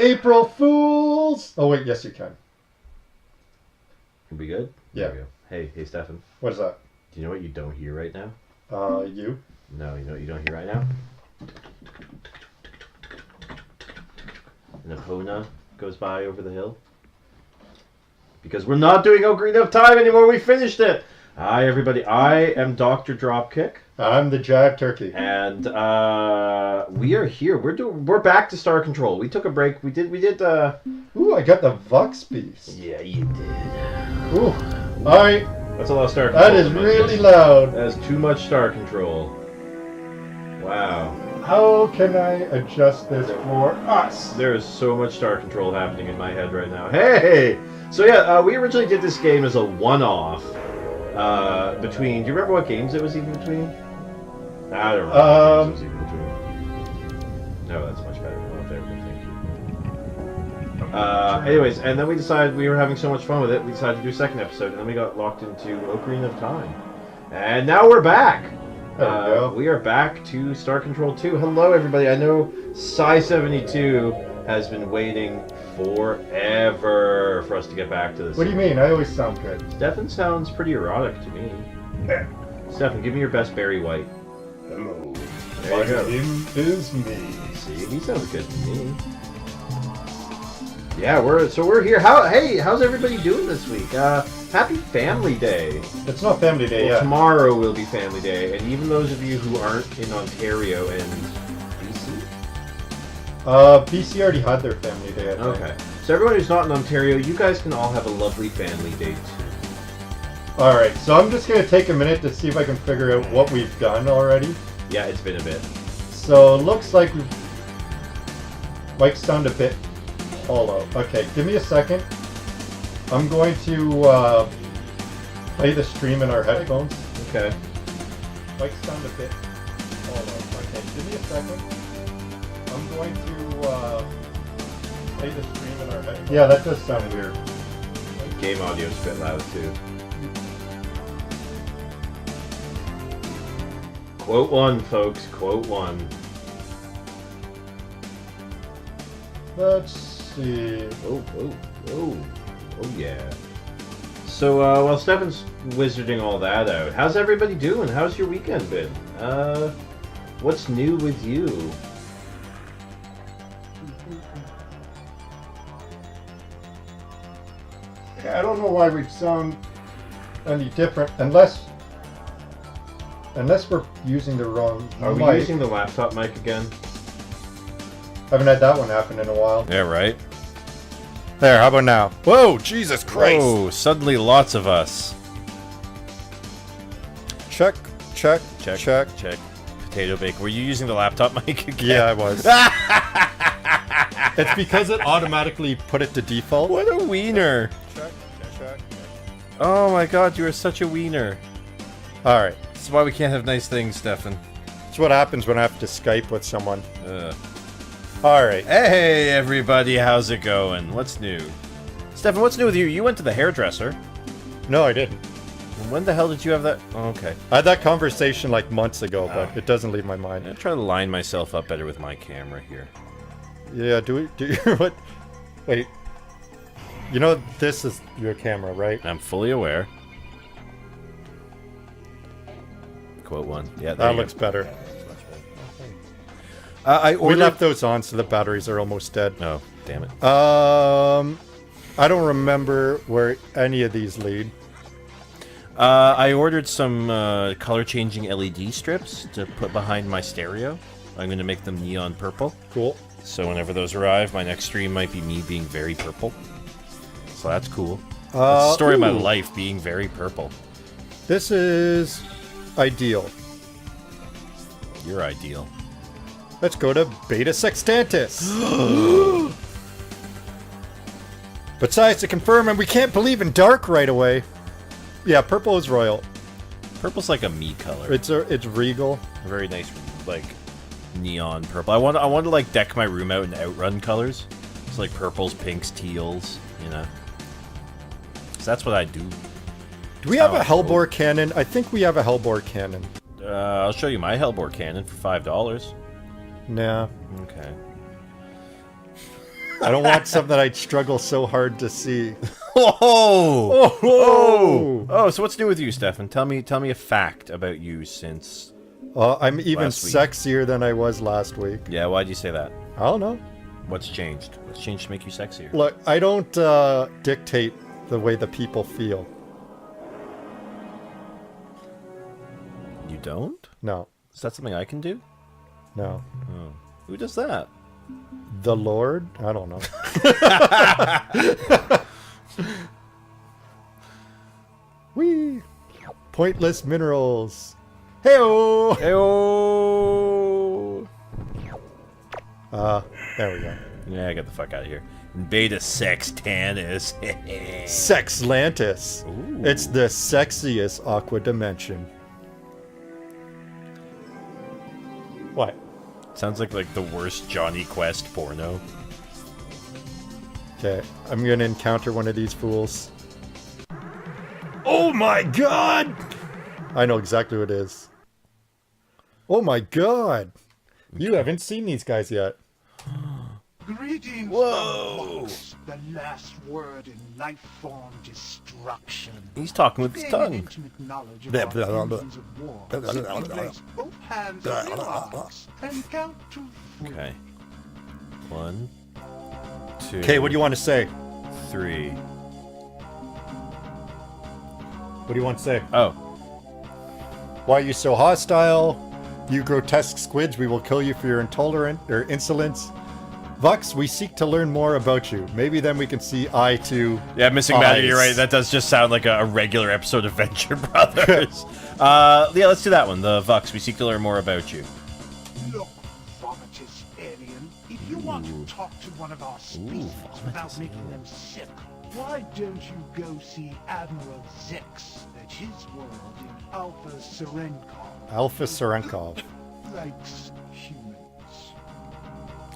April Fools! Oh wait, yes you can. Can we be good? Yeah. There we go. Hey, Stefan. What is that? Do you know what you don't hear right now? You? No, you know what you don't hear right now? Nahona goes by over the hill. Because we're not doing Ocarina of Time anymore. We finished it. Hi, everybody. I am Dr. Dropkick. I'm the Jive Turkey. And we are here. We're back to Star Control. We took a break. We did. Ooh, I got the Vox piece. Yeah, you did. Ooh. Alright. That's a lot of Star Control. That is really loud. That is too much Star Control. Wow. How can I adjust this for us? There is so much Star Control happening in my head right now. Hey! So yeah, we originally did this game as a one-off. Between... Do you remember what games it was even between? I don't remember what games it was even between. No, that's much better. Oh, there we go. Thank you. Anyways, and then we decided we were having so much fun with it, we decided to do a second episode, and then we got locked into Ocarina of Time. And now we're back! There we go. We are back to Star Control 2. Hello, everybody. I know Psy72 has been waiting forever for us to get back to this. What do you mean? I always sound good. Stefan sounds pretty erotic to me. Stefan, give me your best Barry White. Hello. There you go. name is me. See, he sounds good to me. Yeah, we're here. How's everybody doing this week? Happy Family Day. It's not Family Day Well, yet. tomorrow will be Family Day, and even those of you who aren't in Ontario and BC. BC already had their Family Day, I think. Okay. So everyone who's not in Ontario, you guys can all have a lovely family day too. Alright, so I'm just going to take a minute to see if I can figure out what we've done already. Yeah, it's been a bit. So it looks like we've... Mics sound a bit hollow. Okay, give me a second. I'm going to play the stream in our headphones. Okay. Mics sound a bit hollow. Okay, give me a second. I'm going to play the stream in our headphones. Yeah, that does sound weird. Game audio's a bit loud too. Quote one, folks. Quote one. Let's see. Oh yeah. So while Stefan's wizarding all that out, how's everybody doing? How's your weekend been? What's new with you? I don't know why we sound any different unless we're using the wrong Are we mic. using the laptop mic again? Haven't had that one happen in a while. Yeah, right. There, how about now? Whoa, Jesus Christ! Oh, suddenly lots of us. Check. Potato bake. Were you using the laptop mic again? Yeah, I was. It's because it automatically put it to default. What a wiener. Check. Oh my god, you are such a wiener. Alright. This is why we can't have nice things, Stefan. That's what happens when I have to Skype with someone. Ugh. Alright. Hey everybody, how's it going? What's new? Stefan, what's new with you? You went to the hairdresser. No, I didn't. When the hell did you have that? Oh, okay. I had that conversation like months ago, but it doesn't leave my mind. I'm trying to line myself up better with my camera here. Yeah, do you what? Wait. You know this is your camera, right? I'm fully aware. Quote one. Yeah, there That you looks go. better. I We ordered... left those on so the batteries are almost dead. Oh, damn it. I don't remember where any of these lead. I ordered some color-changing LED strips to put behind my stereo. I'm going to make them neon purple. Cool. So whenever those arrive, my next stream might be me being very purple. So that's cool. That's the story of my ooh. life, being very purple. This is ideal. You're ideal. Let's go to Beta Sextantis. Besides, to confirm, and we can't believe in dark right away. Yeah, purple is royal. Purple's like a me color. It's regal. A very nice, like, neon purple. I want to like deck my room out in Outrun colors. It's like purples, pinks, teals, you know. So that's what I do. Do we have a Hellbore cannon? I think we have a Hellbore cannon. I'll show you my Hellbore cannon for $5. Nah. Okay. I don't want something that I'd struggle so hard to see. Oh, so what's new with you, Stefan? Tell me a fact about you since... I'm even Last week. sexier than I was last week. Yeah, why'd you say that? I don't know. What's changed? What's changed to make you sexier? Look, I don't dictate the way the people feel. You don't? No, Is that something I can do? no. Oh. Who does that? The Lord? I don't know. Whee! Pointless minerals. Hey-oh! Heyo! There we go. Yeah, get the fuck out of here. Beta Sextanus. Sexlantis. Ooh. It's the sexiest aqua dimension. What? Sounds like the worst Johnny Quest porno. Okay, I'm gonna encounter one of these fools. Oh my god! I know exactly what it is. Oh my god! You haven't seen these guys yet. Greetings, Whoa. Vox, the last word in life form destruction. He's talking with his Gaining tongue. intimate knowledge of Blah, our blah, blah, blah. engines of war. Simply place both hands on your arms and count to 3. Okay. 1, 2. Okay, what do you want to say? 3. What do you want to say? Oh. Why are you so hostile? You grotesque squids, we will kill you for your insolence. Vux, we seek to learn more about you. Maybe then we can see eye to Yeah, Missing Matter, you're eyes. right. That does just sound like a regular episode of Venture Brothers. Yeah, let's do that one. The Vux, we seek to learn more about you. Look, vomitous alien, if you want to talk to one of our species without making them sick, why don't you go see Admiral Zix at his world in Alpha Serenkov? Alpha Serenkov. Likes humans.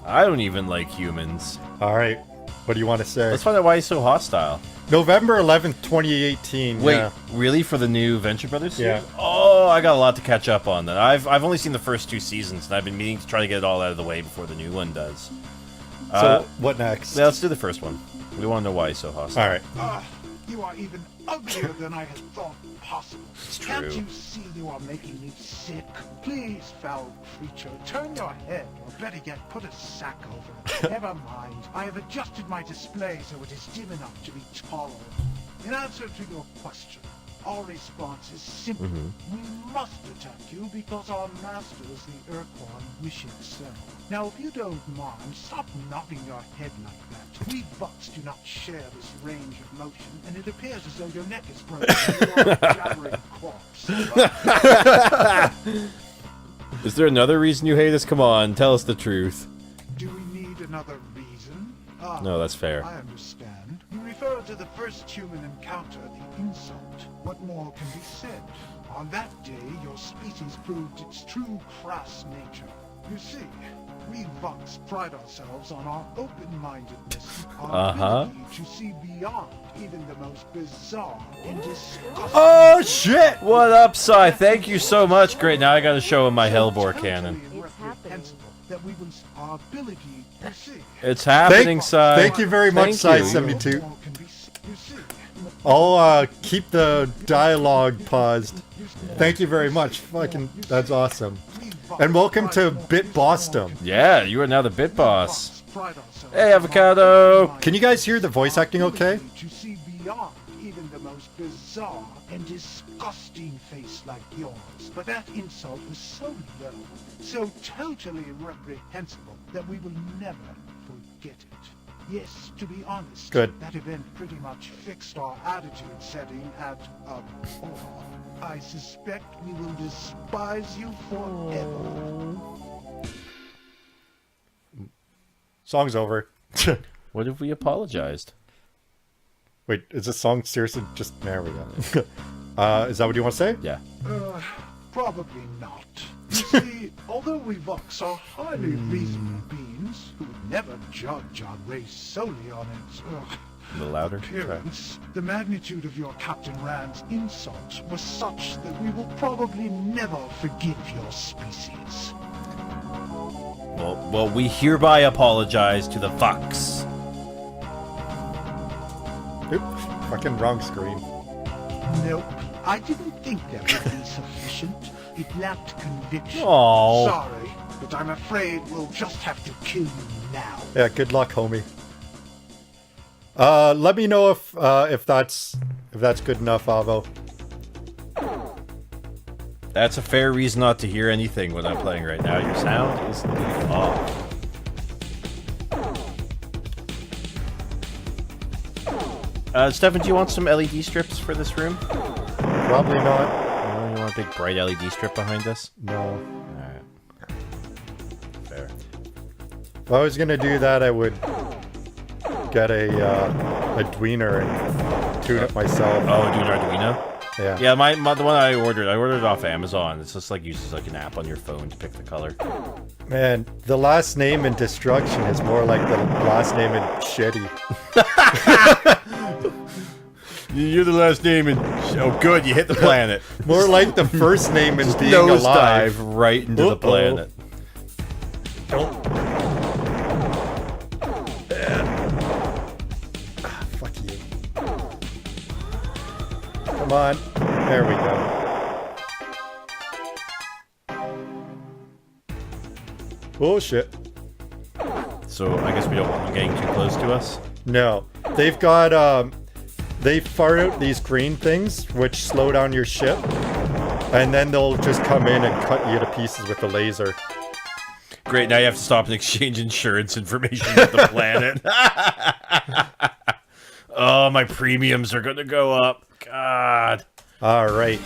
I don't even like humans. Alright, what do you want to say? Let's find out why he's so hostile. November 11th, 2018. Wait, yeah. really for the new Venture Brothers series? Yeah. Oh, I got a lot to catch up on then. I've only seen the first 2 seasons, and I've been meaning to try to get it all out of the way before the new one does. So, what next? Yeah, let's do the first one. We want to know why he's so hostile. Alright. You are even uglier than I had thought possible. Can't true. you see you are making me sick? Please, foul creature, turn your head, or better yet, put a sack over it. Never mind. I have adjusted my display so it is dim enough to be tolerable. In answer to your question, our response is simple. We must attack you because our masters, the Urquan, wish it so. Now, if you don't mind, stop nodding your head like that. We Bucks do not share this range of motion, and it appears as though your neck is broken and you are a jabbering corpse. Is there another reason you hate us? Come on, tell us the truth. Do we need another reason? No, that's fair. I understand. You refer to the first human encounter, the insult. What more can be said? On that day, your species proved its true crass nature. You see, we Vox pride ourselves on our open-mindedness, our ability to see beyond even the most bizarre and disgusting. Oh, shit! What up, Sai? Thank you so much. Great, now I gotta show him my Hellbore cannon. It's happening. That we will our ability to see. It's happening, Sai. Thank you very much, Thank you. Sai72. More can be you see. I'll keep the dialogue paused. Thank you very much. Fucking, that's awesome. And welcome to Bit Boston. Yeah, you are now the Bit Boss. Hey, Avocado! Can you guys hear the voice acting okay? To see beyond even the most bizarre and disgusting face like yours. But that insult was so low, so totally reprehensible that we will never forget it. Yes, to be honest, Good. that event pretty much fixed our attitude setting at a core. I suspect we will despise you forever. Song's over. What if we apologized? Wait, is this song seriously just... There we go. Is that what you want to say? Yeah. Probably not. You see, although we Vox are highly reasonable beings who would never judge our race solely on its A little louder. appearance, the magnitude of your Captain Rand's insult was such that we will probably never forgive your species. Well, we hereby apologize to the Fox. Fucking wrong screen. Nope. I didn't think that would be sufficient. It lacked conviction. Aw. Sorry, but I'm afraid we'll just have to kill you now. Yeah, good luck, homie. Let me know if that's good enough, Avo. That's a fair reason not to hear anything when I'm playing right now. Your sound is off. Stefan, do you want some LED strips for this room? Probably not. No, you want a big bright LED strip behind us? No. Alright. Fair. If I was gonna do that, I would get a Dwiner and tune it myself. Oh, do an Arduino? Yeah. Yeah, the one I ordered it off Amazon. It's just like uses like an app on your phone to pick the color. Man, the last name in Destruction is more like the last name in Shitty. You're the last name in... Oh, good, you hit the planet. More like the first name in Being Nose Alive. dive right into the planet. Don't. Fuck you. Come on. There we go. Bullshit. So I guess we don't want them getting too close to us. No. They've got, they fire out these green things, which slow down your ship. And then they'll just come in and cut you to pieces with the laser. Great, now you have to stop and exchange insurance information with the planet. Oh, my premiums are gonna go up. God. Alright.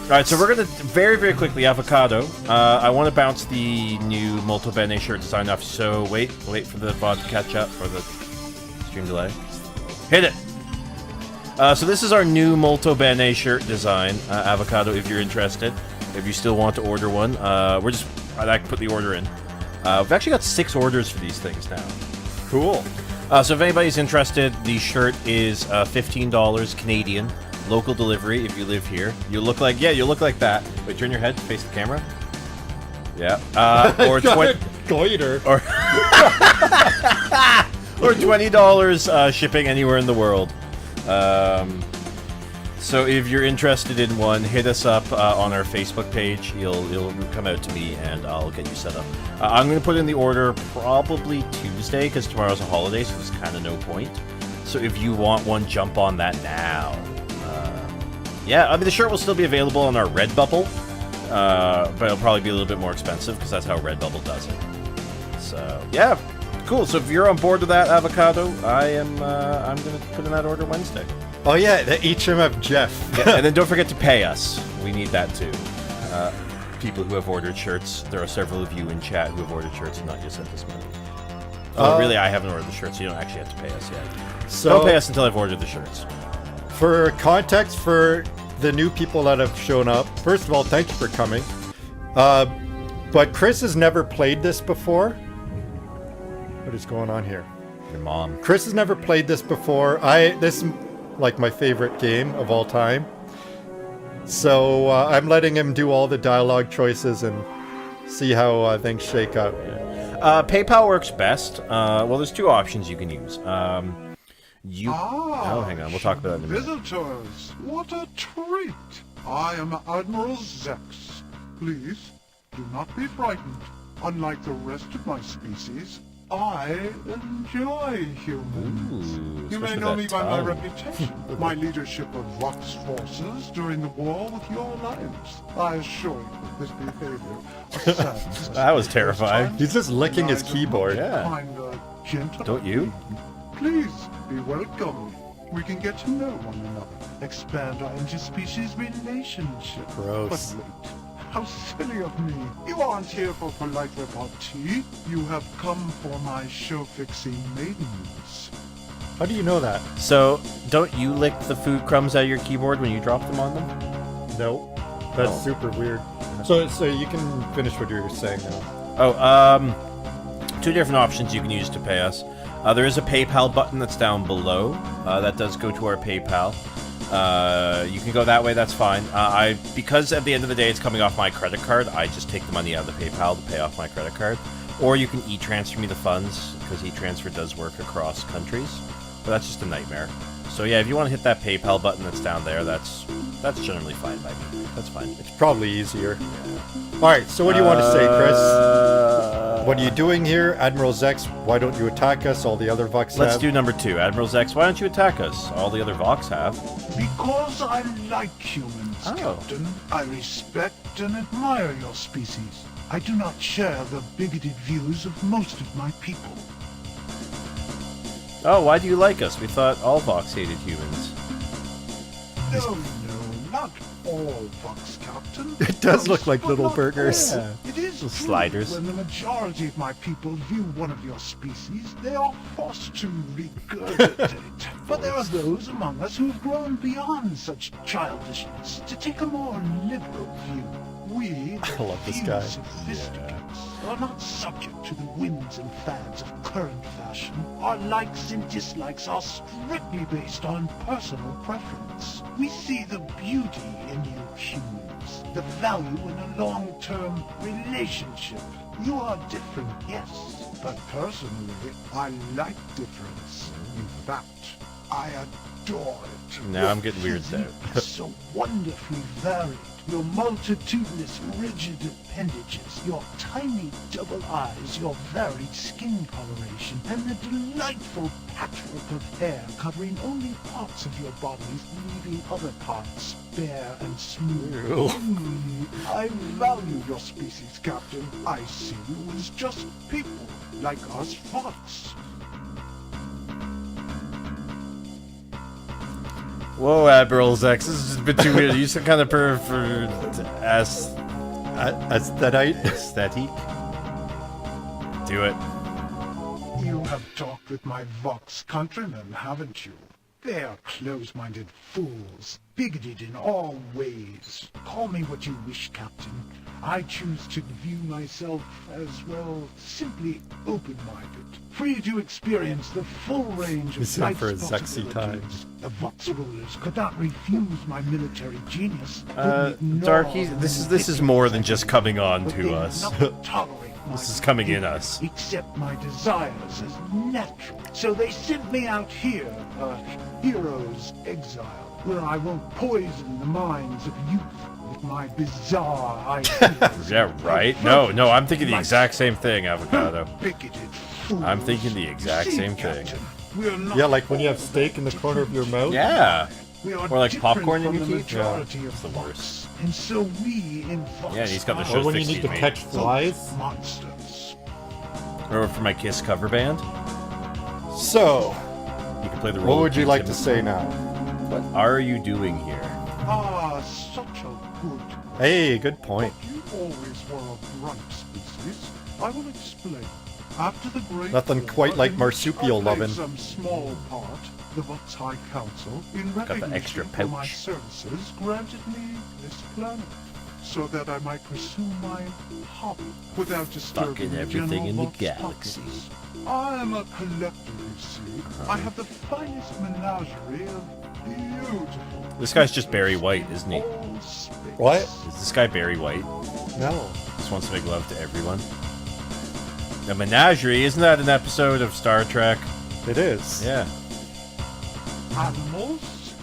Alright, so we're gonna very, very quickly, Avocado. I want to bounce the new Molto Bene shirt design off, so wait for the VOD to catch up, or the stream delay. Hit it! So this is our new Molto Bene shirt design, Avocado, if you're interested. If you still want to order one, I can put the order in. We've actually got 6 orders for these things now. Cool. So if anybody's interested, the shirt is $15 Canadian, local delivery if you live here. You look like that. Wait, turn your head to face the camera. Yeah. Or Goiter. Or $20 shipping anywhere in the world. So if you're interested in one, hit us up on our Facebook page. You'll come out to me and I'll get you set up. I'm going to put in the order probably Tuesday because tomorrow's a holiday, so there's kind of no point. So if you want one, jump on that now. Yeah, I mean the shirt will still be available on our Redbubble, but it'll probably be a little bit more expensive because that's how Redbubble does it. So yeah, cool. So if you're on board with that, Avocado, I'm going to put in that order Wednesday. Oh yeah, the HMF Jeff. Yeah, and then don't forget to pay us. We need that too. People who have ordered shirts. There are several of you in chat who have ordered shirts and not just sent us money. Oh, really? I haven't ordered the shirts, so you don't actually have to pay us yet. So, don't pay us until I've ordered the shirts. For context, for the new people that have shown up, first of all, thank you for coming. But Chris has never played this before. What is going on here? Your mom. Chris has never played this before. This is like my favorite game of all time. So I'm letting him do all the dialogue choices and see how things shake up. PayPal works best. Well, there's 2 options you can use. Oh, hang on. We'll talk about that in a minute. Visitors, what a treat! I am Admiral Zex. Please, do not be frightened. Unlike the rest of my species, I enjoy humans. Ooh, You may especially know that me by my tongue. reputation, my leadership of Vox forces during the war with your alliance. I assure you that this behavior ascends. That was terrifying. He's just licking his keyboard. Yeah. Don't you? Please be welcome. We can get to know one another, expand our interspecies relationship. Gross. But wait, how silly of me. You aren't here for polite repartee. You have come for my show-fixing maidens. How do you know that? So, don't you lick the food crumbs out of your keyboard when you drop them on them? No. That's Oh. super weird. So you can finish what you were saying now. Oh, 2 different options you can use to pay us. There is a PayPal button that's down below. That does go to our PayPal. You can go that way, that's fine. Because at the end of the day it's coming off my credit card, I just take the money out of the PayPal to pay off my credit card. Or you can e-transfer me the funds, because e-transfer does work across countries. But that's just a nightmare. So yeah, if you want to hit that PayPal button that's down there, that's generally fine by me. That's fine. It's probably easier. Alright, so what do you want to say, Chris? What are you doing here? Admiral Zex, why don't you attack us? All the other Vox Let's have. do number 2. Admiral Zex, why don't you attack us? All the other Vox have. Because I like humans, Oh. Captain. I respect and admire your species. I do not share the bigoted views of most of my people. Oh, why do you like us? We thought all Vox hated humans. No, not all Vox, Captain. It does look like But little not burgers. all. Yeah. It is Little true sliders. when the majority of my people view one of your species, they are forced to regurgitate. But there are those among us who have grown beyond such childishness to take a more liberal view. We, I love this few guy. sophisticates, are not subject to the whims and fads of current fashion. Our likes and dislikes are strictly based on personal preference. We see the beauty in you humans, the value in a long-term relationship. You are different, yes, but personally, I like difference. In fact, I adore it. Now I'm getting weirded Your out. physique is so wonderfully varied. Your multitudinous rigid appendages, your tiny double eyes, your varied skin coloration, and the delightful patchwork of hair covering only parts of your bodies, leaving other parts bare and smooth. Ew. I value your species, Captain. I see you as just people, like us Vox. Whoa, Admiral Zex, this is a bit too weird. You some kind of pervert Aesthetic. aesthetic? Do it. You have talked with my Vox countrymen, haven't you? They are close-minded fools, bigoted in all ways. Call me what you wish, Captain. I choose to view myself as, well, simply open-minded, free to experience the full range He's of in life's for a sexy possibilities. time. The Vox rulers could not refuse my military genius. Darky, this is more than just coming on But to they us. will not tolerate my This is coming in us. accept my desires as natural. So they sent me out here, a hero's exile, where I won't poison the minds of youth with my bizarre ideas. Yeah, right? No, I'm thinking the exact same thing, Avocado. Bigoted fools. I'm thinking the exact See, same thing. Captain, we are not Yeah, like when you have steak in the corner of your mouth. Yeah. We are Or like different popcorn in from your the teeth? majority Yeah, of it's the Vox. worst. And so we in Vox Yeah, and he's got the are show Or when you need to mate. catch flies. Vox monsters. Or for my Kiss cover band. So, You can play the role. what of would you Keith like to Simmons. say now? What are you doing here? Ah, such a good. Hey, good point. But you always were a grunt species. I will explain. After the Great Nothing War, quite like in which marsupial I played lovin'. some small part, the Vox High Council, in the recognition extra for my pouch. services, granted me this planet, so that I might pursue my hobby without disturbing the everything general in the Vox galaxy. populace. I am a collector, you see. I have the finest menagerie of beautiful. This guy's just Barry White, isn't he? all space. What? Is this guy Barry White? No. Just wants to make love to everyone. The Menagerie, isn't that an episode of Star Trek? It is. Yeah. Animals?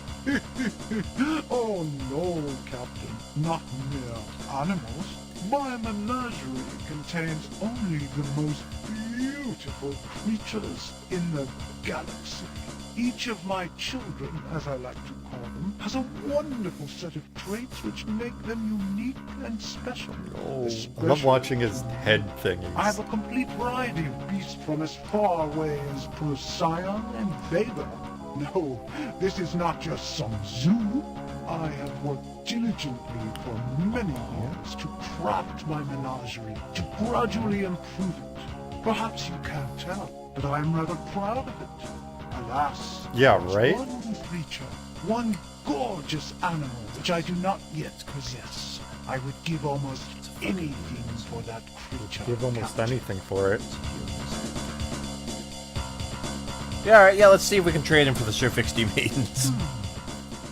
Oh no, Captain. Not mere animals. My menagerie contains only the most beautiful creatures in the galaxy. Each of my children, as I like to call them, has a wonderful set of traits which make them unique and special. Oh, I love watching his head thingies. I have a complete variety of beasts from as far away as Procyon and Vega. No, this is not just some zoo. I have worked diligently for many years to craft my menagerie, to gradually improve it. Perhaps you can't tell, but I am rather proud of it. Alas, Yeah, there's right? one creature, one gorgeous animal which I do not yet possess. I would give almost anything for that creature. Give almost Captain. anything for it. Yeah, alright, yeah, let's see if we can trade him for the Sir Fixty Maidens.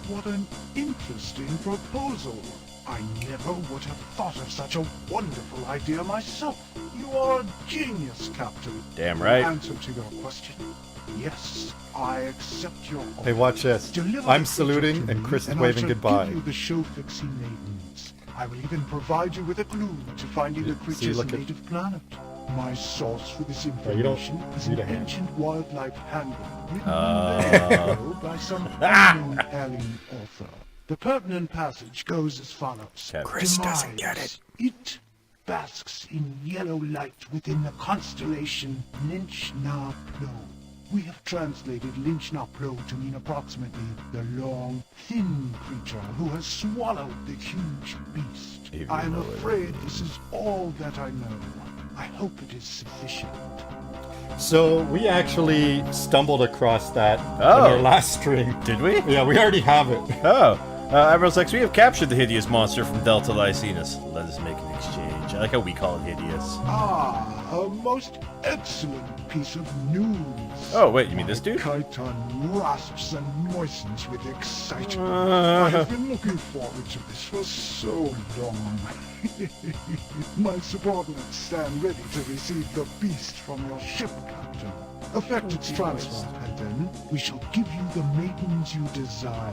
What an interesting proposal. I never would have thought of such a wonderful idea myself. You are a genius, Captain. Damn right. In answer to your question, Yes, I accept your offer. Hey, watch this. Deliver I'm the saluting creature to and me, Chris is and waving I shall goodbye. Give you the show-fixing maidens. I will even provide you with a clue to finding the creature's look at- native planet. My source for this you don't information is an read a hand. ancient wildlife handbook written there by some unknown alien author. The pertinent passage goes as follows. Okay. Chris doesn't get it. It basks in yellow light within the constellation Lynch Na Plo. We have translated Lynch Na Plo to mean approximately the long, thin creature who has swallowed the huge beast. Even I am though it afraid this is all that I know. I hope it is sufficient. So we actually stumbled across that Oh. in our last stream. Did we? Yeah, we already have it. Oh. Admiral's X, we have captured the hideous monster from Delta Lycinus. Let us make an exchange. I like how we call it hideous. Ah, a most excellent piece of news. Oh, wait, you mean this dude? Kaitan rasps and moistens with excitement. I have been looking forward to this for so long. My subordinates stand ready to receive the beast from your ship, Captain. Effect its transfer, and then we shall give you the maidens you desire.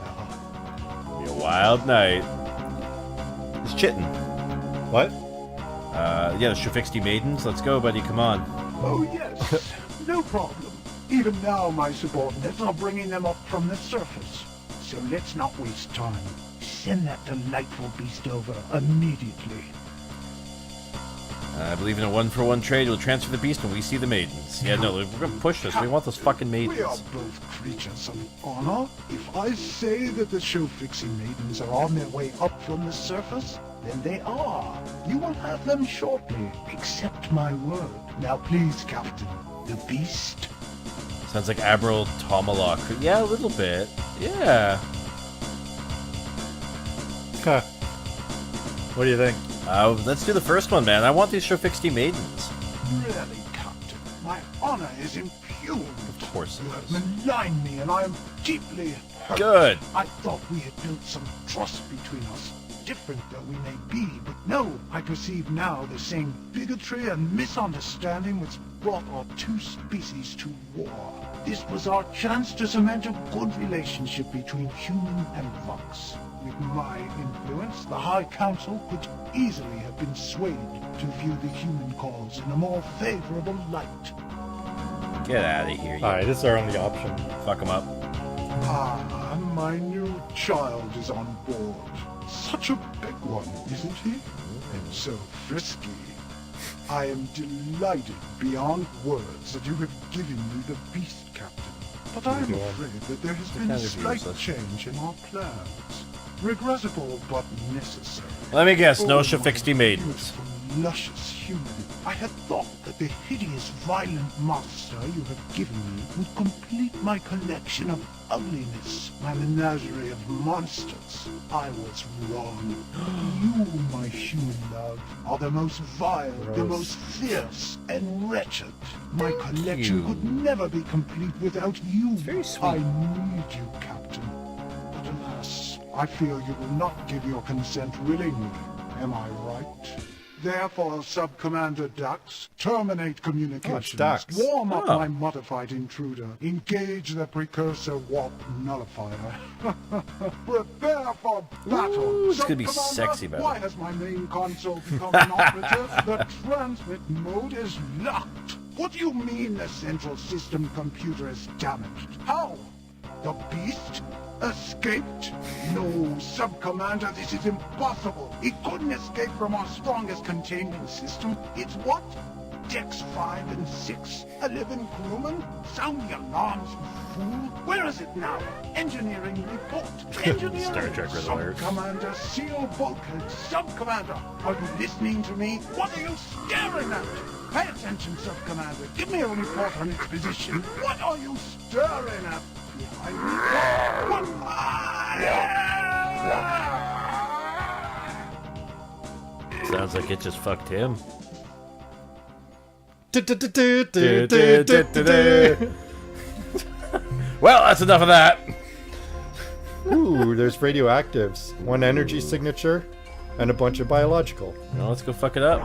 Be a wild night. It's Chitin. What? Yeah, the Shufixty Maidens. Let's go, buddy. Come on. Oh yes, no problem. Even now my subordinates are bringing them up from the surface. So let's not waste time. Send that delightful beast over immediately. I believe in a one-for-one trade. We'll transfer the beast when we see the maidens. Yeah, no, we're gonna push this. We want those fucking We are maidens. both creatures of honor. If I say that the show-fixing maidens are on their way up from the surface, then they are. You will have them shortly. Accept my word. Now please, Captain, the beast. Sounds like Admiral Tomalak. Yeah, a little bit. Yeah. Huh. What do you think? Let's do the first one, man. I want these Shufixty Maidens. Really, Captain, my honor is impugned. Of course You it have is. maligned me, and I am deeply hurt. Good. I thought we had built some trust between us, different though we may be, but no, I perceive now the same bigotry and misunderstanding which brought our two species to war. This was our chance to cement a good relationship between human and Vox. With my influence, the High Council could easily have been swayed to view the human cause in a more favorable light. Get out of here, you Alright, this is our only option. fuck them up. Ah, my new child is on board. Such a big one, isn't he? And so frisky. I am delighted beyond words that you have given me the beast, Captain. But I am afraid that there has been a kind of slight useless. change in our plans. Regrettable, but necessary. Let me guess, no Oh, Shufixty my Maidens. beautiful, luscious human. I had thought that the hideous, violent monster you have given me would complete my collection of ugliness, my menagerie of monsters. I was wrong. You, my human love, are the most vile, the Gross. most fierce, and wretched. My collection you. could never be complete without you. Very sweet. I need you, Captain. But alas, I fear you will not give your consent willingly. Am I right? Therefore, Sub-Commander Dax, terminate communications. Dax. Warm up Oh. my modified intruder. Engage the precursor warp nullifier. Prepare for battle. Ooh, it's gonna be Sub-Commander, sexy battle. Why has my main console become inoperative? The transmit mode is locked. What do you mean the central system computer is damaged? How? The beast escaped? No, Sub-Commander, this is impossible. It couldn't escape from our strongest containment system. It's what? Dex 5 and 6? 11 crewmen? Sound the alarms, you fool. Where is it now? Engineering report. Engineering. Star Trek Red Alert. Sub-Commander, seal bulkhead. Sub-Commander, are you listening to me? What are you staring at? Pay attention, Sub-Commander. Give me a report on its position. What are you staring at? Behind me? What? Sounds like it just fucked him. Well, that's enough of that. Ooh, there's radioactives. One energy signature, and a bunch of biological. Well, let's go fuck it up.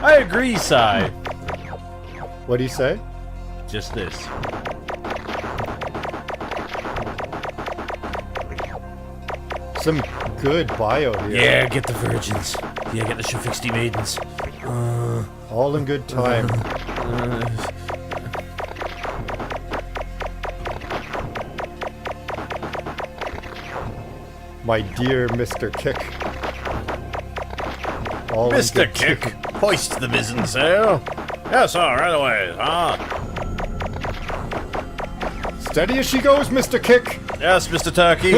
I agree, Sai. What do you say? Just this. Some good bio here. Yeah, get the virgins. Yeah, get the Shafixty maidens. All in good time. My dear Mr. Kick. All in Mr. good Kick, time. hoist the mizzen sail. Yes, sir, right away. Steady as she goes, Mr. Kick. Yes, Mr. Turkey.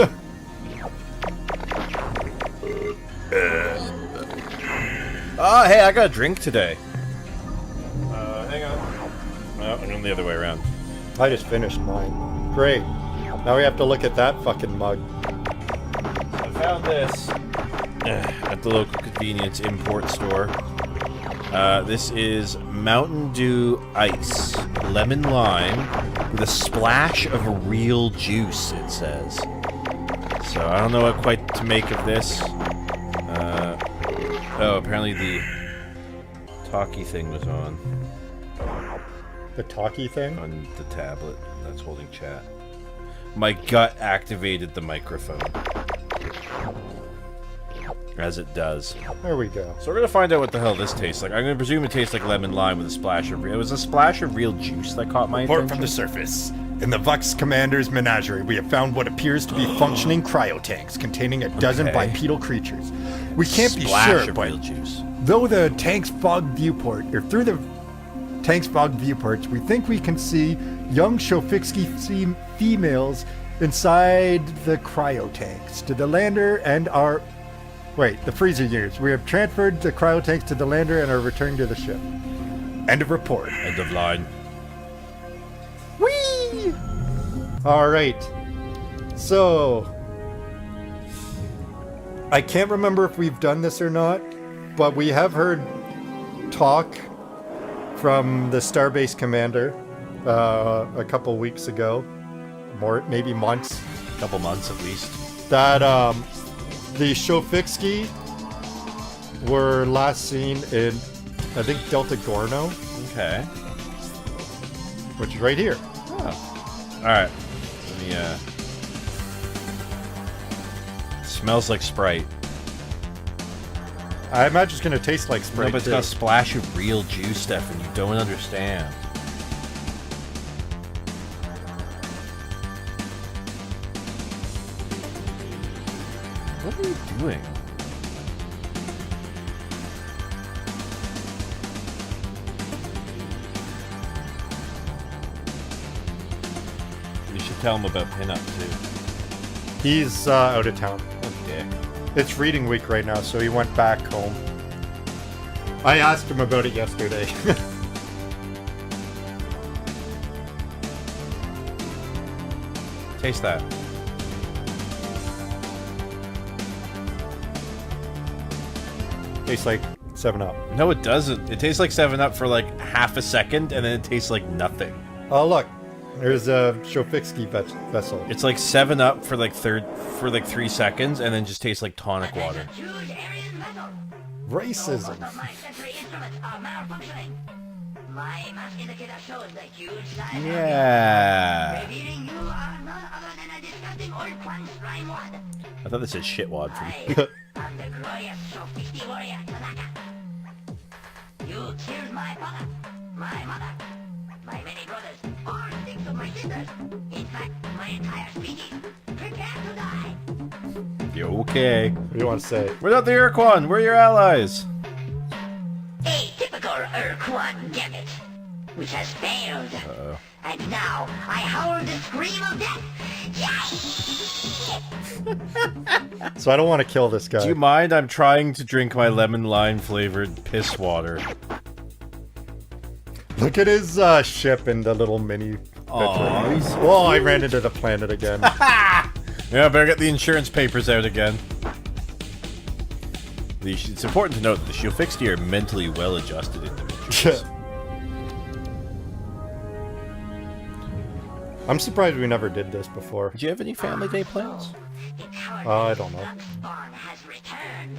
Hey, I got a drink today. Hang on. No, I'm going the other way around. I just finished mine. Great. Now we have to look at that fucking mug. I found this at the local convenience import store. This is Mountain Dew Ice, lemon lime, with a splash of real juice, it says. So I don't know what quite to make of this. Oh, apparently the talkie thing was on The talkie thing? the tablet that's holding chat. My gut activated the microphone. As it does. There we go. So we're gonna find out what the hell this tastes like. I'm gonna presume it tastes like lemon lime with a splash of real. It was a splash of real juice that caught my Report attention. from the surface. In the Vux Commander's menagerie, we have found what appears to be functioning cryotanks containing a dozen Okay. bipedal creatures. We can't be Splash sure, of but real juice. though the tank's fog viewport, or through the tank's fog viewports, we think we can see young Shofixki females inside the cryotanks. To the lander and our... Wait, the freezer units. We have transferred the cryotanks to the lander and are returning to the ship. End of report. End of line. Whee! Alright. So... I can't remember if we've done this or not, but we have heard talk from the Starbase commander a couple weeks ago, more maybe months, Couple months at least. that the Shofixki were last seen in, I think, Delta Gorno, Okay. which is right here. Alright. Let me, Smells like Sprite. I imagine it's going to taste like No, Sprite but it's too. got a splash of real juice, Stefan. You don't understand. What are you doing? You should tell him about pinup too. He's out of town. Oh, dick. It's reading week right now, so he went back home. I asked him about it yesterday. Taste that. Tastes like 7-Up. No, it doesn't. It tastes like 7-Up for like half a second, and then it tastes like nothing. Oh, look. There's a Shofixki vessel. It's like 7-Up for like 3 seconds, and then just tastes like tonic water. Racism. Yeah. I thought this said shitwad for me. You killed my father, my mother, my many brothers, all 6 of my sisters. In fact, my entire species. Prepare to die. You okay? What do you want to say? We're not the Iroquois. We're your allies. A typical Urquan gambit, which has failed. And now I howl the scream of death. So I don't want to kill this guy. Do you mind? I'm trying to drink my lemon lime flavored piss water. Look at his ship in the little mini... Aw, he's- Well, I ran into the planet again. Yeah, better get the insurance papers out again. It's important to note that the Shofixti are mentally well-adjusted individuals. I'm surprised we never did this before. Do you have any Family Day plans? The coward I don't know. Bugspawn has returned.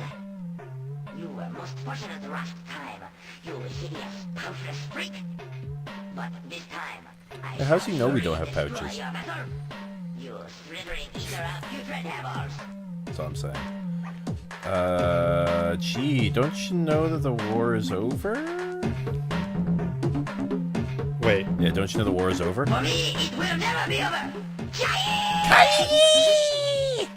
You were most fortunate last time, you hideous, pouchless freak. But this time, I Hey, how's he know we shall don't have surely pouches? destroy your method. You slithering eater of putrid devils. That's all I'm saying. Gee, don't you know that the war is over? Wait. Yeah, don't you know the war is over? For me, it will never be over.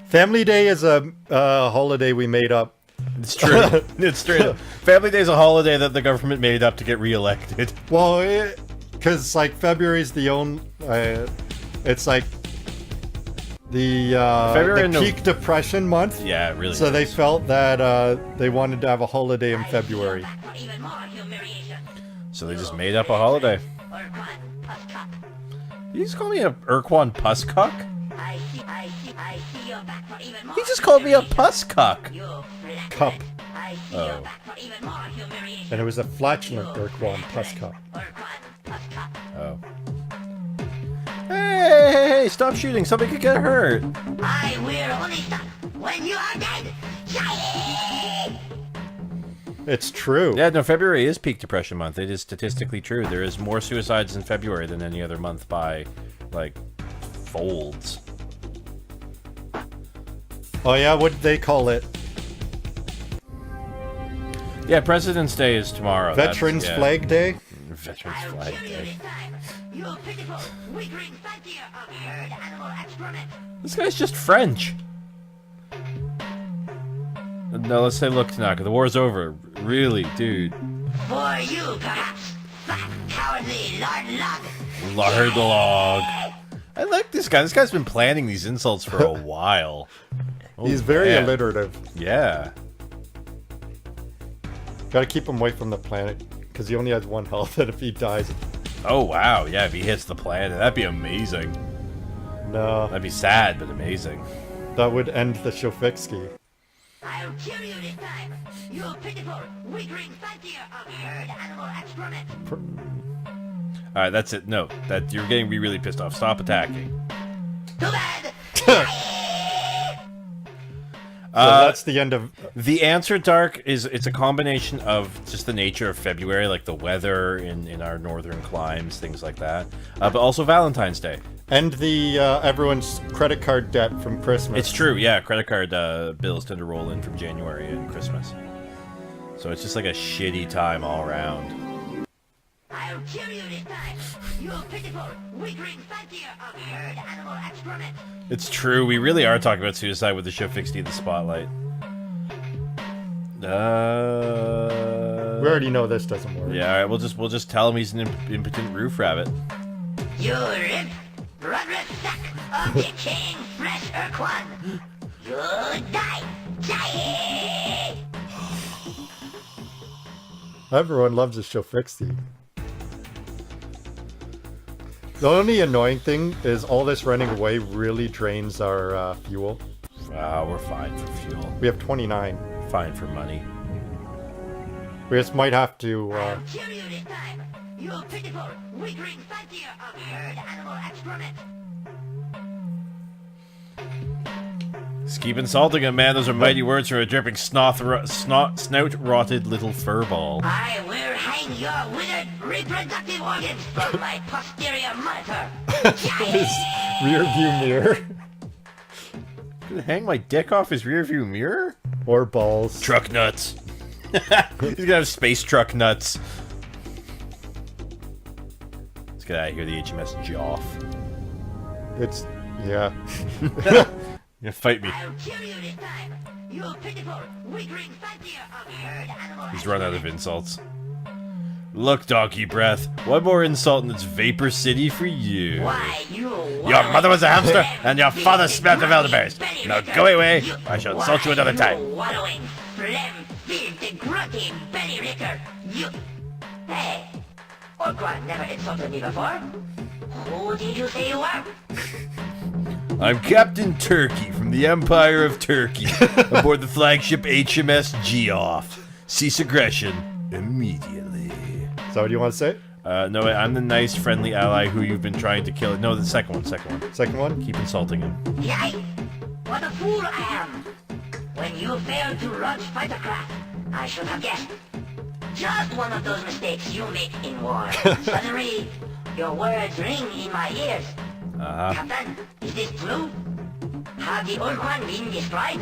Family Day is a holiday we made up. It's true. It's true. Family Day is a holiday that the government made up to get reelected. Well, because like February's the only. It's like the February the and peak depression month. Yeah, it really. So they is. felt that they wanted to have a holiday in February. Back for even more humiliation. So they just made up a holiday. Urquan, Pusscup. You just call me a Urquan Pusscock? I see you're back for even more. He just called me a humiliation. Pusscock. You flatulent. Cup. I see Oh. you're back for even more humiliation. And it was a flatulent Urquan Pusscup. Urquan, Pusscup. Oh. Hey, stop shooting. Somebody could get hurt. I will only stop when you are dead. It's true. Yeah, no, February is peak depression month. It is statistically true. There is more suicides in February than any other month by, like, folds. Oh yeah, what did they call it? Yeah, President's Day is tomorrow. That's- Veterans yeah. Flag Day? Veterans I'll Flag kill you Day. this time. You pitiful, weakling fancier of herd animal excrement. This guy's just French. No, let's say, look, Tanaka, the war's over. Really, dude. For you, perhaps, fat, cowardly Lord Lug. Lard log. I like this guy. This guy's been planning these insults for a while. Oh, He's very man. alliterative. Yeah. Gotta keep him away from the planet, because he only has one health, and if he dies, Oh, wow. Yeah, if he hits the planet, that'd be amazing. no, That'd be sad, but amazing. that would end the Shofixki. I'll kill you this time. You pitiful, weakling fancier of herd animal excrement. All right, that's it. No, that you're getting me really pissed off. Stop attacking. Too bad. So that's the end of. The answer, Dark, it's a combination of just the nature of February, like the weather in our northern climes, things like that, but also Valentine's Day. End the everyone's credit card debt from Christmas. It's true, yeah. Credit card bills tend to roll in from January and Christmas, so it's just like a shitty time all around. I'll kill you this time. You pitiful, weakling fancier of herd animal excrement. It's true. We really are talking about suicide with the show fixed in the spotlight. We already know this doesn't work. Yeah. All right. We'll just tell him he's an impotent roof rabbit. You rip, bloodred sack of decaying fresh Urquan. You die. Die! Everyone loves the Shofixi. The only annoying thing is all this running away really drains our fuel. We're fine for fuel. We have 29. Fine for money. We just might have to. I'll kill you this time. You pitiful, weakling fancier of herd animal excrement. Just keep insulting him, man. Those are mighty words from a dripping snout-rotted little furball. I will hang your withered reproductive organs from my posterior monitor. His rear view mirror. Gonna hang my dick off his rearview mirror? Or balls. Truck nuts. He's gonna have space truck nuts. Let's get out of here, the HMS Joff. It's. Yeah. You fight me. I'll kill you this time. You pitiful, weakling fancier of herd animal He's run out of insults. Look, Donkey Breath, one more insult and it's Vapor City for you. Why, you Your mother was a hamster, and your father smelled of elderberries. Now go away, I shall insult you another time. Wallowing, phlegm-filled, grunting belly ricker. You... Hey, Urquan never insulted me before. Who did you say you were? I'm Captain Turkey from the Empire of Turkey, aboard the flagship HMS Geoff. Cease aggression immediately. Is that what you want to say? No, I'm the nice, friendly ally who you've been trying to kill. No, the second one. Second one? Keep insulting him. Yikes! What a fool I am! When you failed to launch fightercraft, I should have guessed. Just one of those mistakes you make in war. Suddenly, your words ring in my ears. Captain, is this true? Have the Urquan been destroyed?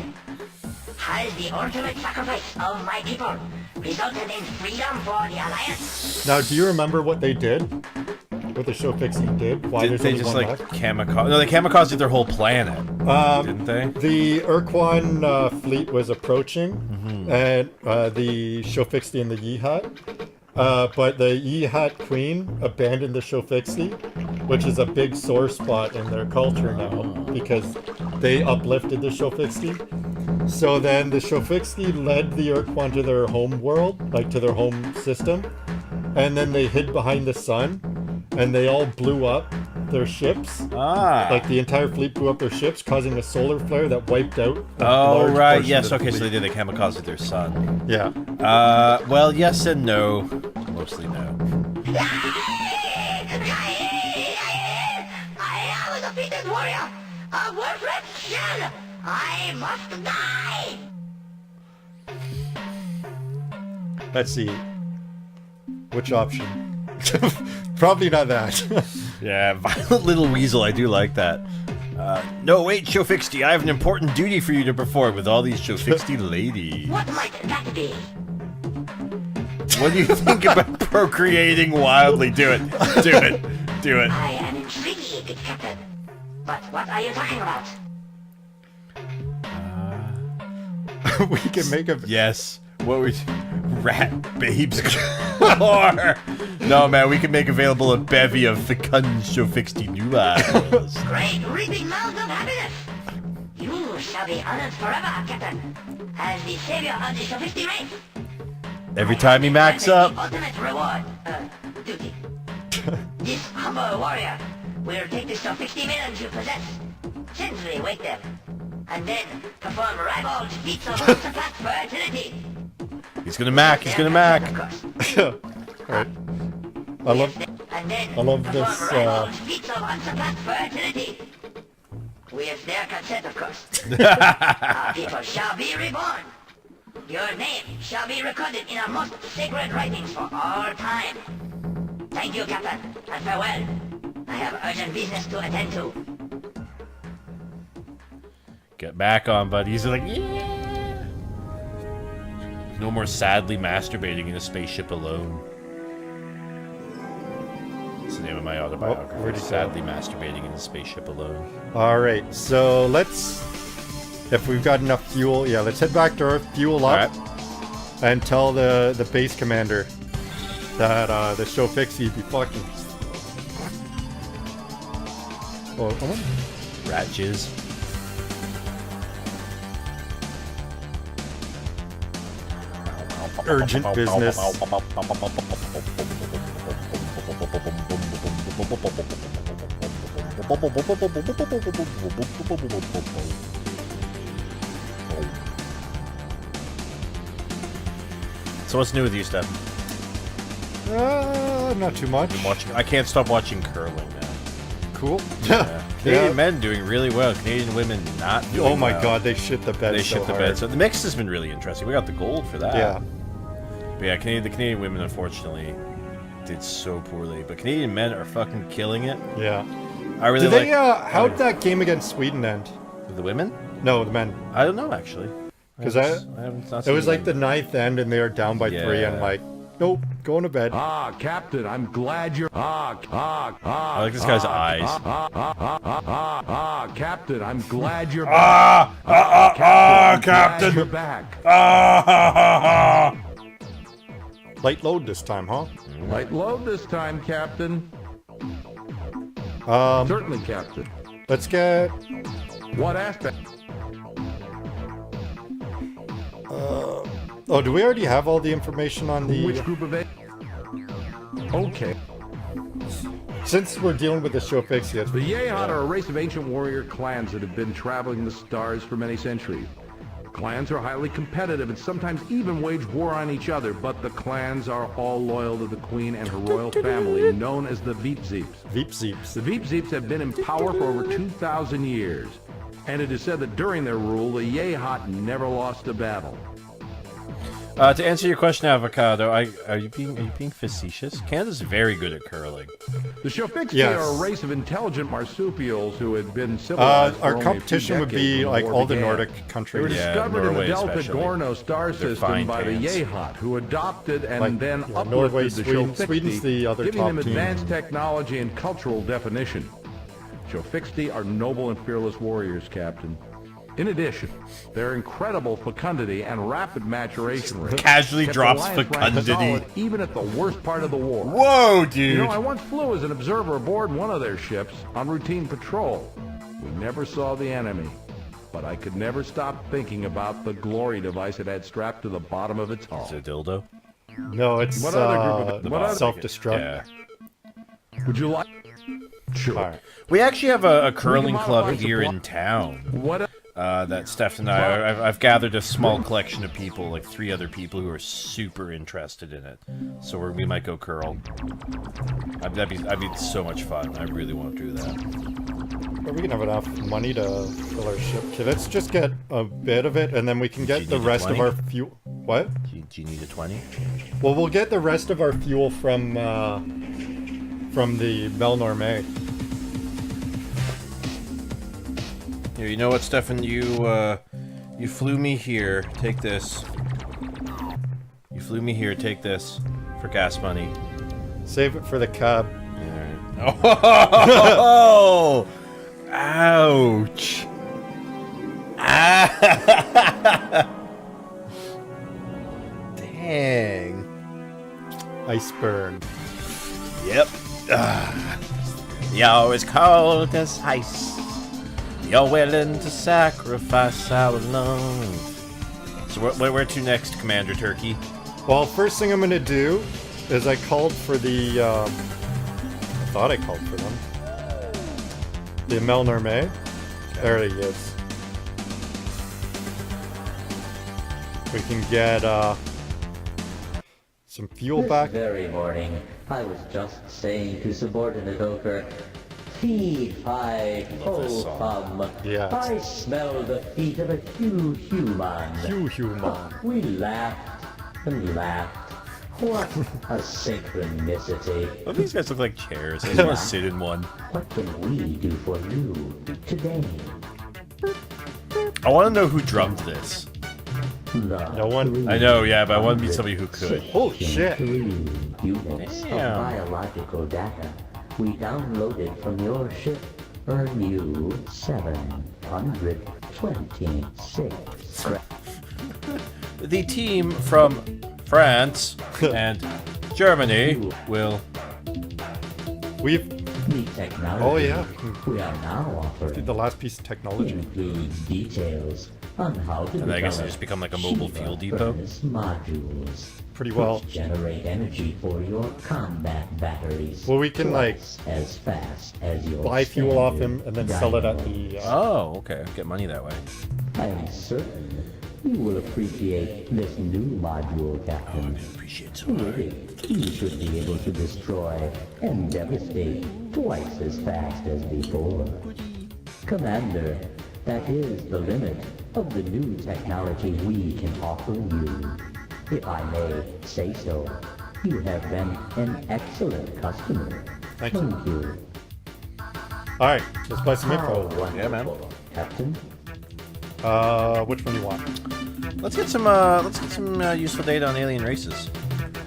Has the ultimate sacrifice of my people resulted in freedom for the Alliance? Now, do you remember what they did? What the Shofixi did? Why Didn't there's they only just one like left? kamikaze? No, they kamikazed their whole planet. Didn't they? The Urquan fleet was approaching, and the Shofixi and the Yihat. But the Yihat Queen abandoned the Shofixi, which is a big sore spot in their culture now, because they uplifted the Shofixi. So then the Shofixi led the Urquan to their home world, like to their home system, and then they hid behind the sun, and they all blew up their ships. Like the entire fleet blew up their ships, causing a solar flare that wiped out a Oh, large right. portion Yes, of the okay, so fleet. they did the kamikaze their son. Yeah. Well, yes and no. Mostly no. I am a defeated warrior, a worthless shell. I must die. Let's see. Which option? Probably not that. Yeah, Violent Little Weasel, I do like that. No, wait, Shofixty, I have an important duty for you to perform with all these Shofixty ladies. What might that be? What do you think about procreating wildly? Do it. Do it. Do it. I am intrigued, Captain. But what are you talking about? We can make a... Yes. What we... Rat babes galore. No, man, we can make available a bevy of fecund Shofixty noodles. Great reaping mouths of happiness! You shall be honored forever, Captain, as the savior of the Shofixty race. Every time he max up. The ultimate reward, duty. This humble warrior will take the Shofixty maidens you possess, gently wake them, and then perform ribald feats of unsurpassed fertility. He's gonna mac. He's gonna mac. Alright. I love this, feats of unsurpassed fertility. With their consent, of course. Our people shall be reborn. Your name shall be recorded in our most sacred writings for all time. Thank you, Captain, and farewell. I have urgent business to attend to. Get back on, buddy. He's like, yeah. No more sadly masturbating in a spaceship alone. That's the name of my autobiography. where'd he go? Sadly masturbating in a spaceship alone. Alright, so let's... If we've got enough fuel, yeah, let's head back to Earth, fuel up, and tell the base commander that the Shofixi be fucking... Oh, Rat jizz. urgent business. So what's new with you, Steph? Not too much. I can't stop watching curling now. Cool. Canadian men doing really well. Canadian women not doing Oh my well. god, they shit the bed They so shit the hard. bed. So the mix has been really interesting. We got the gold for that. Yeah. But yeah, the Canadian women unfortunately did so poorly. But Canadian men are fucking killing it. Yeah. I really Did they, like. how'd that game against Sweden end? The women? No, the men. I don't know actually. Because it it was like the ninth end and they were down by 3 and Yeah. like, nope, going to bed. Captain, I'm glad you're... I like this guy's eyes. Captain, I'm glad you're back. Captain, Captain. you're back. Light load this time, huh? Light load this time, Captain. Certainly, Captain. Let's get... What aspect? Oh, do we already have all the information on the... Which group of A? Okay. Since we're dealing with the Shofixi, The Yehat are a race of ancient warrior clans that have been traveling the stars for many centuries. Clans are highly competitive and sometimes even wage war on each other, but the clans are all loyal to the Queen and her royal family, known as the Veepzeeps. Veepzeeps. The Veepzeeps have been in power for over 2,000 years, and it is said that during their rule, the Yehat never lost a battle. To answer your question, Avocado, are you being facetious? Canada's very good at curling. The Shofixi Yes. are a race of intelligent marsupials who had been civilized for Our only a few competition would decades be when like the war all the began. Nordic They were countries. Yeah, discovered in Norway the Delta especially. Gorno star They're system fine by pants. the Yehut, who adopted and Like, then yeah, uplifted Norway, the Sweden. Shofixi, Sweden's the other giving top them team. advanced technology and cultural definition. Shofixi are noble and fearless warriors, Captain. In addition, their incredible fecundity and rapid maturation rate Casually kept drops Alliance ranks fecundity. solid even at the worst part of the war. Whoa, dude! You know, I once flew as an observer aboard one of their ships on routine patrol. We never saw the enemy, but I could never stop thinking about the glory device it had strapped to the bottom of its hull. Is it a dildo? No, it's What other group of- what other- self-destruct. Yeah. Would you like? Sure. All right. We actually have a curling modify club here supply- in town. What? That Steph and I've gathered a small collection of people, like 3 other people who are super interested in it. So we might go curl. That'd be so much fun. I really want to do that. But we can have enough money to fill our ship. Okay, let's just get a bit of it, and then we can Do you get the need a rest of 20? our fuel. What? Do you need a 20? Well, we'll get the rest of our fuel from the Belle Normée. Here, you know what, Stefan? You flew me here. Take this. You flew me here. Take this for gas money. Save it for the cab. Oh! Ouch! Ah! Dang. Iceberg. Yep. You're as cold as ice. You're willing to sacrifice our love. So where to next, Commander Turkey? Well, first thing I'm gonna do is I called for the. I thought I called for them. The Belle Normée. There he is. We can get some fuel This back. very morning, I was just saying to subordinate Ochre, feed, fight, this ho, song. hum. Yeah. I smell the feet of a human. Human. We laughed and laughed. What a synchronicity. Well, these guys look like chairs. I just want to sit in one. What can we do for you today? I want to know who drummed this. No one. I know, yeah, but I want to be somebody who could. Oh shit! 3 units of Damn. biological data we downloaded from your ship earn you 726. The team from France and Germany will. We've. The technology Oh yeah. we are now offering The last piece of technology. includes details on how to And I guess they develop just become like a mobile Shiva fuel depot. furnace modules. Pretty well. Which generate energy for your combat batteries. Well, we can, like, twice as fast as your Buy fuel off him standard and then sell it at dynamo. the. Oh, okay. Get money that way. I am certain you will appreciate this new module, Captain. Appreciate so With it, you should be able to destroy and devastate twice as fast as before. Commander, that is the limit of the new technology we can offer you. If I may say so, you have been an excellent customer. Thank you. you. All right, let's buy some How info. wonderful, Yeah, man. Captain. Which one you want? Let's get some useful data on alien races.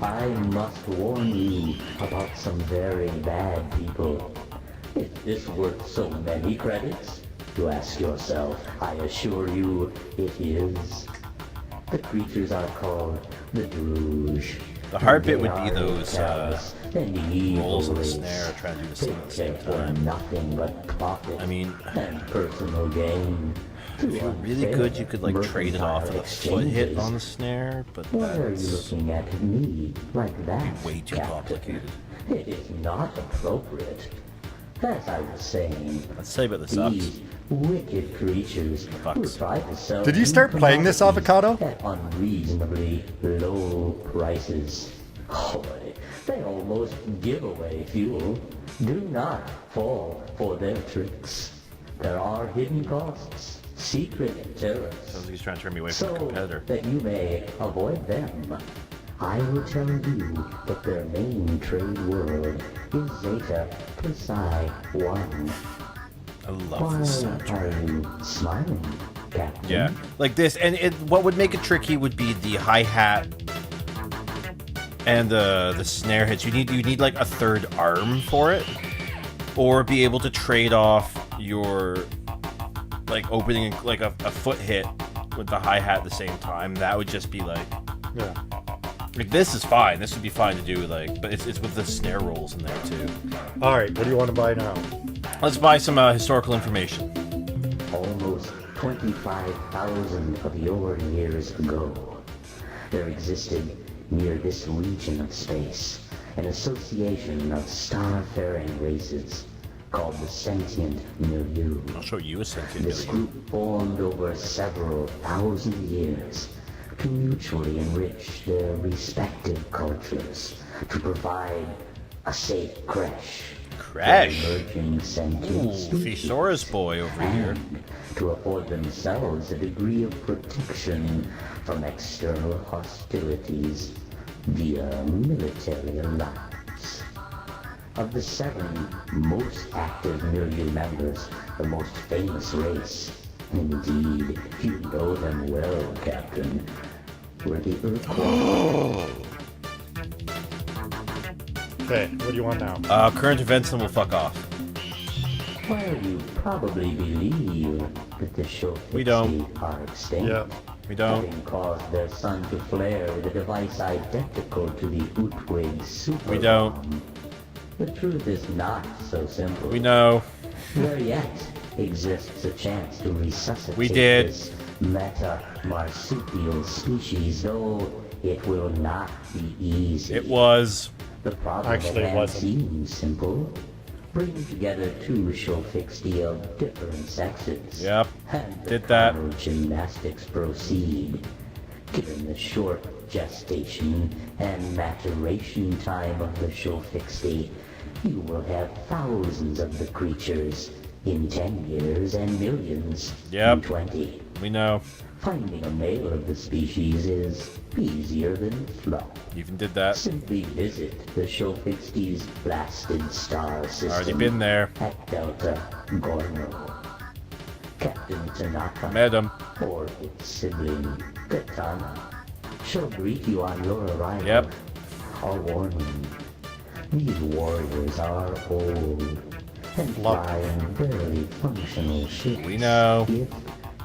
I must warn you about some very bad people. Is this worth so many credits? You ask yourself. I assure you, it is. The creatures are called the Druge. The hard bit They would be are those callous and evil rolls on the race. snare, trying to do the same at the They same care for time. nothing but profit I mean, and personal gain. if you're really good, you could like trade it off with a foot hit on the snare, but Why are you that's looking at me like that? way too Captain? complicated. It is not appropriate. As I was saying, Let's say about the subs. these wicked creatures will Bucks. try to sell Did you you start playing this, commodities Avocado? at unreasonably low prices. Boy, they almost give away fuel. Do not fall for their tricks. There are hidden costs, secret terrorists. Sounds like he's trying to turn me away from So a competitor. that you may avoid them, I will tell you that their main trade world is Zeta Persei 1. I love Why this are soundtrack. you smiling, Captain? Yeah, like this, and what would make it tricky would be the hi-hat and the snare hits. You need like a third arm for it, or be able to trade off your like opening like a foot hit with the hi-hat at the same time. That would just be like this is fine. This would be fine to do, like, but it's with the snare rolls in there too. All right, what do you want to buy now? Let's buy some historical information. Almost 25,000 of your years ago, there existed near this region of space an association of star-faring races called the Sentient Milieu. I'll show you a sentient This milieu. group formed over several thousand years to mutually enrich their respective cultures, to provide a safe creche Crash. for emerging sentient Ooh, species, Thesaurus boy over here. and to afford themselves a degree of protection from external hostilities via military alliance. Of the 7 most active milieu members, the most famous race, indeed, you know them well, Captain, were the Urquhart. Okay, what do you want now? Current events, and we'll fuck off. While you probably believe that the We don't. Shofixi are extinct, Yeah. We don't. having caused their sun to flare with a device identical to the Utwig super We don't. bomb, the truth is not so simple. We know. There yet exists a chance to resuscitate We did. this meta-marsupial species, though it will not be easy. It was. The problem Actually, at it hand wasn't. seems simple. Bring together 2 Shofixi of different sexes. Yep. And the Did that. primal gymnastics proceed. Given the short gestation and maturation time of the Shofixi, you will have thousands of the creatures in 10 years and millions Yep. in 20. We know. Finding a male of the species is easier than fluff. Even did that. Simply visit the Shofixti's blasted star system. Already been there. At Delta Gorno. Captain Tanaka, Met him. or its sibling, Katana, shall greet you on your arrival. Yep. A warning. These warriors are old and fly in barely functional ships. We know. If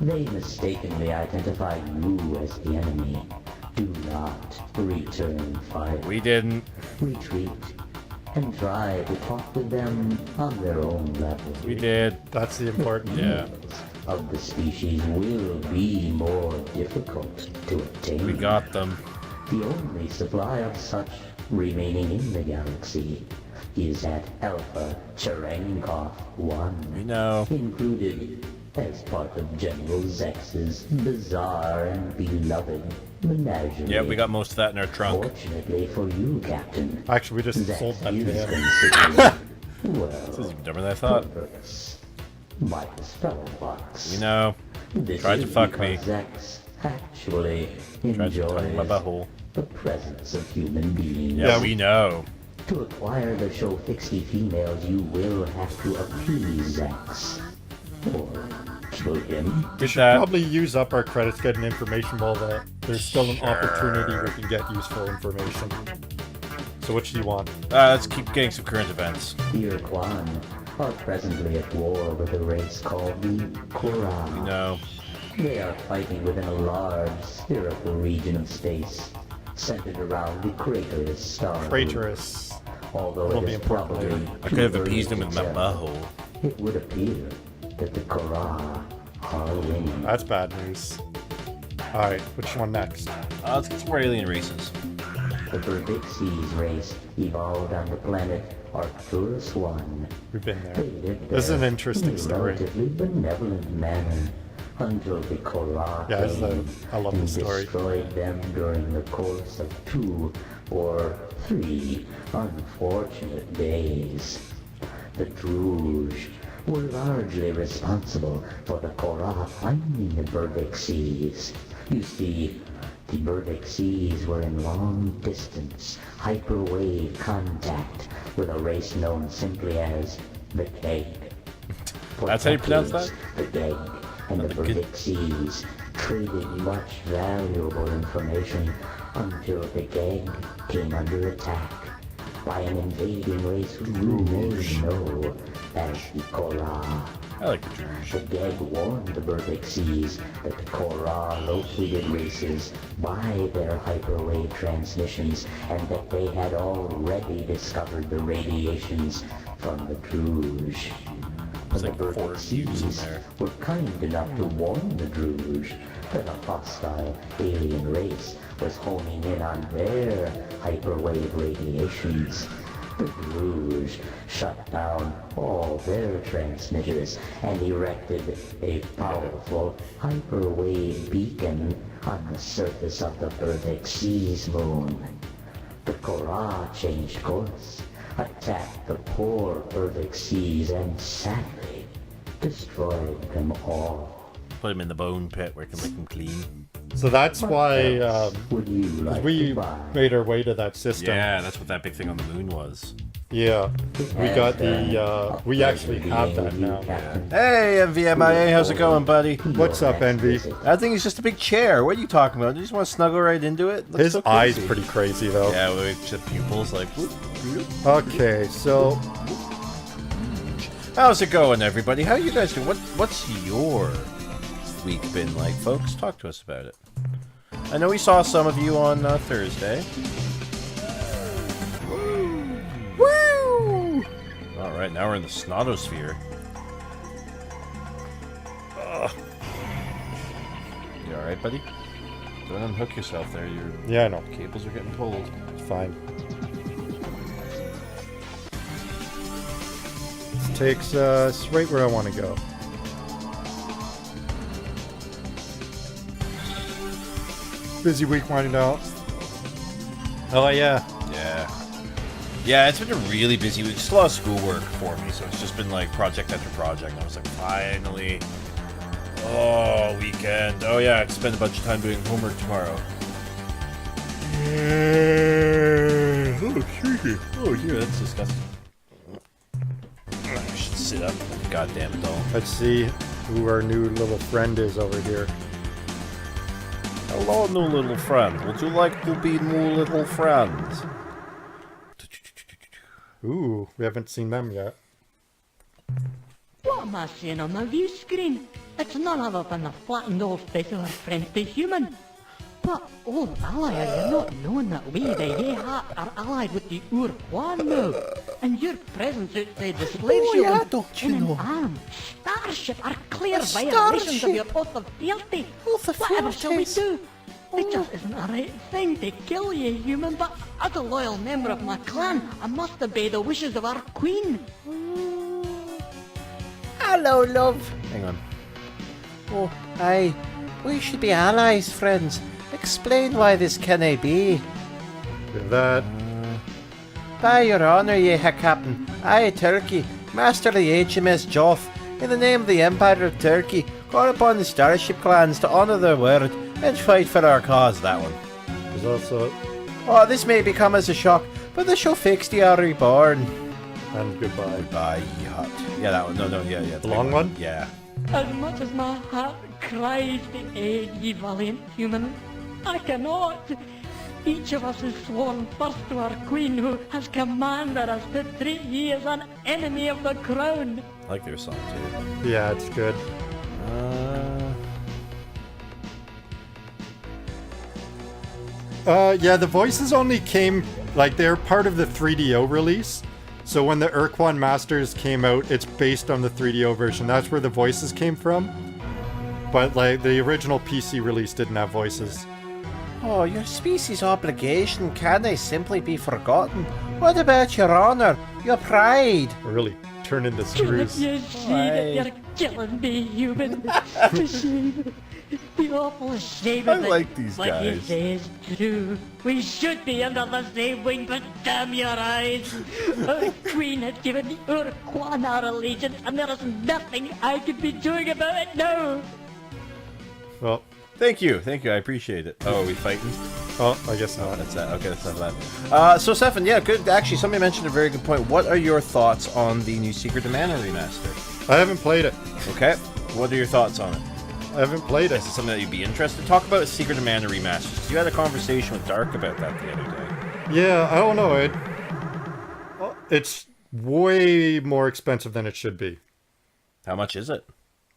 they mistakenly identify you as the enemy, do not return fire. We didn't. Retreat and try to talk with them on their own level. We did. That's the important. Yeah. Of the species will be more difficult to obtain. We got them. The only supply of such remaining in the galaxy is at Alpha Cherenkov 1. We know. Included as part of General Zex's bizarre and beloved menagerie. Yeah, we got most of that in our trunk. Fortunately for you, Captain, Actually, we just Zex sold that to is him. considered, This is well, even dumber than I thought. perverse by his fellow bucks. We know. This Tried to is fuck me. because Zex actually Tried to tongue my enjoys butthole. the presence of human beings. Yeah, we know. To acquire the Shofixi females, you will have to appease Zex. Or kill him. We Did should that. probably use up our credits getting information while there's still an opportunity we can get useful information. So which do you want? Let's keep getting some current events. The Urquan are presently at war with a race called the Korra. We know. They are fighting within a large spherical region of space, centered around the Craterus star. Traitorous. Although Will it be is important probably later. I could have appeased him with my butthole. It would appear that the Korra are winning. That's bad news. Alright, which one next? Let's get some more alien races. The Berbixies race evolved on the planet Arcturus 1. We've been there. They lived This is there an interesting in a story. relatively benevolent manner until the Korra Yeah, it's came I love and this story. destroyed them during the course of 2 or 3 unfortunate days. The Druge were largely responsible for the Korra finding the Burdick Seas. You see, the Burdick Seas were in long-distance, hyperwave contact with a race known simply as the Keg. For That's how you pronounce decades, that? The Keg and the Burdick Seas traded much valuable information until the Keg came under attack by an invading race who you may know as the Korra. I like the Druge. The Geg warned the Burdick Seas that the Korra located races by their hyperwave transmissions and that they had already discovered the radiations from the Druge. There's The like 4 Burdick views in Seas there. were kind enough to warn the Druge that a hostile alien race was honing in on their hyperwave radiations. The Druge shut down all their transmitters and erected a powerful hyperwave beacon on the surface of the Burdick Seas moon. The Korra changed course, attacked the poor Burdick Seas, and sadly destroyed them all. Put him in the bone pit where we can make him clean. So that's why Would you like we to buy? made our way to that system. Yeah, that's what that big thing on the moon was. Yeah, we got the. We actually have that now. Hey, MVMIA, how's it going, buddy? What's up, Envy? That thing is just a big chair. What are you talking about? You just want to snuggle right into it? Looks His so eyes cozy. pretty crazy though. Yeah, with the pupils like. Whoop, whoop. Okay, so How's it going, everybody? How you guys doing? What's your week been like, folks? Talk to us about it. I know we saw some of you on Thursday. Woo! All right, now we're in the snotosphere. Ugh. You all right, buddy? Don't unhook yourself there. Your yeah, I know. cables are getting pulled. It's fine. This takes us right where I want to go. Busy week winding down. Oh yeah. Yeah, it's been a really busy week. Just a lot of schoolwork for me, so it's just been like project after project. I was like, finally. Oh, weekend. Oh yeah, I have to spend a bunch of time doing homework tomorrow. Oh, yeah, that's disgusting. I should sit up. Goddamn it, all. Let's see who our new little friend is over here. Hello, new little friend. Would you like to be new little friends? Ooh, we haven't seen them yet. What am I seeing on my view screen? It's none other than the flattened old face of our friendly human. But, old ally, are you not knowing that we, the Yehat, are allied with the Ur-Huan now? And your presence outside the slave ship in an armed starship are clear violations of your oath of fealty. Whatever shall we do? It just isn't the right thing to kill you, human, but as a loyal member of my clan, I must obey the wishes of our queen. Hello, love. Hang on. Oh, aye. We should be allies, friends. Explain why this canna be. With that, By your honour, ye ha captain, I, Turkey, master of the HMS Joff, in the name of the Empire of Turkey, call upon the Starship clans to honour their word and fight for our cause. That one. there's also Oh, this may become as a shock, but the Shofixty are reborn. and goodbye. Bye, yacht. Yeah, that one. No, yeah. The long one? Yeah. As much as my heart cries to aid ye valiant human, I cannot. Each of us is sworn first to our queen, who has commanded us to treat ye as an enemy of the crown. I like their song, too. Yeah, it's good. Yeah, the voices only came, like, they're part of the 3DO release. So when the Urquan Masters came out, it's based on the 3DO version. That's where the voices came from. But, like, the original PC release didn't have voices. Oh, your species' obligation canna simply be forgotten. What about your honour, your pride? Really turn into Can't screws. you see that you're killing me, human? The shame. The awful shame I of it. like these What you guys. say is true. We should be under the same wing, but damn your eyes. Our queen has given the Urquan our allegiance, and there is nothing I can be doing about it now. Well, Thank you, I appreciate it. Oh, are we fighting? oh, I guess not. That's that. Okay, that's not that. So, Stefan, yeah, good. Actually, somebody mentioned a very good point. What are your thoughts on the new Secret of Mana remaster? I haven't played it. Okay, what are your thoughts on it? I haven't played it. Is it something that you'd be interested in? Talk about Secret of Mana remasters. You had a conversation with Dark about that the other day. Yeah, I don't know. It's way more expensive than it should be. How much is it?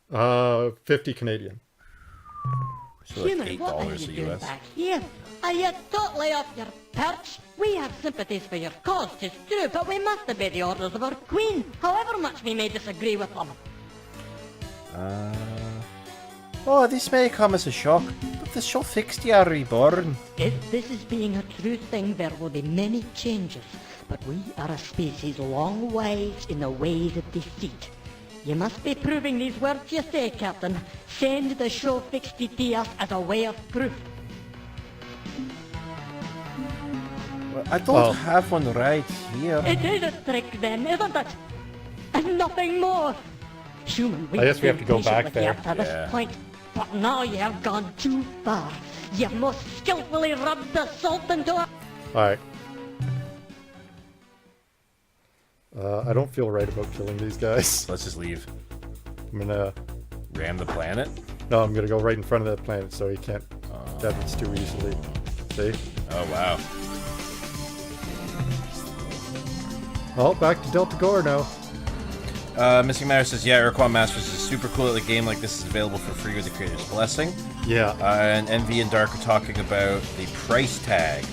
50 Canadian. So like Human, what are $8 you doing US. back here? Are you totally off your perch? We have sympathies for your cause, 'tis true, but we must obey the orders of our queen, however much we may disagree with them. Oh, this may come as a shock, but the Shofixti are reborn. If this is being a true thing, there will be many changes, but we are a species long wise in the ways of deceit. You must be proving these words you say, Captain. Send the Shofixti to us as a way of proof. I don't have one right here. It is a trick then, isn't it? And nothing more. Human, I guess we have to go back with there. you up to this point, but now you have gone too far. You most skillfully rubbed the salt into it. Alright. I don't feel right about killing these guys. Let's just leave. I'm gonna... Ram the planet? No, I'm gonna go right in front of the planet so he can't damage too easily. See? Oh, wow. Oh, back to Delta Gore now. Missing Matter says, yeah, Urquan Masters is super cool that a game like this is available for free with the creator's blessing. Yeah. And Envy and Dark are talking about the price tag.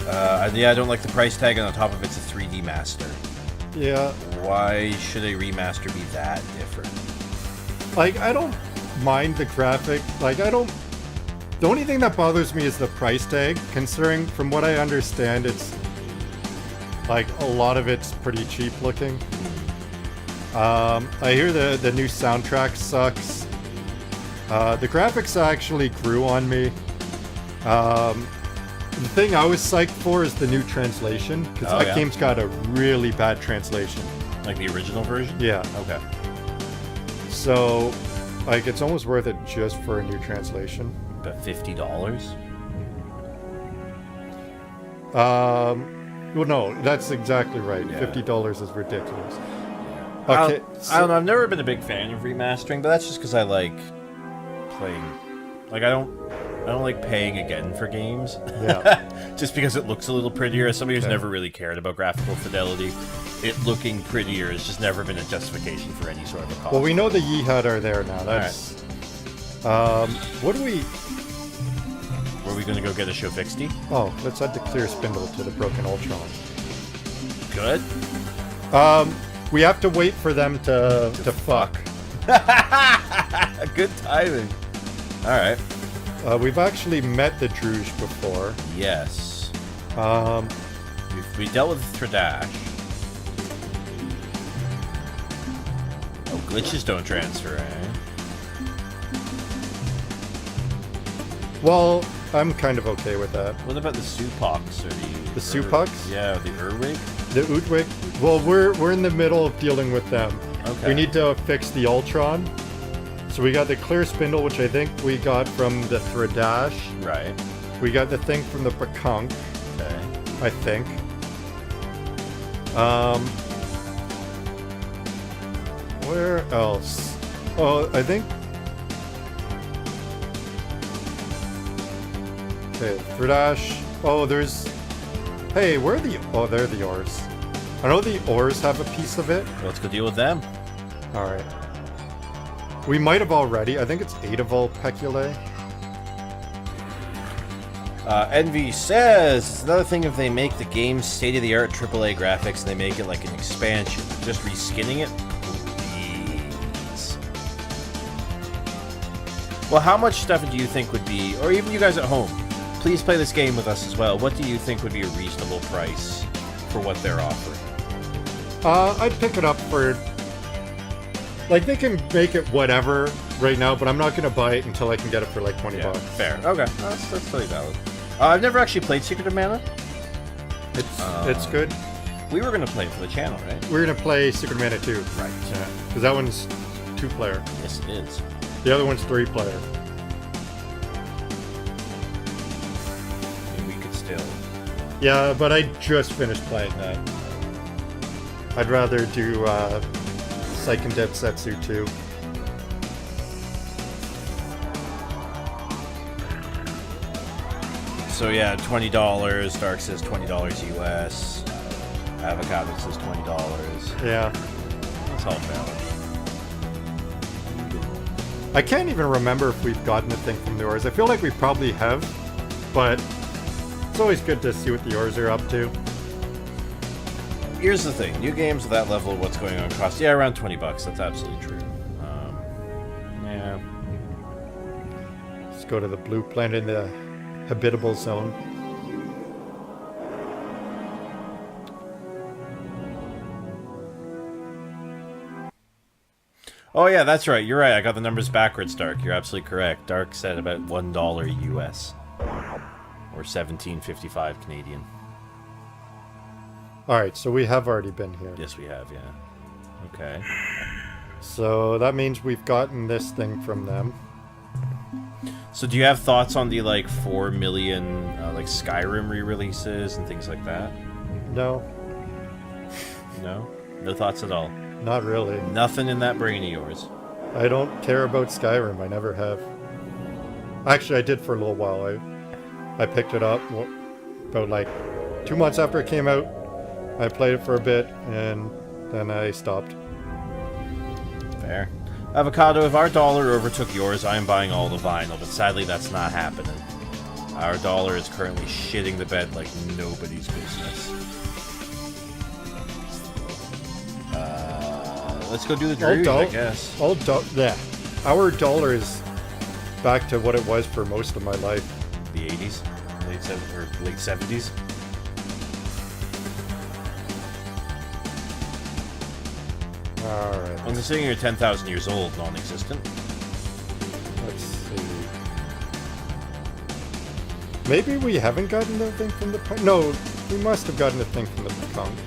Yeah, I don't like the price tag, and on top of it's a 3D master. Yeah. Why should a remaster be that different? Like, I don't mind the graphic. Like, I don't... The only thing that bothers me is the price tag, considering from what I understand, it's... Like, a lot of it's pretty cheap looking. I hear the new soundtrack sucks. The graphics actually grew on me. The thing I was psyched for is the new translation, because that game's got a really bad translation. Like the original version? Yeah. Okay. So, like, it's almost worth it just for a new translation. About $50? Well, no, that's exactly right. Yeah. $50 is ridiculous. I Okay, don't know. I've never been a big fan of remastering, but that's just because I like playing. Like I don't like paying again for games. Yeah. Just because it looks a little prettier. As somebody who's never really cared about graphical fidelity, it looking prettier has just never been a justification for any sort of a cost. Well, we know the Yihad are there now. That's. What do we? Were we going to go get a Shofixti? Oh, let's add the clear spindle to the broken Ultron. Good. We have to wait for them to fuck. Good timing. All right. We've actually met the Druge before. Yes. Um, We dealt with Tradash. Oh, glitches don't transfer, eh? well, I'm kind of okay with that. What about the Supox or The Supox? Yeah, the Urwig. The Udwig? Well, we're in the middle of dealing with them. Okay. We need to fix the Ultron. So we got the clear spindle, which I think we got from the Tradash. Right. We got the thing from the Bakunk, Okay. I think. Where else? Oh, I think. Okay, Tradash. Oh, there's. Hey, where are the? Oh, there are the ores. I know the ores have a piece of it. Let's go deal with them. All right. We might have already. I think it's 8 of all Peculae. Envy says it's another thing if they make the game state-of-the-art AAA graphics and they make it like an expansion. Just reskinning it, please. Well, how much stuff do you think would be, or even you guys at home, please play this game with us as well. What do you think would be a reasonable price for what they're offering? I'd pick it up for Like, they can make it whatever right now, but I'm not going to buy it until I can get it for like 20 Yeah, bucks. fair. Okay, that's totally valid. I've never actually played Secret of Mana. It's good. We were gonna play it for the channel, right? We're going to play Secret Mana 2. Right. Yeah, because that one's 2-player. Yes, it is. The other one's 3-player. And we could still. Yeah, but I just finished playing that. I'd rather do Seiken Densetsu 2. So yeah, $20. Dark says $20 US. Avocado says $20. Yeah. That's all valid. I can't even remember if we've gotten a thing from the Ors. I feel like we probably have, but it's always good to see what the Ors are up to. Here's the thing: new games of that level, what's going on cost? Yeah, around $20. That's absolutely true. Yeah. Let's go to the blue planet in the habitable zone. Oh yeah, that's right. You're right. I got the numbers backwards, Dark. You're absolutely correct. Dark said about $1 US, or 17.55 Canadian. All right, so we have already been here. Yes, we have. Yeah. Okay. So that means we've gotten this thing from them. So do you have thoughts on the like 4 million like Skyrim re-releases and things like that? No, No? No thoughts at all? not really. Nothing in that brain of yours? I don't care about Skyrim. I never have. Actually, I did for a little while. I picked it up about like 2 months after it came out. I played it for a bit and then I stopped. Fair. Avocado, if our dollar overtook yours, I am buying all the vinyl, but sadly that's not happening. Our dollar is currently shitting the bed like nobody's business. Let's go do the Druid, I guess. Yeah. Our dollar is back to what it was for most of my life. The 80s? Late 70s? Alright, I'm considering you're 10,000 years old, non-existent. let's see. Maybe we haven't gotten the thing from the punk? No, we must have gotten the thing from the punk.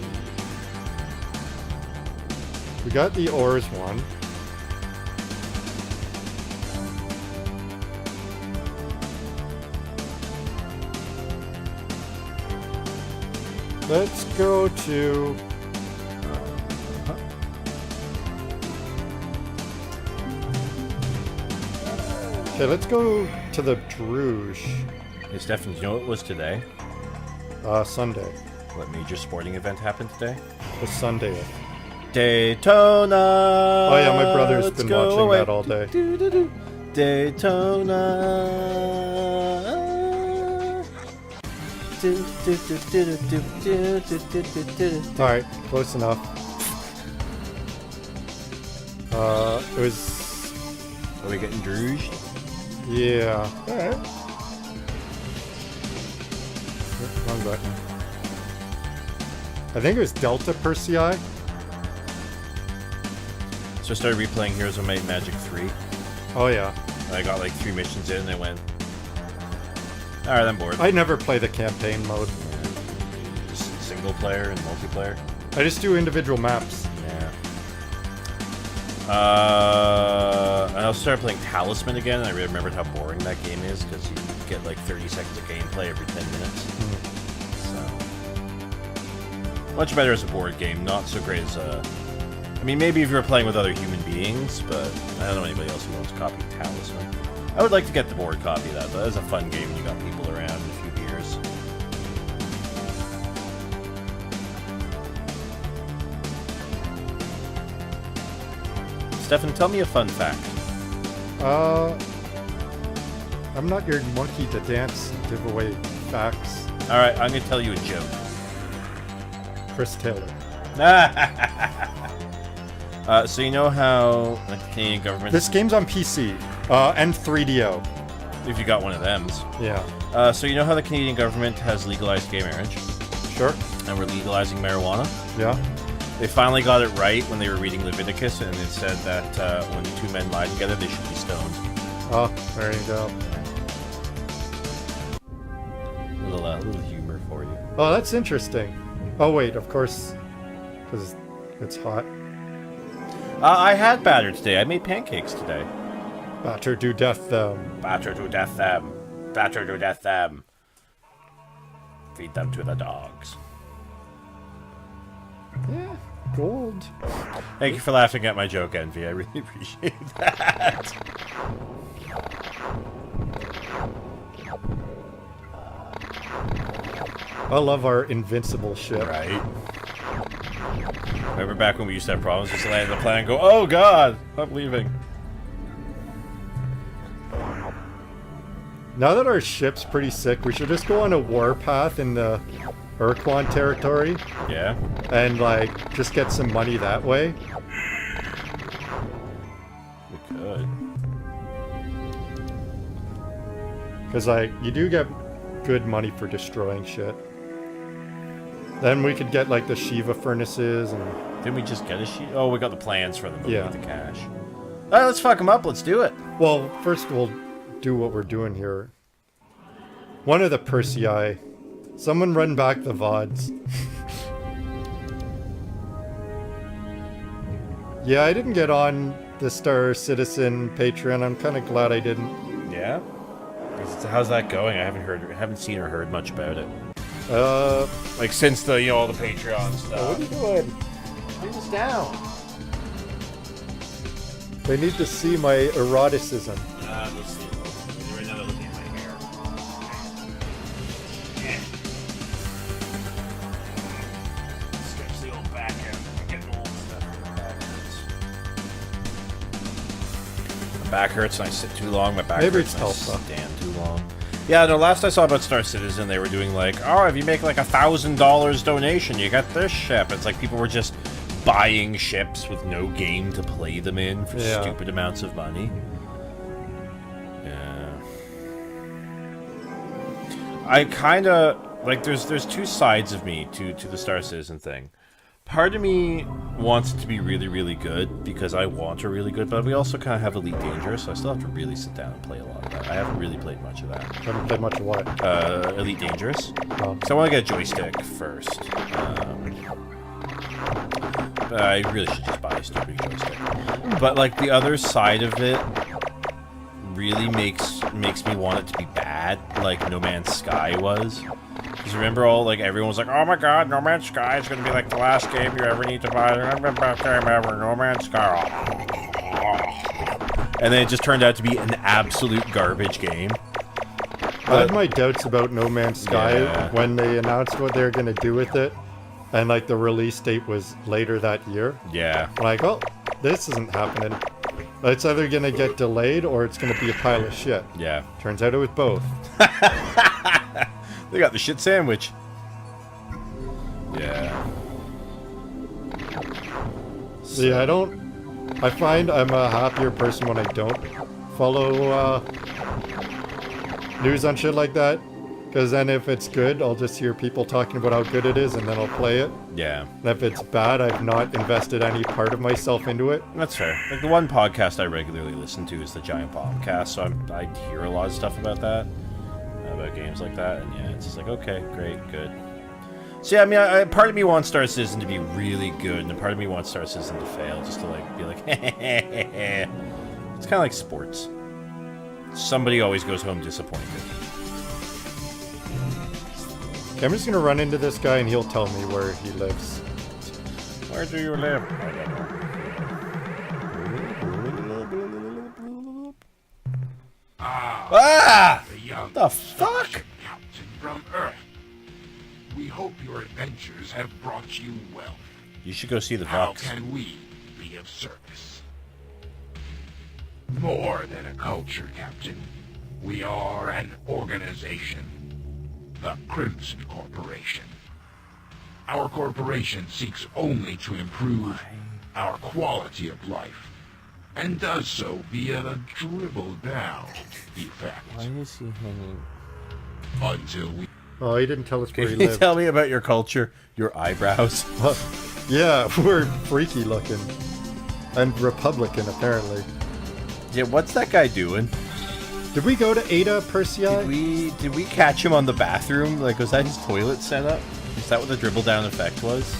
We got the ores one. Let's go to... Okay, let's go to the Druge. Hey, Stefan, do you know what was today? Sunday. What major sporting event happened today? The Sunday. Daytona! Oh yeah, my brother's Let's been go watching away. that all day. Daytona. Alright, close enough. It was... Are we getting druged? Yeah. Alright. Wrong button. I think it was Delta Persei. So I started replaying Heroes of Might and Magic 3. Oh yeah. I got like 3 missions in and I went, alright, I'm bored. I never play the campaign mode. Just single player and multiplayer. I just do individual maps. Yeah. And I started playing Talisman again, and I really remembered how boring that game is because you get like 30 seconds of gameplay every 10 minutes. So much better as a board game, not so great as a. I mean, maybe if you were playing with other human beings, but I don't know anybody else who wants a copy of Talisman. I would like to get the board copy of that, but that's a fun game when you got people around in a few beers. Stefan, tell me a fun fact. I'm not your monkey to dance and give away facts. Alright, I'm going to tell you a joke. Chris Taylor. So you know how the Canadian government... This game's on PC, and 3DO. If you got one of them. Yeah. So you know how the Canadian government has legalized gay marriage? Sure. And we're legalizing marijuana? Yeah. They finally got it right when they were reading Leviticus, and it said that when two men lie together, they should be stoned. Oh, there you go. Little humor for you. Oh, that's interesting. Oh, wait, of course, because it's hot. I had batter today. I made pancakes today. Batter to death them. Batter to death them. Batter to death them. Feed them to the dogs. Yeah, gold. Thank you for laughing at my joke, Envy. I really appreciate that. I love our invincible ship. Right. Remember back when we used to have problems, just land the plane and go, oh god, I'm leaving. Now that our ship's pretty sick, we should just go on a warpath in the Urquan territory. Yeah. And, like, just get some money that way. We could. Because, like, you do get good money for destroying shit. Then we could get, like, the Shiva furnaces and... Didn't we just get a sheet? Oh, we got the plans for them, but we Yeah. need the cash. Alright, let's fuck them up. Let's do it. Well, first we'll do what we're doing here. One of the Persei. Someone run back the VODs. Yeah, I didn't get on the Star Citizen Patreon. I'm kind of glad I didn't. Yeah? How's that going? I haven't seen or heard much about it. Like since the, all the Patreon stuff. what are you doing? Bring this down. They need to see my eroticism. Let's see. Right now they're looking at my hair. Yeah. Stretch the old back out. I'm getting old stuff. My back hurts and I sit too long. My back Maybe hurts it's and I Tulsa. stand too long. Yeah, no, last I saw about Star Citizen, they were doing like, oh, if you make like $1,000 donation, you got this ship. It's like people were just buying ships with no game to play them in for Yeah. stupid amounts of money. Yeah. I kind of, like, there's two sides of me to the Star Citizen thing. Part of me wants it to be really, really good because I want a really good, but we also kind of have Elite Dangerous, so I still have to really sit down and play a lot of that. I haven't really played much of that. Haven't played much of what? Elite Dangerous. Oh. So I want to get a joystick first. But I really should just buy a stupid joystick. But like the other side of it really makes me want it to be bad, like No Man's Sky was. Because remember everyone was like, oh my god, No Man's Sky is going to be like the last game you ever need to buy. The best game ever, No Man's Sky. And then it just turned out to be an absolute garbage game. I had my doubts about No Man's Sky Yeah. when they announced what they were going to do with it. And, like, the release date was later that year. Yeah. I'm like, oh, this isn't happening. It's either going to get delayed or it's going to be a pile of shit. Yeah. Turns out it was both. They got the shit sandwich. Yeah. Yeah, I find I'm a happier person when I don't follow news on shit like that. Because then if it's good, I'll just hear people talking about how good it is and then I'll play it. Yeah. And if it's bad, I've not invested any part of myself into it. That's fair. Like the one podcast I regularly listen to is the Giant Bombcast, so I hear a lot of stuff about that, about games like that, and yeah, it's just like, okay, great, good. So yeah, I mean, part of me wants Star Citizen to be really good, and a part of me wants Star Citizen to fail, just to like be like, it's kind of like sports. Somebody always goes home disappointed. I'm just gonna run into this guy and he'll tell me where he lives. Where do you live? Ah! The young The fuck? captain from Earth. We hope your adventures have brought you wealth. You should go see the How Vux. can we be of service? More than a culture, Captain. We are an organization. The Crimson Corporation. Our corporation seeks only to improve our quality of life, and does so via the dribble-down effect. Why is he hanging? Until we... Oh, he didn't tell us where he Can you lived. tell me about your culture, your eyebrows? Yeah, we're freaky looking. And Republican, apparently. Yeah, what's that guy doing? Did we go to Ada Persei? Did we catch him on the bathroom? Like, was that his toilet setup? Is that what the dribble down effect was?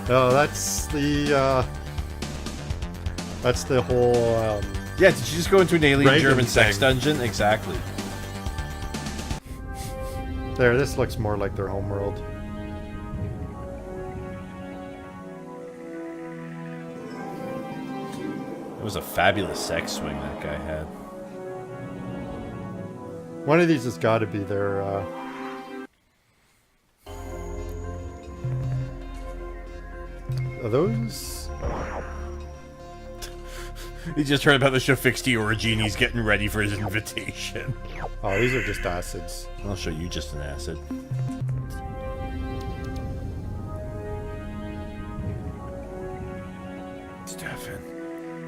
No, that's the whole, Yeah, did you just go into an alien Reagan German sex thing. dungeon? Exactly. There, this looks more like their homeworld. It was a fabulous sex swing that guy had. One of these has got to be their, Are those... He just heard about the Shafixty orgy and he's getting ready for his invitation. Oh, these are just acids. I'll show you just an acid. Stefan,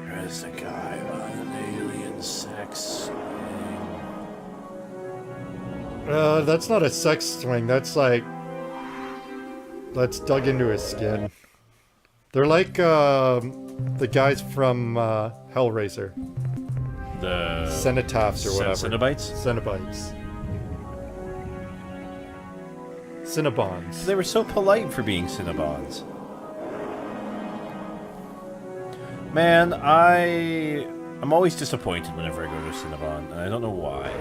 there's a guy on an alien sex swing. That's not a sex swing. That's like... That's dug into his skin. They're like, the guys from, Hellraiser. The... Cenotaphs or whatever. Cenobites? Cenobites. Cinnabons. They were so polite for being Cinnabons. Man, I'm always disappointed whenever I go to a Cinnabon, and I don't know why.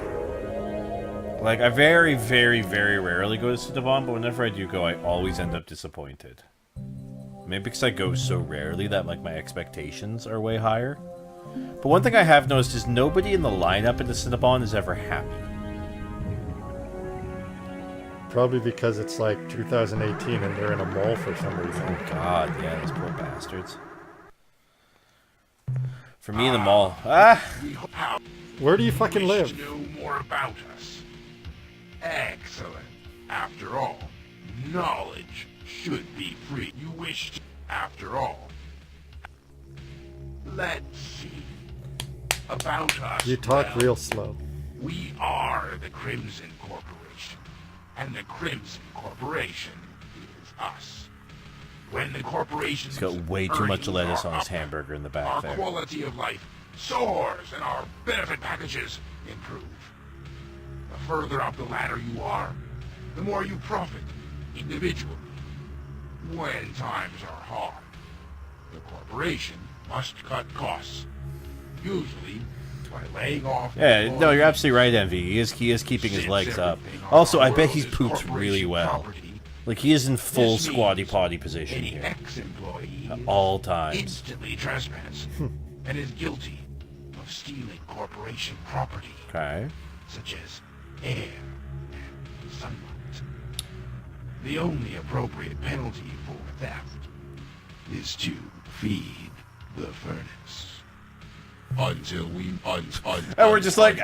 Like, I very, very, very rarely go to Cinnabon, but whenever I do go, I always end up disappointed. Maybe because I go so rarely that, like, my expectations are way higher. But one thing I have noticed is nobody in the lineup at the Cinnabon is ever happy. Probably because it's like 2018 and they're in a mall for some reason. Oh god, yeah, those poor bastards. For me in the mall. Where do you fucking live? Know more about us. Excellent. After all, knowledge should be free. You wish to, after all. Let's see. About us. You talk well, real slow. We are the Crimson Corporation. And the Crimson Corporation is us. When the corporation He's got way too much lettuce on his hamburger in the back our there. quality of life soars and our benefit packages improve. The further up the ladder you are, the more you profit individually. When times are hard, the corporation must cut costs, usually by laying off. Yeah, no, you're absolutely right, Envy. He is keeping his legs up. Also, I bet he poops really well. Like, he is in full squatty potty position here. Ex-employee At all times. instantly trespass and is guilty of stealing corporation property, Okay. such as air and sunlight. The only appropriate penalty for theft is to feed the furnace. Until we And we're just like,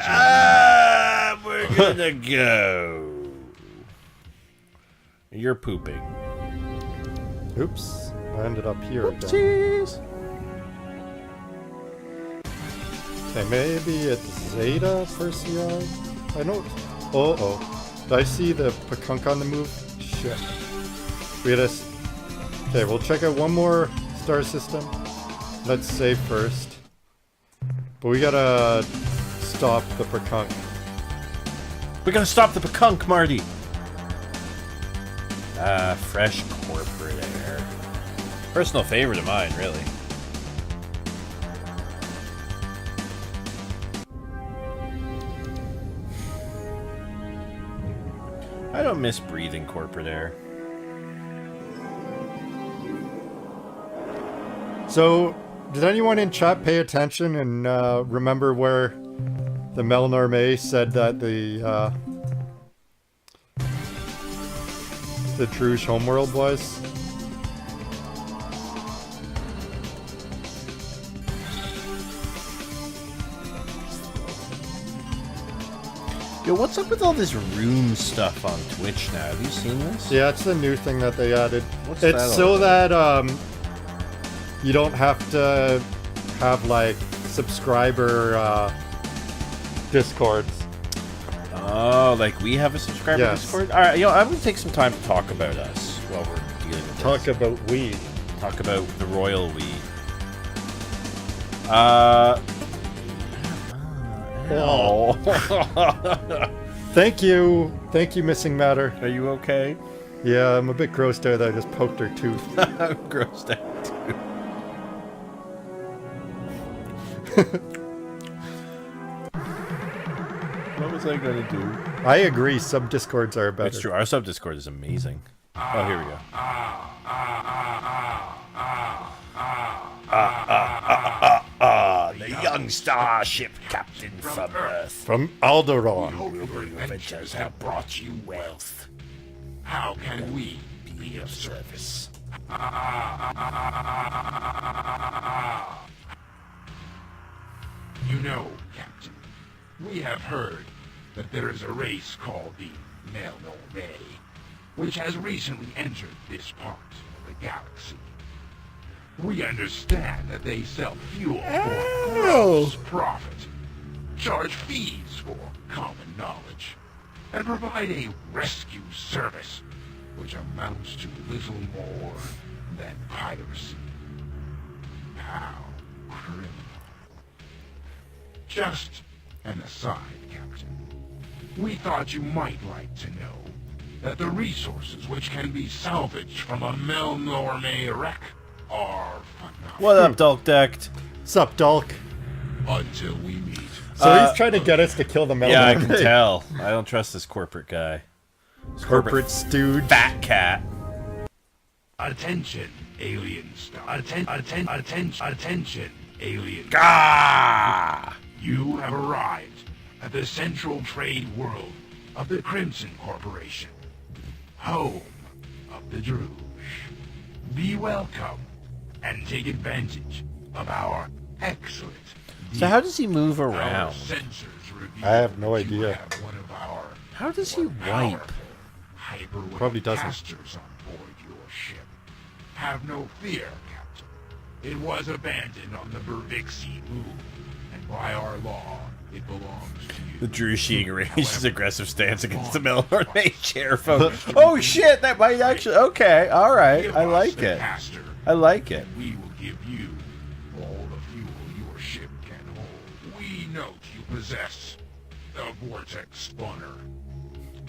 we're gonna go. You're pooping. Oops. I ended up here again. Oopsies. Okay, maybe it's Zeta Persei? I know. Oh. Did I see the Pakunk on the move? Shit. We had Okay, we'll check out one more star system. Let's save first. But we gotta stop the Pakunk. We gotta stop the Pakunk, Marty. Fresh corporate air. Personal favorite of mine, really. I don't miss breathing corporate air. So, did anyone in chat pay attention and remember where the Melnorme said that the Druge homeworld was? Yo, what's up with all this room stuff on Twitch now? Have you seen this? Yeah, it's the new thing that they added. What's it's that so all that you don't have to have like subscriber discords. Oh, like we have a subscriber Yes. Discord? Alright, I'm gonna take some time to talk about us while we're feeling of Talk this. about weed. Talk about the royal weed. Oh. Thank you, Missing Matter. Are you okay? Yeah, I'm a bit grossed out that I just poked her tooth. Grossed out too. What was I gonna do? I agree, sub-discords are better. It's true. Our sub Discord is amazing. Oh, here we go. The young starship captain from Earth. From Alderaan. Your adventures have brought you wealth. How can we be of service? You know, Captain, we have heard that there is a race called the Melnorme, which has recently entered this part of the galaxy. We understand that they sell fuel for gross profit, charge fees for common knowledge, and provide a rescue service which amounts to little more than piracy. How criminal. Just an aside, Captain. We thought you might like to know that the resources which can be salvaged from a Melnorme wreck are phenomenal. What up, Dulk Decked? Sup, Dulk? Until we meet. So he's trying to get us to kill the Melnorme. Yeah, I can tell. I don't trust this corporate guy. This Corporate stooge. fat cat. Attention, alien star. Attention, alien. Gah! You have arrived at the central trade world of the Crimson Corporation, home of the Druge. Be welcome and take advantage of our excellent. So how does he move Our around? sensors reveal I have no that you idea. have one of our How does he wipe? hyperwave Probably doesn't. casters on board your ship. Have no fear, Captain. It was abandoned on the Bervixi moon, and by our law, it belongs to you. The Drushiing arranged his aggressive stance against the Melnorme chair phone. Oh shit, that might actually... Okay, alright. Give I us like the it. caster, I like it. we will give you all the fuel your ship can hold. We note you possess the Vortex Spawner.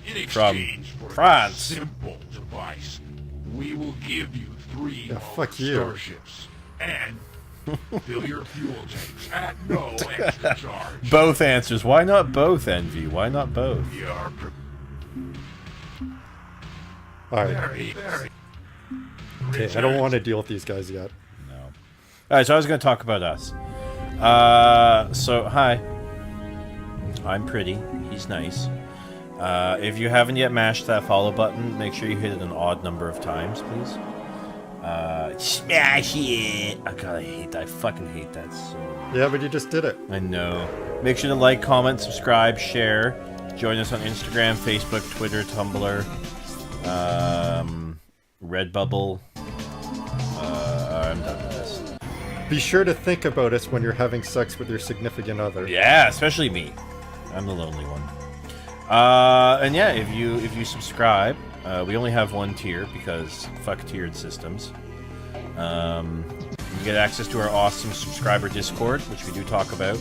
In From exchange for France. this simple device, we will give you 3 Yeah, fuck you. starships and fill your fuel tanks at no extra charge. Both answers. Why not both, Envy? Why not both? We are Alright. very, very. Okay, I don't want to deal with these guys yet. Alright, so I was going to talk about us. So, hi. I'm pretty. He's nice. If you haven't yet mashed that follow button, make sure you hit it an odd number of times, please. Smash it! Oh god, I hate that. I fucking hate that so much. Yeah, but you just did it. I know. Make sure to like, comment, subscribe, share. Join us on Instagram, Facebook, Twitter, Tumblr, Redbubble. I'm done with this. Be sure to think about us when you're having sex with your significant other. Yeah, especially me. I'm the lonely one. And yeah, if you subscribe, we only have one tier because fuck tiered systems. You get access to our awesome subscriber Discord, which we do talk about.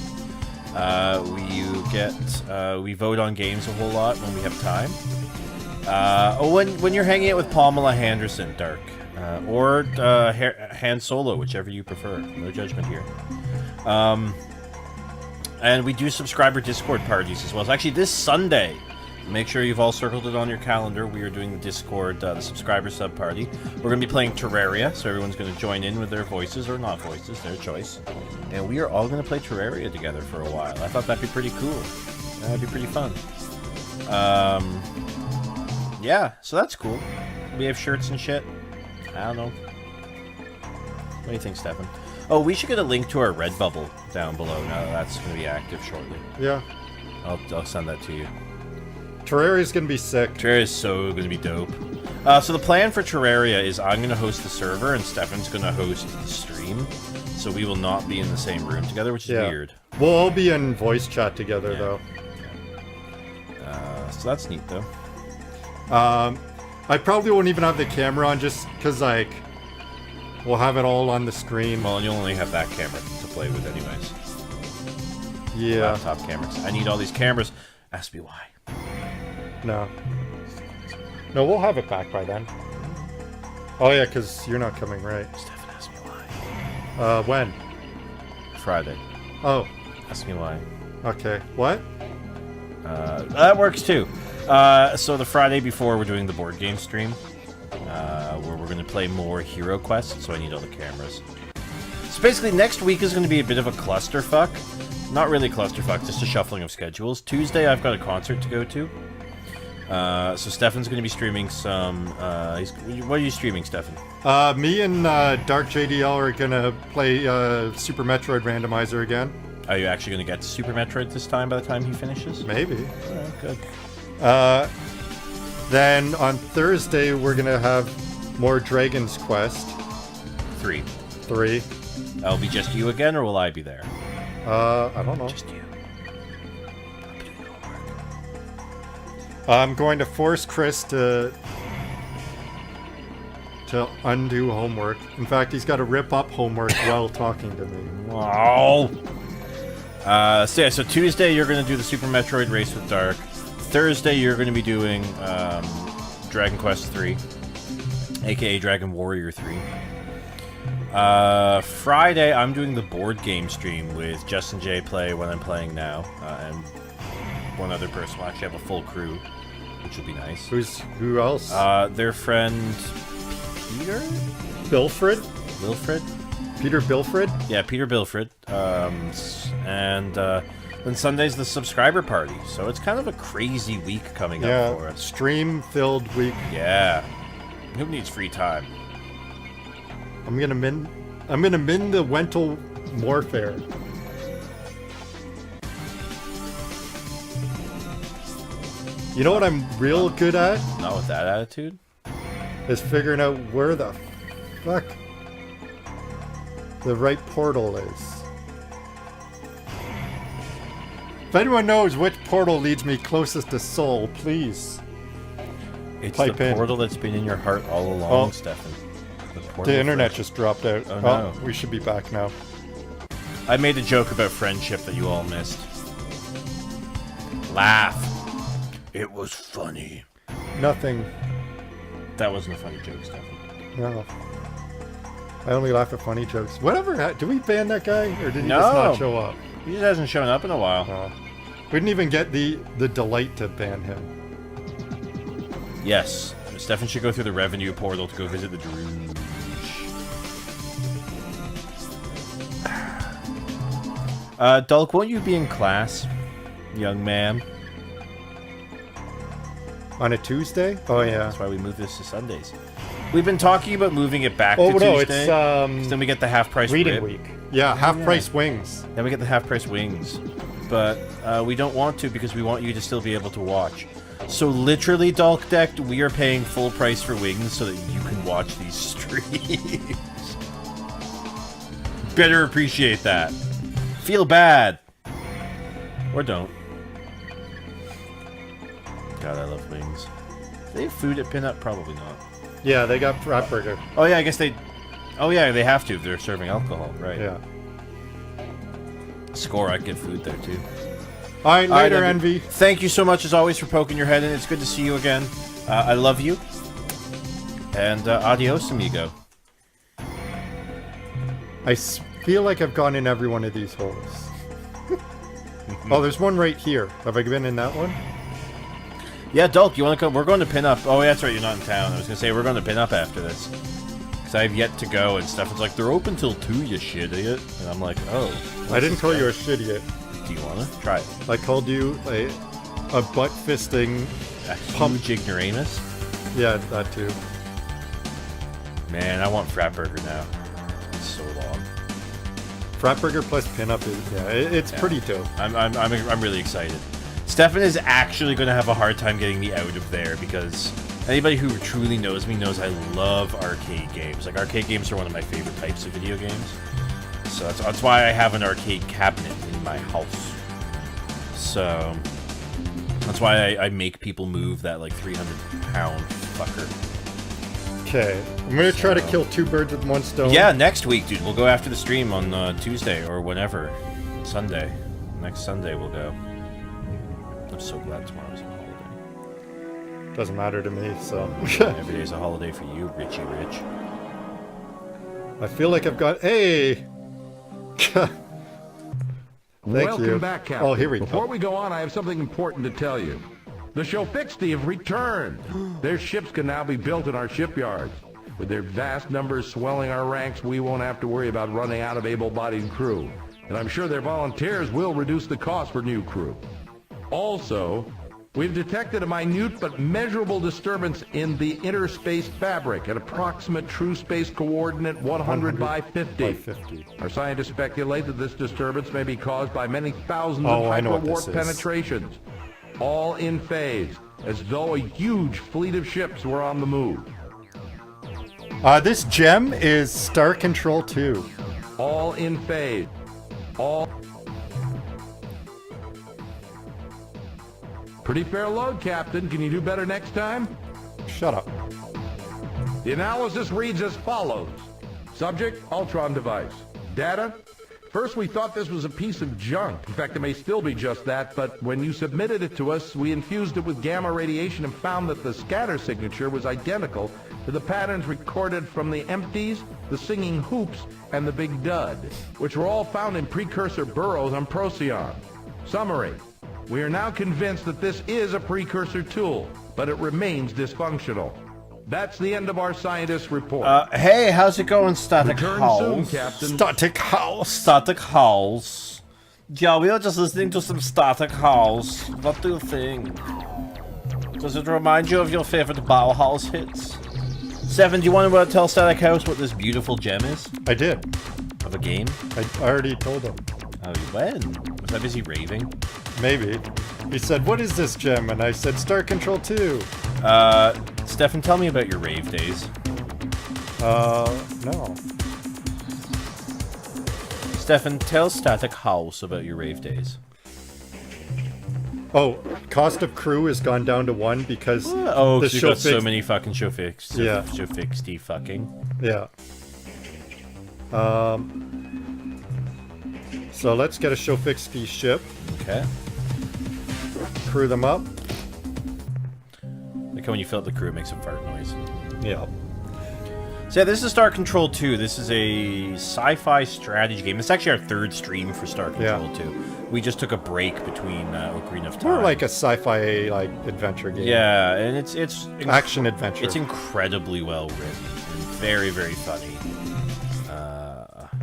We vote on games a whole lot when we have time. When you're hanging out with Pamela Henderson, Dark, or Han Solo, whichever you prefer. No judgment here. And we do subscriber Discord parties as well. So actually, this Sunday, make sure you've all circled it on your calendar. We are doing the Discord, the subscriber sub party. We're going to be playing Terraria, so everyone's going to join in with their voices or not voices, their choice. And we are all going to play Terraria together for a while. I thought that'd be pretty cool. That'd be pretty fun. Yeah, so that's cool. We have shirts and shit. I don't know. What do you think, Stefan? Oh, we should get a link to our Redbubble down below now that that's going to be active shortly. Yeah. I'll send that to you. Terraria's gonna be sick. Terraria is so going to be dope. So the plan for Terraria is I'm going to host the server and Stefan's going to host the stream. So we will not be in the same room together, which is weird. We'll all be in voice chat together, though. So that's neat, though. I probably won't even have the camera on just because, like, we'll have it all on the screen. Well, and you'll only have that camera to play with anyways. Yeah. Laptop cameras. I need all these cameras. Ask me why. No. No, we'll have it back by then. Oh, yeah, because you're not coming, right? Stefan, ask me why. When? Friday. Oh. Ask me why. Okay. What? That works too. So the Friday before, we're doing the board game stream, where we're going to play more Hero Quest, so I need all the cameras. So basically, next week is going to be a bit of a clusterfuck. Not really a clusterfuck, just a shuffling of schedules. Tuesday, I've got a concert to go to. So Stefan's going to be streaming some... what are you streaming, Stefan? Me and Dark JDL are going to play Super Metroid Randomizer again. Are you actually going to get to Super Metroid this time by the time he finishes? Maybe. Oh, good. Then on Thursday, we're going to have more Dragon's Quest. 3. That'll be just you again, or will I be there? I don't know. Just you. I'm going to force Chris to undo homework. In fact, he's got to rip up homework while talking to me. Wow. So Tuesday you're going to do the Super Metroid race with Dark. Thursday you're going to be doing Dragon Quest 3, aka Dragon Warrior 3. Friday I'm doing the board game stream with Justin J Play when I'm playing now, and one other person will actually have a full crew, which will be nice. Who else? Their friend Peter? Wilfred? Peter Bilfred? Yeah, Peter Bilfred. And then Sunday's the subscriber party, so it's kind of a crazy week coming up for us. Stream-filled week. Yeah. Who needs free time? I'm gonna min the Wental Warfare. You know what I'm real good at? Not with that attitude. Is figuring out where the fuck the right portal is. If anyone knows which portal leads me closest to Soul, please. It's pipe the in. portal that's been in your heart all along, Stefan. The internet just dropped out. Oh, no. We should be back now. I made a joke about friendship that you all missed. Laugh. It was funny. Nothing. That wasn't a funny joke, Stefan. No. I only laugh at funny jokes. Whatever. Did we ban that guy, or did he No. just not show up? He just hasn't shown up in a while. We didn't even get the delight to ban him. Yes. Stefan should go through the revenue portal to go visit the Druge. Dulk, won't you be in class, young man? On a Tuesday? Oh, yeah. That's why we moved this to Sundays. We've been talking about moving it back to no, Tuesday. it's So then we get the half-price reading rib. week. Yeah, half-price wings. Then we get the half-price wings. But we don't want to because we want you to still be able to watch. So literally, Dulk Decked, we are paying full price for wings so that you can watch these streams. Better appreciate that. Feel bad. Or don't. God, I love wings. Do they have food at Pinup? Probably not. Yeah, they got Frat Burger. Oh yeah, I guess they... Oh yeah, they have to if they're serving alcohol, right. Yeah. Score, I'd get food there too. Alright, later, Envy. Thank you so much as always for poking your head in. It's good to see you again. I love you. And adios, amigo. I feel like I've gone in every one of these holes. Oh, there's one right here. Have I been in that one? Yeah, Dulk, you want to come? We're going to pin up. Oh, yeah, that's right, you're not in town. I was going to say, we're going to pin up after this. Because I have yet to go, and Stefan's like, they're open till 2, you shit idiot. And I'm like, oh. I didn't call you a shit idiot. Do you want to? Try it. I called you a butt-fisting... A huge ignoramus? Yeah, that too. Man, I want Frat Burger now. It's so long. Frat Burger plus pinup is... Yeah, it's pretty dope. I'm really excited. Stefan is actually going to have a hard time getting me out of there because anybody who truly knows me knows I love arcade games. Like, arcade games are one of my favorite types of video games. So that's why I have an arcade cabinet in my house. So, That's why I make people move that like 300-pound fucker. Okay, I'm gonna try to kill 2 birds with 1 stone. Yeah, next week, dude. We'll go after the stream on Tuesday or whenever. Sunday. Next Sunday we'll go. I'm so glad tomorrow's a holiday. Doesn't matter to me, so. Every day's a holiday for you, Richie Rich. I feel like I've got. Hey! Thank Welcome you. back, Captain. Oh, here we Before go. we go on, I have something important to tell you. The Shofixti have returned. Their ships can now be built in our shipyards. With their vast numbers swelling our ranks, we won't have to worry about running out of able-bodied crew. And I'm sure their volunteers will reduce the cost for new crew. Also, we've detected a minute but measurable disturbance in the inner space fabric, an approximate true space coordinate 100 by 50. Our scientists speculate that this disturbance may be caused by many thousands of I know what this hyperwarp is. penetrations, all in phase, as though a huge fleet of ships were on the move. This gem is Star Control 2. All in phase. All. Pretty fair load, Captain. Can you do better next time? Shut up. The analysis reads as follows. Subject, Ultron device. Data? First, we thought this was a piece of junk. In fact, it may still be just that, but when you submitted it to us, we infused it with gamma radiation and found that the scatter signature was identical to the patterns recorded from the empties, the singing hoops, and the big dud, which were all found in precursor burrows on Procyon. Summary. We are now convinced that this is a precursor tool, but it remains dysfunctional. That's the end of our scientist report. Hey, how's it going, Static Return House? soon, Captain. Static House. Static House. Yeah, we are just listening to some Static House. What do you think? Does it remind you of your favorite Bauhaus hits? Seven, do you want to tell Static House what this beautiful gem is? I did. Of a game? I already told him. Oh, when? Was I busy raving? Maybe. He said, what is this gem? And I said, Star Control 2. Stefan, tell me about your rave days. No. Stefan, tell Static House about your rave days. Oh, cost of crew has gone down to 1 because Oh, the because you got so Showfix- many fucking Showfix. Yeah. Showfixty fucking. Yeah. So let's get a Showfixty ship. Okay. Crew them up. Like how when you fill up the crew, it makes a fart noise. Yeah. So yeah, this is Star Control 2. This is a sci-fi strategy game. It's actually our 3rd stream for Star Control 2. We just took a break between Ocarina of Time. More like a sci-fi adventure game. Yeah, and it's action adventure. It's incredibly well written. And very, very funny.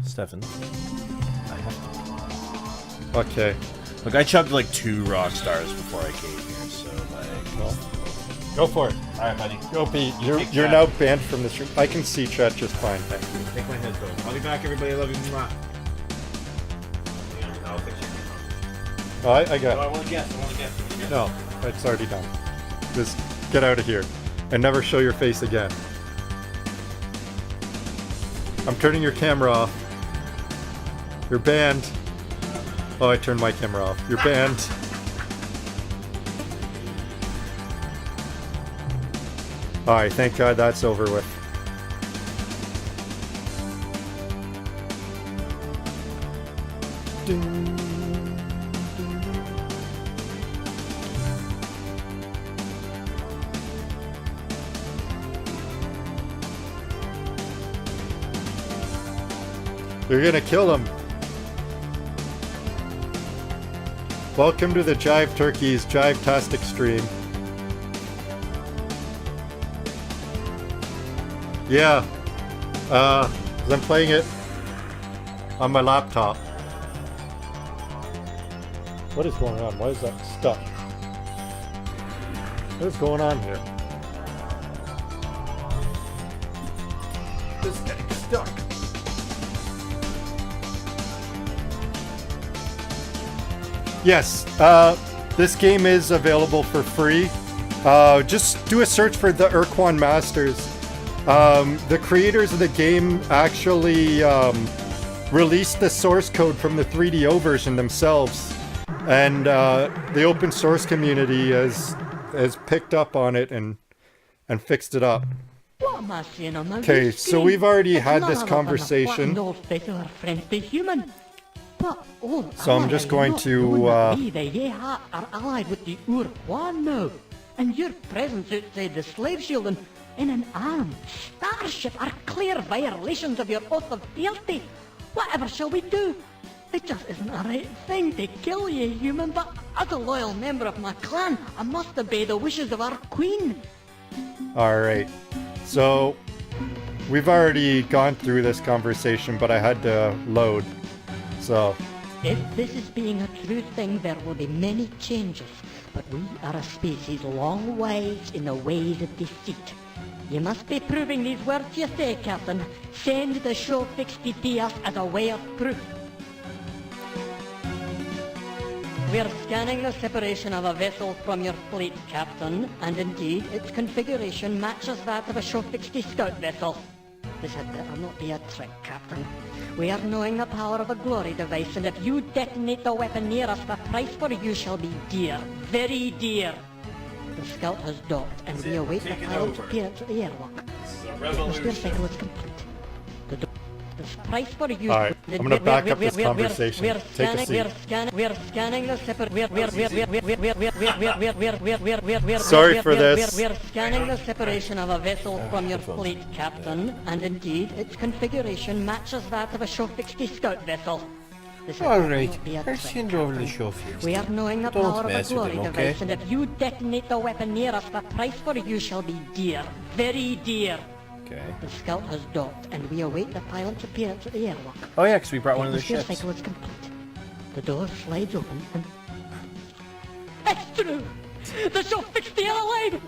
Stefan, I have to. Okay. Look, I chugged like 2 rock stars before I came here, so like. Well, go for it. All right, buddy. Go, Pete. You're now banned from the stream. I can see chat just fine. Thank you. Take my headphones. I'll be back, everybody. I love you. Mwah. I'll fix your headphones. Oh, I got I want to guess. No, it's already done. Just get out of here and never show your face again. I'm turning your camera off. You're banned. Oh, I turned my camera off. You're banned. Alright, thank God that's over with. You're gonna kill him. Welcome to the Jive Turkeys Jive-tastic stream. Yeah, 'cause I'm playing it on my laptop. What is going on? Why is that stuck? What is going on here? This getting stuck. Yes, this game is available for free. Just do a search for the Urquan Masters. The creators of the game actually released the source code from the 3DO version themselves. And the open source community has picked up on it and fixed it up. What am I saying on my Okay, screen? so we've already It's had none this other than the conversation. flattened old face of our friendly human. But all So I'm just going to, we, the Yeha, are allied with the Urhuan now. And your presence outside the slave shield and in an armed starship are clear violations of your oath of fealty. Whatever shall we do? It just isn't the right thing to kill you, human, but as a loyal member of my clan, I must obey the wishes of our queen. Alright, so we've already gone through this conversation, but I had to load. So, If this is being a true thing, there will be many changes, but we are a species long wise in the ways of deceit. You must be proving these words you say, Captain. Send the show fixed to us as a way of proof. We're scanning the separation of a vessel from your fleet, Captain, and indeed, its configuration matches that of a Show-60 scout vessel. This had better not be a trick, Captain. We are knowing the power of a glory device, and if you detonate the weapon near us, the price for you shall be dear. Very dear. The scout has docked, and we await the pilot's appearance at the airlock. The spare cycle is complete. The price for you. Alright, I'm gonna back up this conversation. Take a seat. We're scanning the Sorry for this. We're scanning the separation of a vessel from your fleet, Captain, and indeed, its configuration matches that of a Show-60 scout vessel. This had Alright, better not be a I'll trick, send over the Captain. show fix. We are knowing the Don't power of a mess with glory him, device, okay? and if you detonate the weapon near us, the price for you shall be dear. Very dear. Okay. The scout has docked, and we await the pilot's appearance at the airlock. Oh yeah, because we brought one of The the spare ships. cycle is complete. The door slides open, and... It's true! The Show-60 are alive!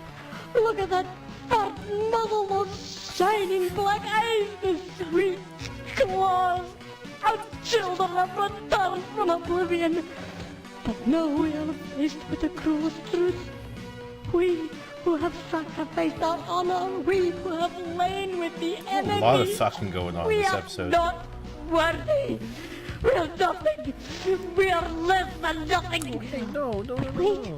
Look at that fat muzzle, those shining black eyes, the sweet claws! Our children have returned from oblivion! But now we are faced with the cruelest truth. We who have sacrificed our honor, we who have lain with the enemy. A lot of fucking going on in We this are episode. not worthy. We are nothing. We are less than nothing. No. Wait.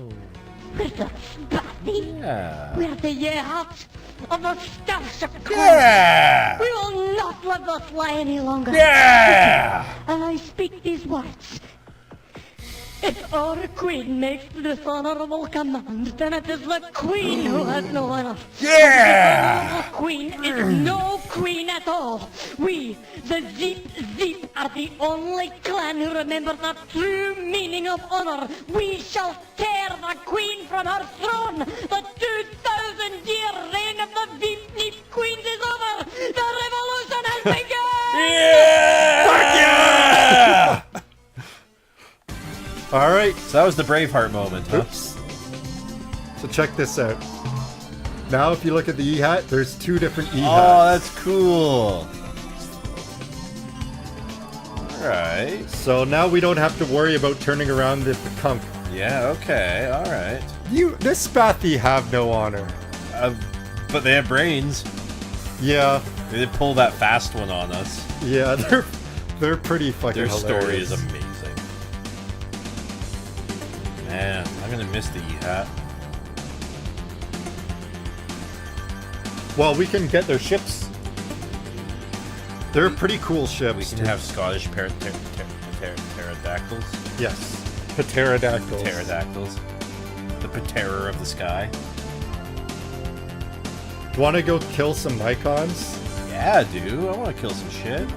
We're the Spathi. Yeah. We're the Yehats of the Starship Clan. Yeah. We will not let this lie any longer. Yeah. And I speak these words. If our queen makes this honorable command, then it is the queen who has no honor. Yeah. The queen is no queen at all. We, the Zeep, are the only clan who remember the true meaning of honor. We shall tear the queen from her throne. The 2,000-year reign of the Veep queens is over. The revolution has begun. Yeah. Fuck yeah. Alright, So that was the Braveheart moment, huh? oops. So check this out. Now if you look at the E-hat, there's two different E-hats. Oh, that's cool. Alright. So now we don't have to worry about turning around the kunk. Yeah, okay, alright. This Spathi have no honor. But they have brains. Yeah, They did pull that fast one on us. yeah, they're pretty fucking Their hilarious. story is amazing. Man, I'm gonna miss the E-Hat. Well, we can get their ships. They're pretty cool ships. We can have Scottish pterodactyls. Yes, pterodactyls. Pterodactyls. The Paterror of the sky. Want to go kill some Mycons? Yeah, dude. I want to kill some shit.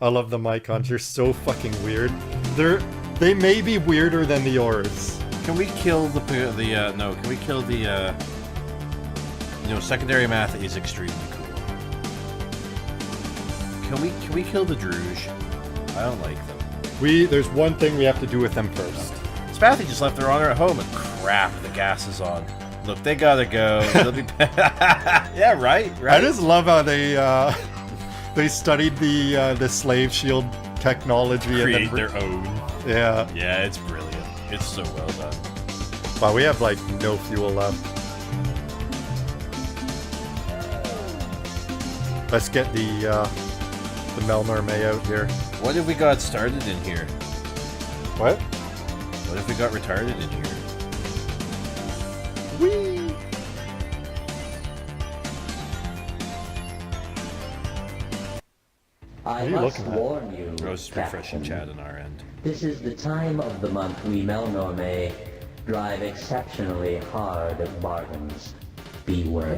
I love the Mycons. They're so fucking weird. They may be weirder than the Auras. Can we kill the no? Can we kill the secondary math is extremely cool. Can we kill the Druge? I don't like them. There's one thing we have to do with them first. Spathi just left their honor at home and crap, the gas is on. Look, they gotta go. They'll be yeah, right. I just love how they studied the slave shield technology Create and then their own. Yeah. Yeah, it's brilliant. It's so well done. Wow, we have like no fuel left. Let's get the Melnor May out here. What have we got started in here? What? What if we got retarded in here? Whee! I are you must looking at? warn you, I was refreshing Captain. chat on our end. This is the time of the month we Melnorme drive exceptionally hard at bargains. Beware.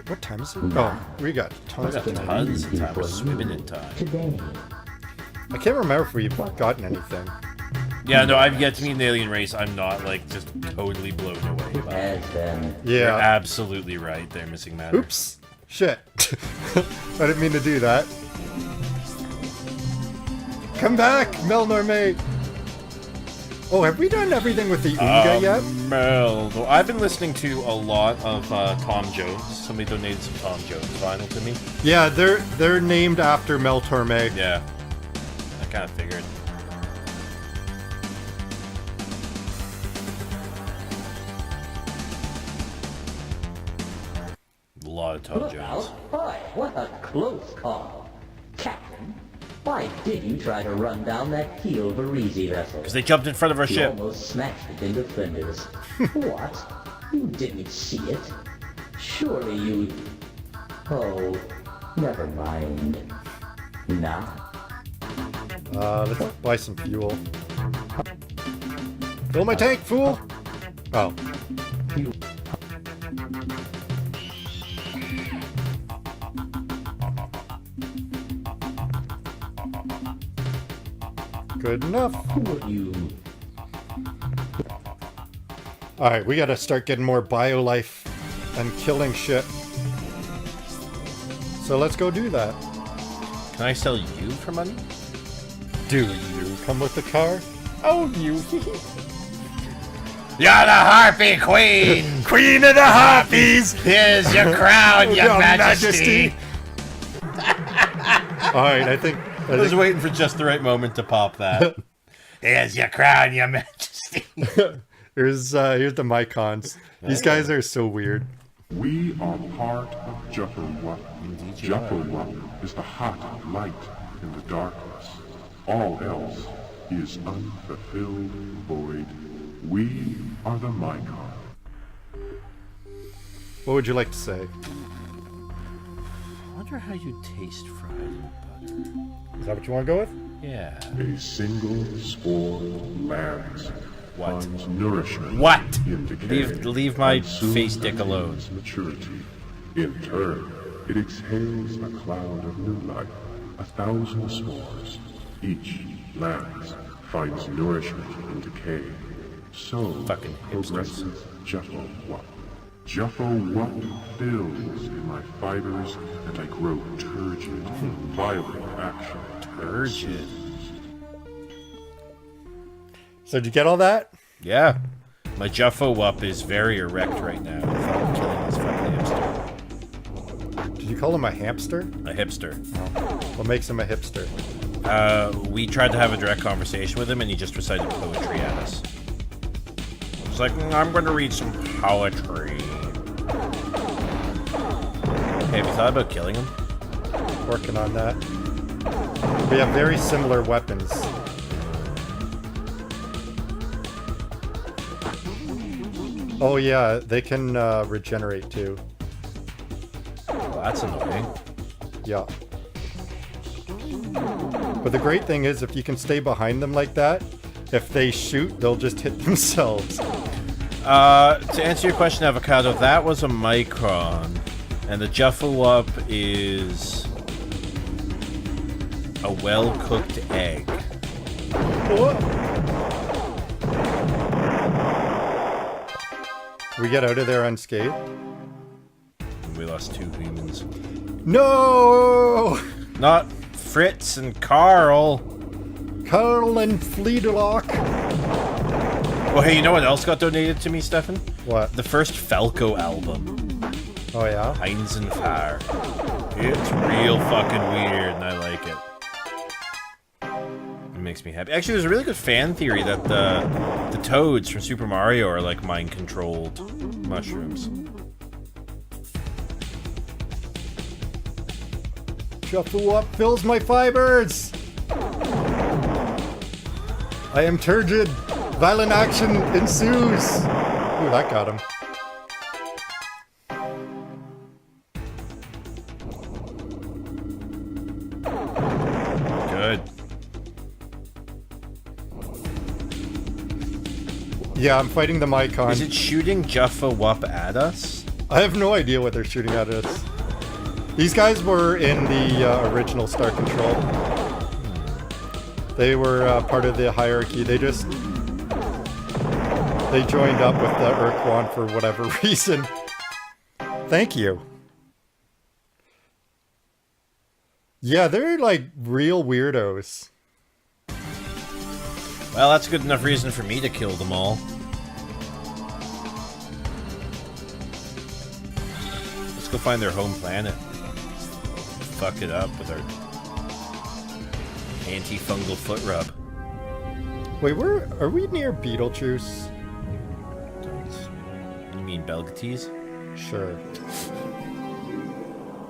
What time is it? Oh, we got tons of Got time. tons of time. We're swimming in time. Today, I can't remember if we've gotten anything. Yeah, no, I've yet to meet an alien race. I'm not like just totally blown away by. as then, You're Yeah. absolutely right. They're missing matter. Oops. Shit. I didn't mean to do that. Come back, Melnorme. Oh, have we done everything with the Oonga yet? Mel. I've been listening to a lot of Tom Jones. Somebody donated some Tom Jones vinyl to me. Yeah, they're named after Mel Torme. Yeah, I kind of figured. A lot of Tom look Jones. out! Boy, what a close call. Captain, why did you try to run down that Keel Varese vessel? Because they jumped in front of our You ship. almost smashed it into flinders. What? You didn't see it? Surely you... Oh, never mind. Nah. Let's buy some fuel. Fill my tank, fool! Oh. Good enough. You... Alright, we gotta start getting more biolife and killing shit. So let's go do that. Can I sell you for money? Do you come with the car? Oh, you. You're the Harpy Queen! Queen of the Harpies! Here's your crown, your Majesty. Alright, I think I was waiting for just the right moment to pop that. Here's your crown, your majesty. here's the Mycons. These guys are so weird. We are part of Jufferwup. Jufferwup is the hot light in the darkness. All else is unfulfilled void. We are the Mycon. What would you like to say? I wonder how you taste fried in butter. Is that what you want to go with? Yeah. A single spore lands. What? Finds nourishment What? in decay, Leave my and soon face dick alone. attains maturity. In turn, it exhales a cloud of new life, 1,000 spores. Each lands finds nourishment in decay. So Fucking hipsters. progresses Jufferwup. Jufferwup fills in my fibers, and I grow turgid, violent action. Turgid. So did you get all that? Yeah. My Jufferwup is very erect right now. I thought of killing this fucking hipster. Did you call him a hamster? A hipster. What makes him a hipster? We tried to have a direct conversation with him and he just recited poetry at us. I was like, I'm going to read some poetry. Hey, have you thought about killing him? Working on that. We have very similar weapons. Oh yeah, they can regenerate too. Well, that's annoying. Yeah. But the great thing is, if you can stay behind them like that, if they shoot, they'll just hit themselves. To answer your question, Avocado, that was a Micron. And the Jufferwup is a well-cooked egg. We get out of there unscathed? We lost 2 humans. No! Not Fritz and Carl. Carl and Fleedelock. Oh, hey, you know what else got donated to me, Stefan? What? The first Falco album. Oh yeah? Heinz and Fire. It's real fucking weird, and I like it. It makes me happy. Actually, there's a really good fan theory that the toads from Super Mario are like mind-controlled mushrooms. Jufferwup fills my fibers! I am turgid, Violent action ensues. Ooh, that got him. Good. Yeah, I'm fighting the Mycon. Is it shooting Juffa Wup at us? I have no idea what they're shooting at us. These guys were in the original Star Control. They were part of the hierarchy. They joined up with the Urquan for whatever reason. Thank you. Yeah, they're like real weirdos. Well, that's good enough reason for me to kill them all. Let's go find their home planet. Fuck it up with our antifungal foot rub. Wait, are we near Beetlejuice? You mean Belgatees? Sure.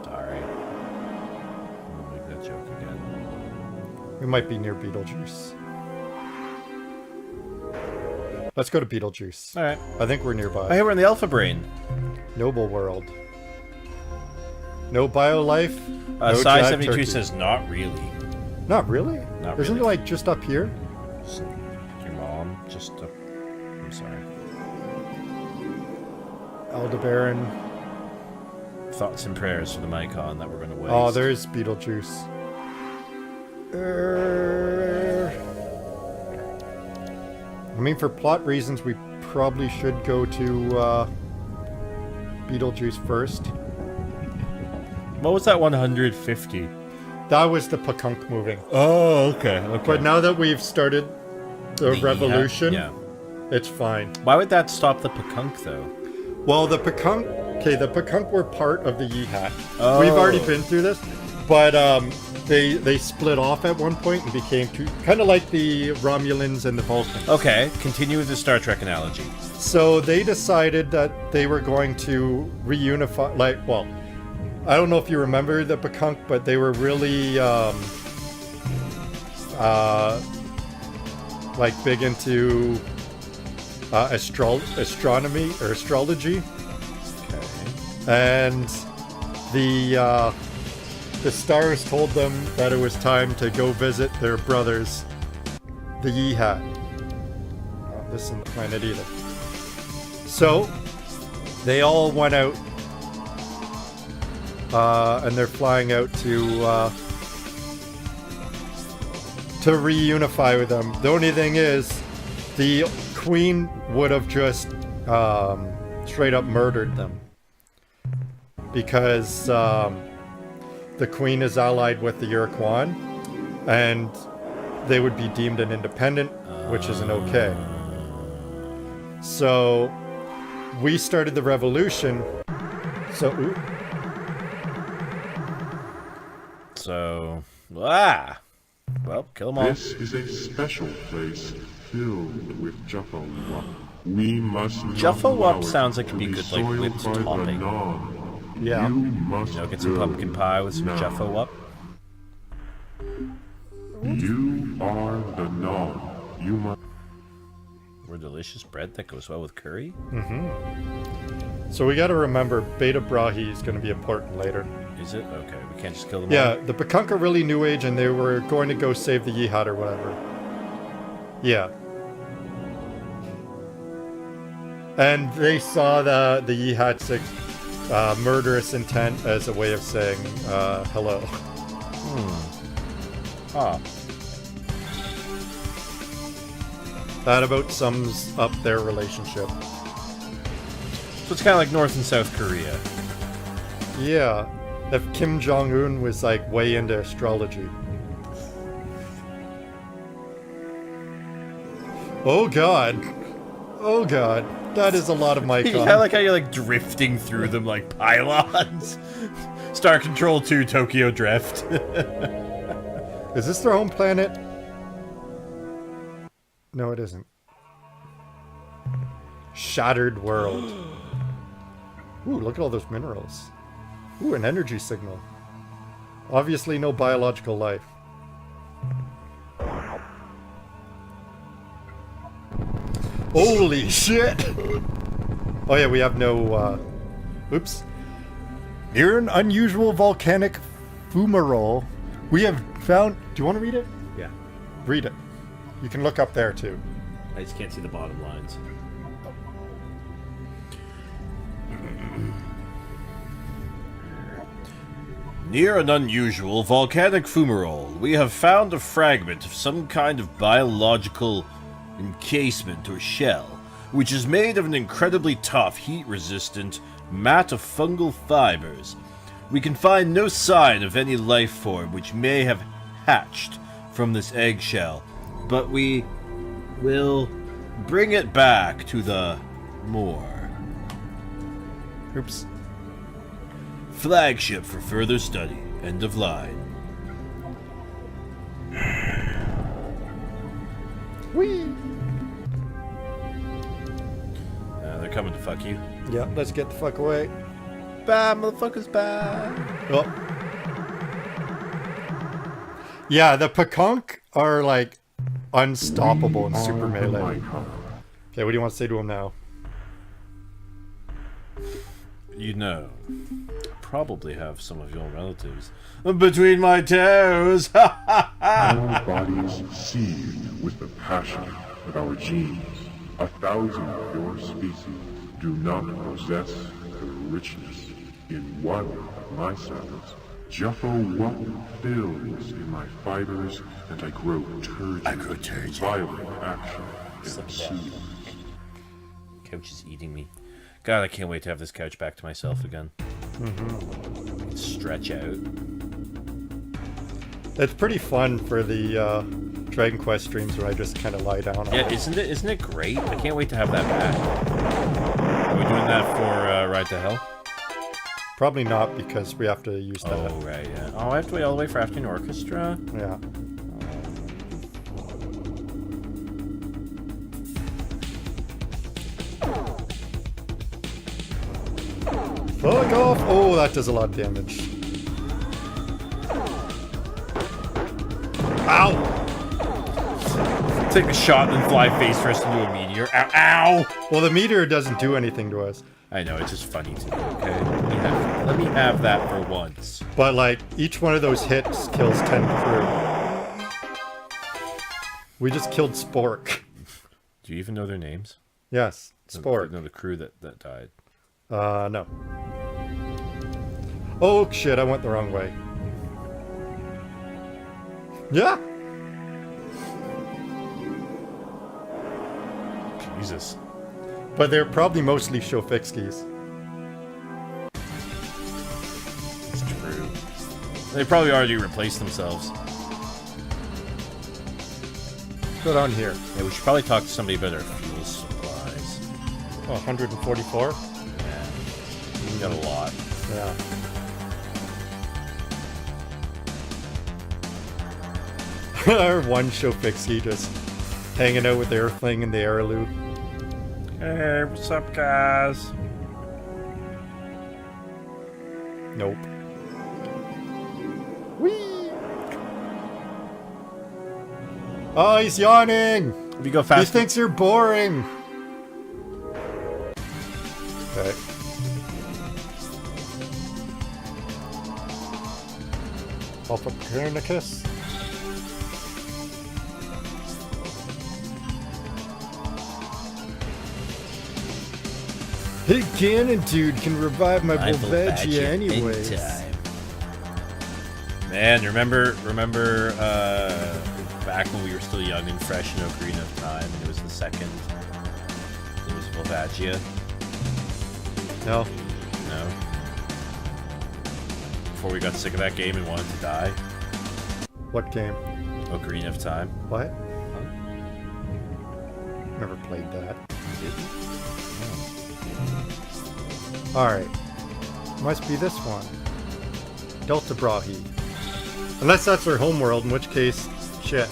Sorry. I'll make that joke again. We might be near Beetlejuice. Let's go to Beetlejuice. Alright. I think we're nearby. Oh, hey, we're in the Alpha Brain. Noble world. No BioLife. No Psi Jag 72 Turkey. says not really. Not really? Not Isn't really. it like just up here? Your mom just. I'm sorry. Aldebaran. Thoughts and prayers for the Mycon that we're going to waste. Oh, there's Beetlejuice. I mean, for plot reasons, we probably should go to Beetlejuice first. What was that 150? That was the Pakunk moving. Oh, okay. But now that we've started the revolution, yeah. it's fine. Why would that stop the Pakunk, though? Well, the Pakunk... Okay, the Pakunk were part of the Yihat. Oh. We've already been through this, but they split off at one point and became two... Kind of like the Romulans and the Vulcans. Okay, continue with the Star Trek analogy. So they decided that they were going to reunify... Like, well, I don't know if you remember the Pakunk, but they were really... like big into astronomy or astrology. Okay. And the stars told them that it was time to go visit their brothers, the Yihat. Oh, this isn't the planet either. So they all went out, and they're flying out to reunify with them. The only thing is, the Queen would have just straight up murdered them. Because the Queen is allied with the Urquan, and they would be deemed an independent, which isn't okay. So we started the revolution. Well, kill them all. This is a special place filled with Juffa Wup. We must not Juffa allow Wup it sounds like to it'd be be good, like, soiled whipped by the topping. Na'vi. Yeah. You must Get some go pumpkin pie with some now. Juffa Wup. You are the Na'vi. You must... More delicious bread that goes well with curry? Mm-hmm. So we gotta remember, Beta Brahi is gonna be important later. Is it? Okay, we can't just kill them Yeah, all? the Pakunk are really New Age, and they were going to go save the Yihat or whatever. Yeah. And they saw the Yihat's murderous intent as a way of saying hello. Ah. That about sums up their relationship. So it's kind of like North and South Korea. Yeah. If Kim Jong-un was like way into astrology. Oh god. Oh god. That is a lot of Mycon. I like how you're like drifting through them like pylons. Star Control 2 Tokyo Drift. Is this their home planet? No, it isn't. Shattered world. Ooh, look at all those minerals. Ooh, an energy signal. Obviously no biological life. Holy shit! Oh yeah, we have no, oops. Near an unusual volcanic fumarole, we have found... Do you want to read it? Yeah. Read it. You can look up there, too. I just can't see the bottom lines. Near an unusual volcanic fumarole, we have found a fragment of some kind of biological encasement or shell, which is made of an incredibly tough, heat-resistant mat of fungal fibers. We can find no sign of any life form which may have hatched from this eggshell, but we will bring it back to the moor. Oops. Flagship for further study. End of line. Whee! They're coming to fuck you. Yeah, let's get the fuck away. Bye, motherfuckers, bye. Oh. Yeah, the Pakunk are like unstoppable in Super Melee. Okay, what do you want to say to him now? You know, probably have some of your relatives between my toes. Our bodies seethe with the passion of our genes. 1,000 of your species do not possess the richness in one of my cells. Juffo what fills in my fibers, and I grow turgid. Violent action ensues. Couch is eating me. God, I can't wait to have this couch back to myself again. Mm-hmm. Stretch out. It's pretty fun for the Dragon Quest streams where I just kind of lie down on Yeah, it. isn't it great? I can't wait to have that back. Are we doing that for Ride to Hell? Probably not, because we have to use that. Oh, right, yeah. Oh, I have to wait all the way for Afternoon Orchestra? Yeah. Fuck off! Oh, that does a lot of damage. Ow! Take a shot and then fly face first into a meteor. Ow! Ow! Well, the meteor doesn't do anything to us. I know, it's just funny to me, okay? Let me have that for once. But, like, each one of those hits kills 10 crew. We just killed Spork. Do you even know their names? Yes, Spork. No, the crew that died. No. Oh, shit, I went the wrong way. Yeah! Jesus. But they're probably mostly Shofixkis. It's true. They probably already replaced themselves. Go down here. Yeah, we should probably talk to somebody about our fuel supplies. Oh, 144? Yeah. We got a lot. Yeah. Our one Shofixki just hanging out with Airfling and the Airloop. Hey, what's up, guys? Nope. Whee! Oh, he's yawning! If you go fast, he thinks you're boring! Okay. Alpha Copernicus. Hey, Cannon Dude can revive my Volvagia anyways. Man, remember back when we were still young and fresh in Ocarina of Time, and it was the second. It was Volvagia. No. No. Before we got sick of that game and wanted to die. What game? Ocarina of Time. What? Never played that. Alright. Must be this one. Delta Brahi. Unless that's our homeworld, in which case, shit.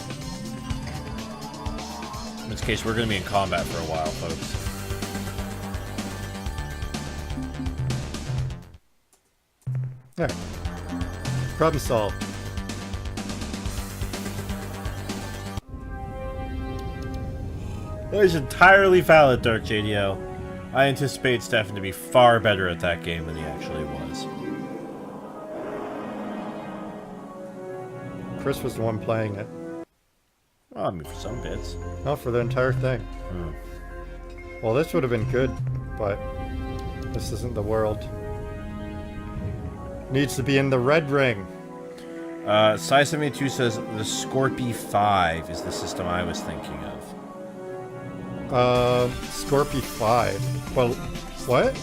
In this case, we're going to be in combat for a while, folks. There. Problem solved. That is entirely valid, Dark JDL. I anticipate Stefan to be far better at that game than he actually was. Chris was the one playing it. Well, I mean, for some bits. No, for the entire thing. Well, this would have been good, but this isn't the world. Needs to be in the red ring. Sai72 says the Scorpy 5 is the system I was thinking of. Scorpy 5. Well, what?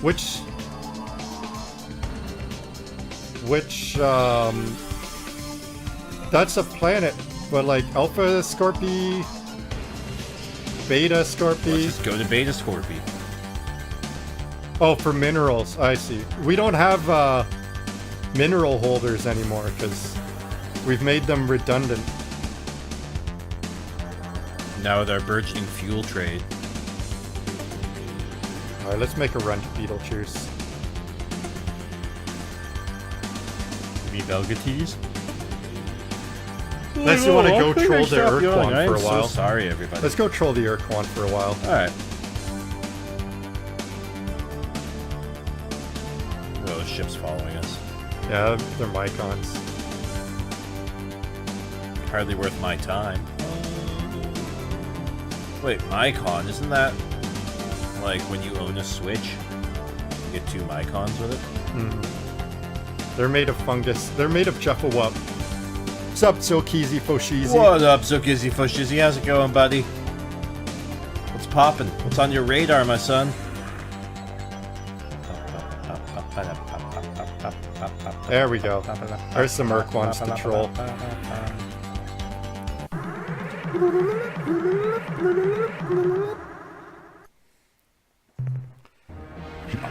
Which, that's a planet, but like Alpha Scorpy, Beta Scorpy. Let's just go to Beta Scorpy. Oh, for minerals, I see. We don't have mineral holders anymore because we've made them redundant. Now with our burgeoning fuel trade. Alright, let's make a run to Beetlejuice. Me Belgatees? Unless you want to go troll the Urquan for a while. I'm so sorry, everybody. Let's go troll the Urquan for a while. Alright. Oh, the ship's following us. Yeah, they're Mycons. Hardly worth my time. Wait, Mycon, isn't that like when you own a Switch? You get 2 Mycons with it? Mm. They're made of fungus. They're made of Juffawup. What's up, Silkeezy Foshizi? What up, Silkeezy Foshizi? How's it going, buddy? What's poppin'? What's on your radar, my son? There we go. There's some Urquans to troll.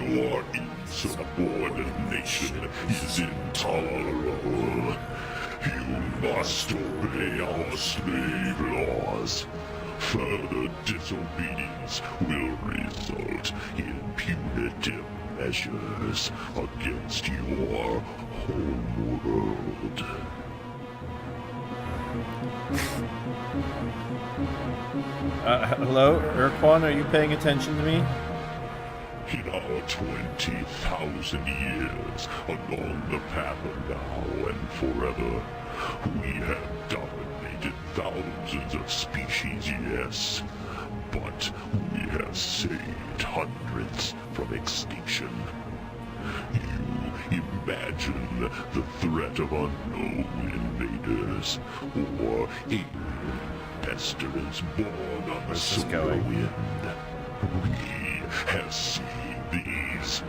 Your insubordination is intolerable. You must obey our slave laws. Further disobedience will result in punitive measures against your homeworld. Hello, Urquan, are you paying attention to me? In our 20,000 years, along the path of now and forever, we have dominated thousands of species, yes, but we have saved hundreds from extinction. You imagine the threat of unknown invaders, or alien pestilence born on the solar wind. We have seen these,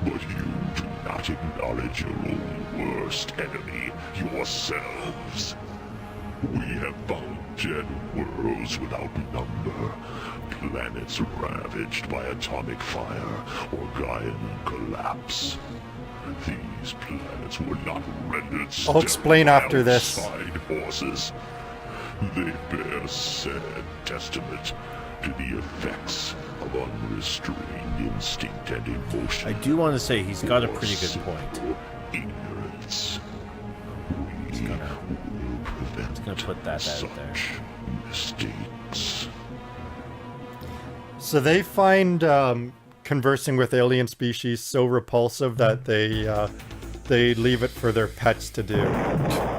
but you do not acknowledge your own worst enemy, yourselves. We have found dead worlds without number, planets ravaged by atomic fire or Gaian collapse. These planets were not rendered I'll explain after this. side horses. They bear sad testament to the effects of unrestrained instinct and emotion. I do want to say he's got a pretty good point. Ignorance. He's gonna put that out there. Mistakes. So they find conversing with alien species so repulsive that they leave it for their pets to do.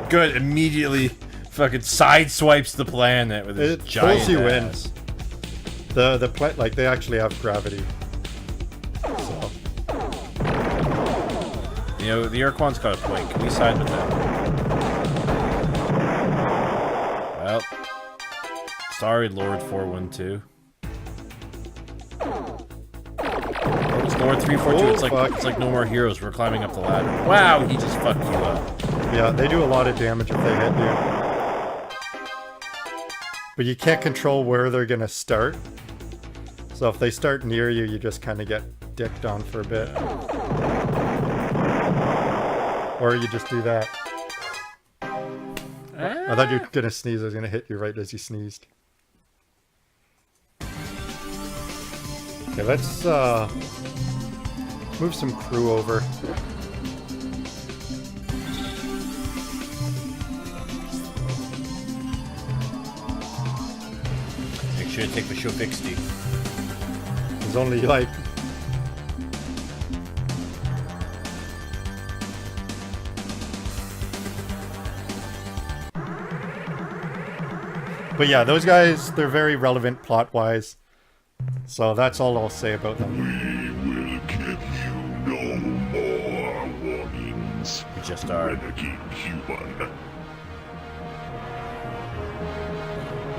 Good, immediately fucking sideswipes the planet with his giant pulls you ass. in. The plant, like, they actually have gravity. So. You know, the Urquan's got a point. Can we side with them? Well, sorry, Lord 412. It's Lord 342. It's like No More Heroes. We're climbing up the ladder. Wow, he just fucked you up. Yeah, they do a lot of damage if they hit you. But you can't control where they're gonna start. So if they start near you, you just kind of get dicked on for a bit. Or you just do that. I thought you were gonna sneeze. I was gonna hit you right as you sneezed. Okay, let's move some crew over. Make should I take for Shofixty? There's only like... But yeah, those guys, they're very relevant plot-wise. So that's all I'll say about them. We will give you no more warnings. We just are. Renegade human.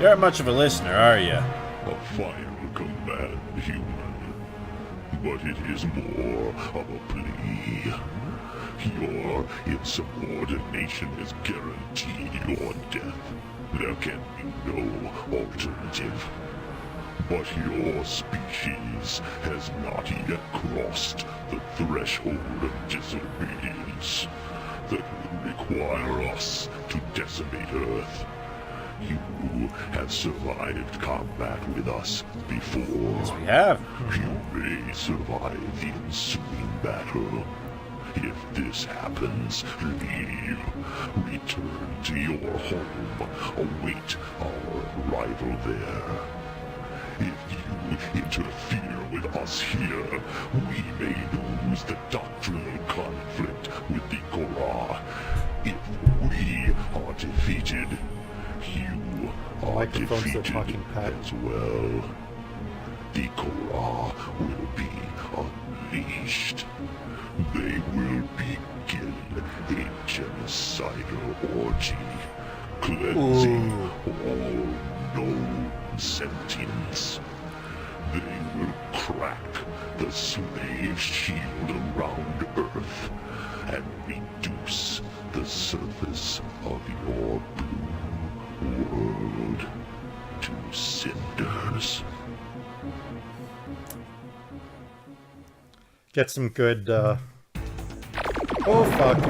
You aren't much of a listener, are you? A final command, human. But it is more of a plea. Your insubordination is guaranteed your death. There can be no alternative. But your species has not yet crossed the threshold of disobedience that would require us to decimate Earth. You have survived combat with us before. Yes, we have. You may survive the ensuing battle. If this happens, leave. Return to your home. Await our arrival there. If you interfere with us here, we may lose the doctrinal conflict with the Korra. If we are defeated, you are defeated as well. The Korra will be unleashed. They will begin a genocidal orgy, cleansing all known sentience. They will crack the slave shield around Earth and reduce the surface of your blue world to cinders. Get some good, oh fuck.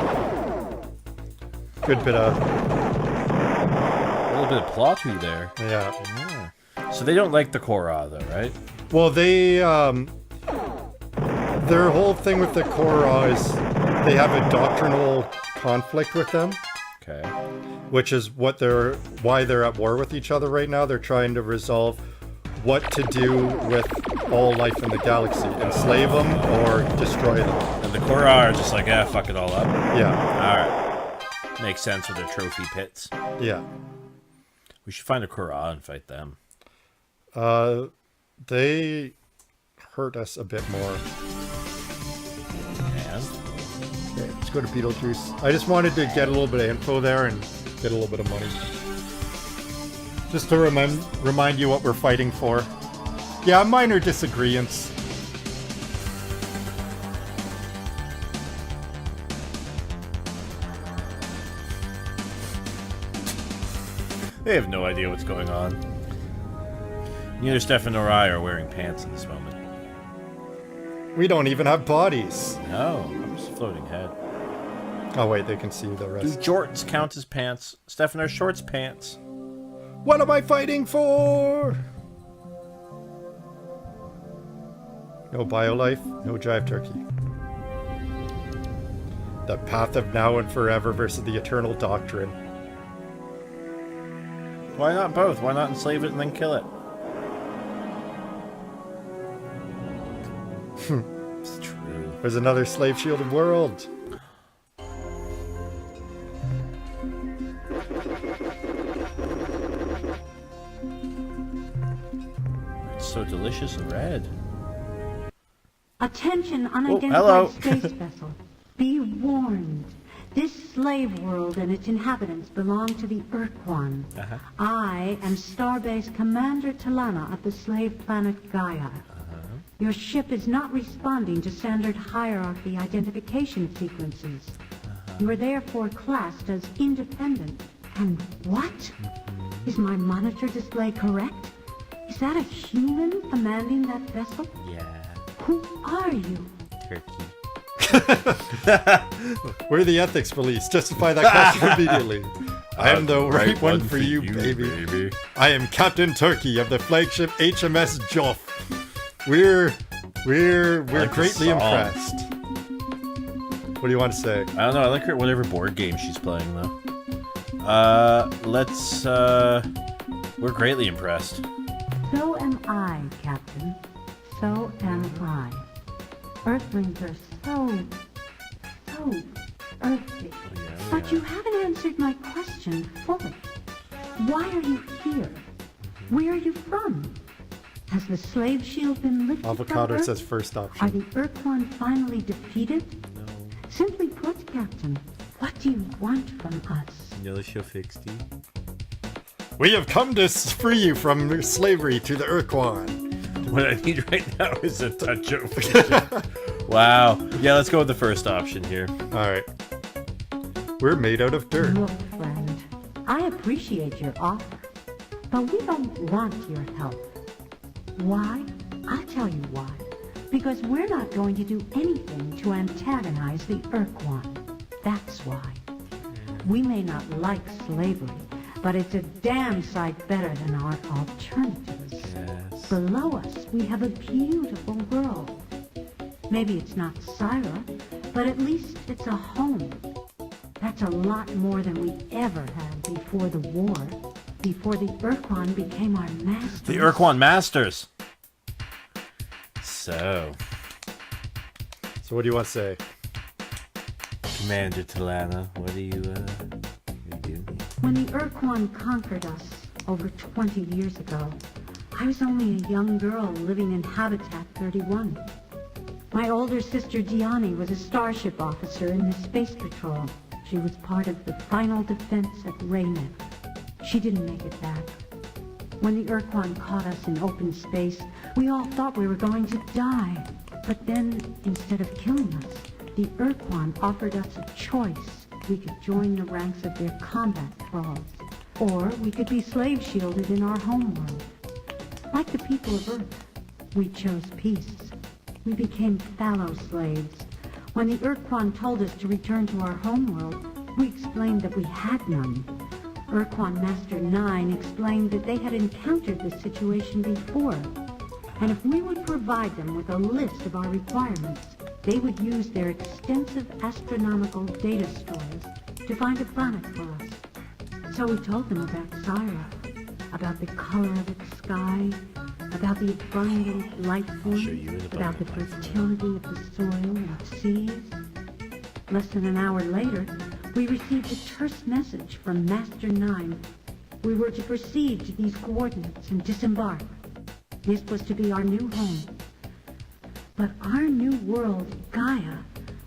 Good bit of... A little bit of plot to there. Yeah. So they don't like the Korra, though, right? Well, they, their whole thing with the Korra is they have a doctrinal conflict with them. Okay. Which is why they're at war with each other right now. They're trying to resolve what to do with all life in the galaxy. Enslave them or destroy them. And the Korra are just like, fuck it all up. Yeah. Alright. Makes sense with their trophy pits. Yeah. We should find a Korra and fight them. They hurt us a bit more. And? Okay, let's go to Beetlejuice. I just wanted to get a little bit of info there and get a little bit of money. Just to remind you what we're fighting for. Yeah, minor disagreements. They have no idea what's going on. Neither Stefan nor I are wearing pants in this moment. We don't even have bodies. No, I'm just a floating head. Oh wait, they can see the rest. Do jorts count as pants? Stefan, are shorts pants? What am I fighting for? No BioLife, no Jive Turkey. The path of now and forever versus the eternal doctrine. Why not both? Why not enslave it and then kill it? It's true. There's another slave shielded world. It's so delicious and red. Attention, unidentified hello. space vessel. Be warned. This slave world and its inhabitants belong to the Urquan. I am Starbase Commander Talana of the slave planet Gaia. Your ship is not responding to standard hierarchy identification sequences. You are therefore classed as independent. And what? Is my monitor display correct? Is that a human commanding that vessel? Yeah. Who are you? Turkey. We're the ethics police. Justify that question immediately. I am the right one for you, baby. I am Captain Turkey of the flagship HMS Joff. We're like greatly impressed. What do you want to say? I don't know. I like her whatever board game she's playing though. We're greatly impressed. So so am I. Earthlings are so earthy. But you haven't answered my question fully. Why are you here? Where are you from? Has the slave shield been lifted Avocado from Earth? says first option. Are the Urquan finally defeated? No. Simply put, Captain, what do you want from us? We have come to free you from slavery to the Urquan. What I need right now is a touch of Wow. Yeah, let's go with the first option here. Alright. We're made out of dirt. Look, friend, I appreciate your offer, but we don't want your help. Why? I'll tell you why. Because we're not going to do anything to antagonize the Urquan. That's why. We may not like slavery, but it's a damn sight better than our alternatives. Yes. Below us, we have a beautiful world. Maybe it's not Syra, but at least it's a home. That's a lot more than we ever had before the war, before the Urquan became our masters. The Urquan Masters! So what do you want to say? Commander Talana, what are you do? When the Urquan conquered us over 20 years ago, I was only a young girl living in Habitat 31. My older sister Diani was a starship officer in the Space Patrol. She was part of the final defense at Raynet. She didn't make it back. When the Urquan caught us in open space, we all thought we were going to die. But then, instead of killing us, the Urquan offered us a choice. We could join the ranks of their combat thralls, or we could be slave shielded in our homeworld. Like the people of Earth, we chose peace. We became fallow slaves. When the Urquan told us to return to our homeworld, we explained that we had none. Urquan Master 9 explained that they had encountered this situation before, and if we would provide them with a list of our requirements, they would use their extensive astronomical data stores to find a planet for us. So we told them about Syra, about the color of its sky, about the abundant life forms, about the fertility of the soil and seas. Less than an hour later, we received a terse message from Master 9. We were to proceed to these coordinates and disembark. This was to be our new home. But our new world, Gaia,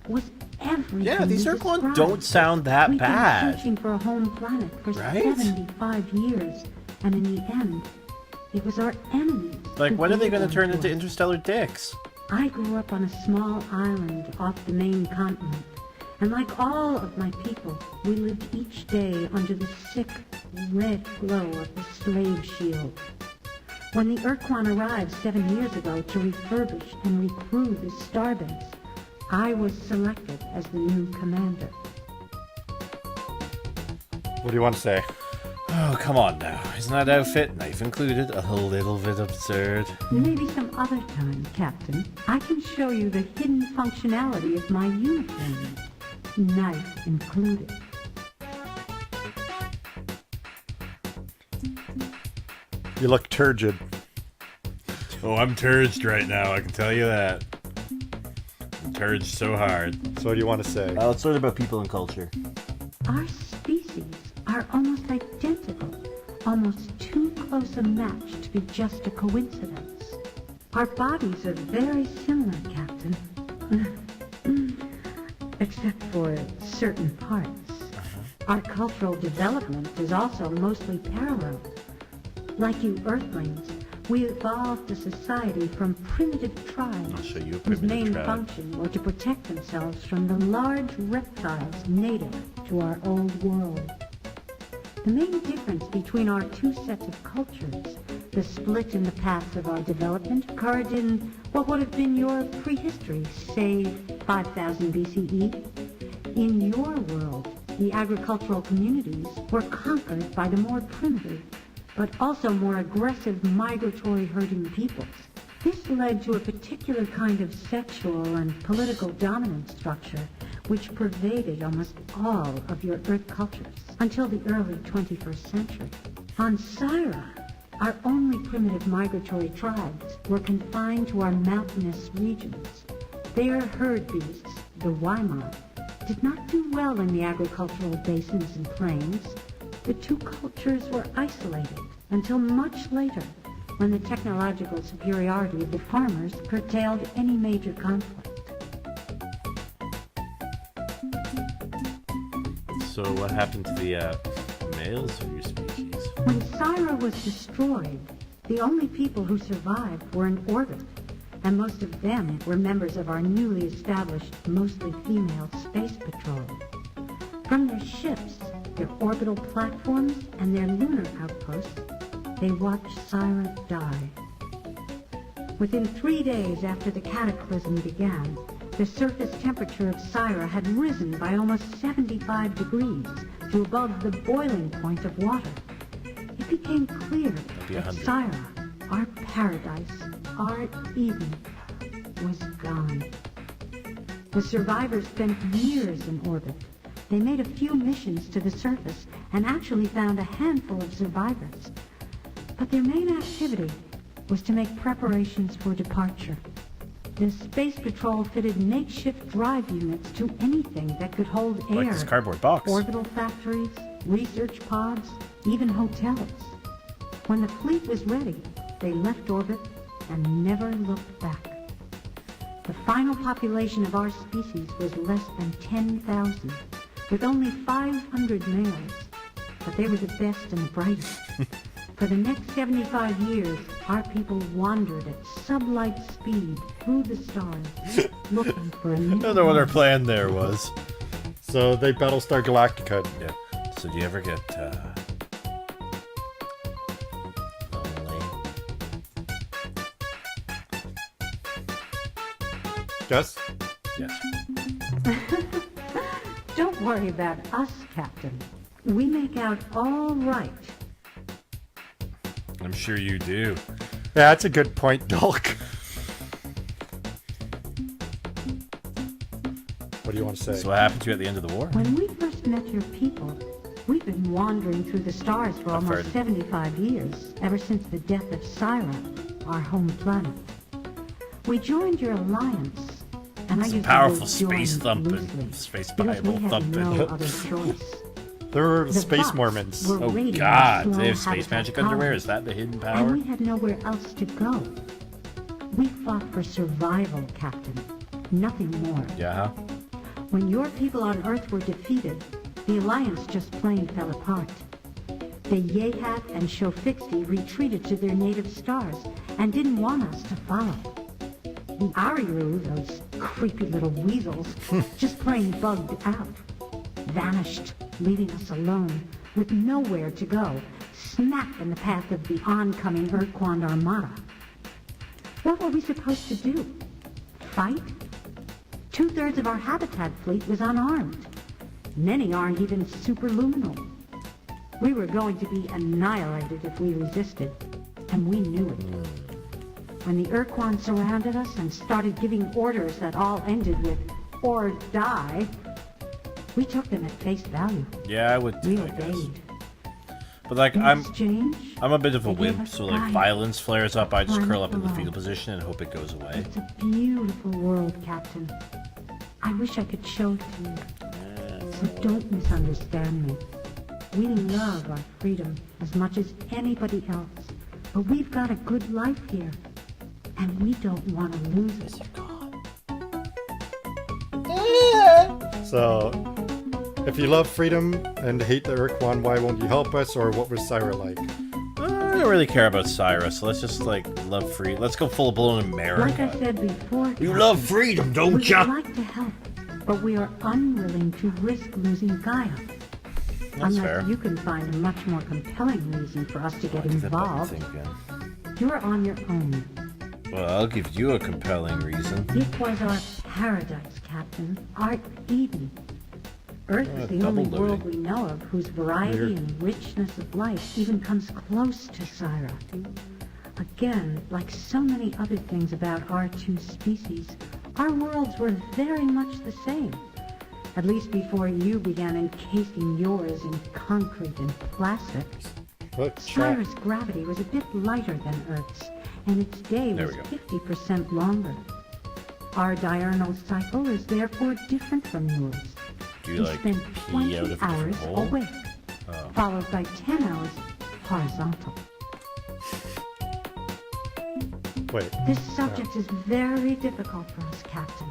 was everything. Yeah, these we Urquan described. don't sound that We've bad. been searching for a home planet for Right? 75 years, and in the end, it was our enemies. Like, who when are they gave going them to turn to into us. interstellar dicks? I grew up on a small island off the main continent, and like all of my people, we lived each day under the sick, red glow of the slave shield. When the Urquan arrived 7 years ago to refurbish and recrew the starbase, I was selected as the new commander. What do you want to say? Oh, come on now. Isn't that outfit, knife included, a little bit absurd? Maybe some other time, Captain, I can show you the hidden functionality of my uniform, knife included. You look turgid. Oh, I'm turged right now, I can tell you that. I'm turged so hard. So what do you want to say? Let's learn about people and culture. Our species are almost identical, almost too close a match to be just a coincidence. Our bodies are very similar, Captain. Except for certain parts. Our cultural development is also mostly parallel. Like you Earthlings, we evolved a society from primitive tribes I'll show you a whose primitive main tribe. function was to protect themselves from the large reptiles native to our old world. The main difference between our two sets of cultures, the split in the paths of our development, occurred in what would have been your prehistory, say 5000 BCE. In your world, the agricultural communities were conquered by the more primitive, but also more aggressive migratory herding peoples. This led to a particular kind of sexual and political dominance structure which pervaded almost all of your Earth cultures until the early 21st century. On Syra, Our only primitive migratory tribes were confined to our mountainous regions. Their herd beasts, the Waimar, did not do well in the agricultural basins and plains. The two cultures were isolated until much later, when the technological superiority of the farmers curtailed any major conflict. So what happened to the males of your species? When Syra was destroyed, the only people who survived were in orbit, and most of them were members of our newly established, mostly female space patrol. From their ships, their orbital platforms, and their lunar outposts, they watched Syra die. Within 3 days after the cataclysm began, the surface temperature of Syra had risen by almost 75 degrees to above the boiling point of water. It became clear that Syra, our paradise, our Eden, was gone. The survivors spent years in orbit. They made a few missions to the surface and actually found a handful of survivors. But their main activity was to make preparations for departure. The Space Patrol fitted makeshift drive units to anything that could hold air. Like this cardboard box. Orbital factories, research pods, even hotels. When the fleet was ready, they left orbit and never looked back. The final population of our species was less than 10,000, with only 500 males. But they were the best and the brightest. For the next 75 years, our people wandered at sublight speed through the stars, looking for a new... I don't know what our plan there was. So they Battlestar Galactica. Yeah. So do you ever get lonely? Jess? Yes. Don't worry about us, Captain. We make out all right. I'm sure you do. Yeah, that's a good point, Dulk. What do you want to say? So what happened to you at the end of the war? When we first met your people, we've been wandering through the stars for almost 75 years, ever since the death of Syra, our home planet. We joined your alliance, and I used Powerful the space word join thumping, loosely, space because Bible we had thumping. no other choice. They're The space Vox Mormons. were Oh raiding God, our they have slow space habitat magic underwear? colony, Is that the hidden and power? we had nowhere else to go. We fought for survival, Captain. Nothing more. Yeah. When your people on Earth were defeated, the Alliance just plain fell apart. The Yehat and Shofixi retreated to their native stars and didn't want us to follow. The Ariru, those creepy little weasels, just plain bugged out. Vanished, leaving us alone, with nowhere to go, smack in the path of the oncoming Urquan Armada. What were we supposed to do? Fight? 2/3 of our habitat fleet was unarmed. Many aren't even superluminal. We were going to be annihilated if we resisted, and we knew it. When the Urquan surrounded us and started giving orders that all ended with, "or die," we took them at face value. Yeah, I would We too, I guess. obeyed. But like, In I'm exchange, a bit of a they gave wimp, us so like guidance. violence flares up, I just curl up in the Planet fetal below. position and hope it goes away. It's a beautiful world, Captain. I wish I could show it to you. So don't misunderstand me. We love our freedom as much as anybody else, but we've got a good life here, and we don't want to lose it. So, if you love freedom and hate the Urquan, why won't you help us? Or what was Syra like? I don't really care about Cyrus, so let's just like love free. Let's go full blown America. Like I said before, You Captain, love freedom, we don't would ya? like to help, but we are unwilling to risk losing Gaia. That's Unless fair. you can find a much more compelling reason for us to get Do that button involved. thing again. You're on your own. Well, I'll give you a compelling reason. It was our paradise, Captain. Our Eden. Earth is the only double world loading. we know of whose variety Weird. and richness of life even comes close to Syra. Again, like so many other things about our two species, our worlds were very much the same. At least before you began encasing yours in concrete and plastic. Look, shot. Slyra's gravity was a bit lighter than Earth's, and its day There was we go. 50% longer. Our diurnal cycle is therefore different from yours. Do you We like spend pee 20 out of a different hours hole? awake, Oh. followed by 10 hours horizontal. Wait. This subject is very difficult for us, Captain,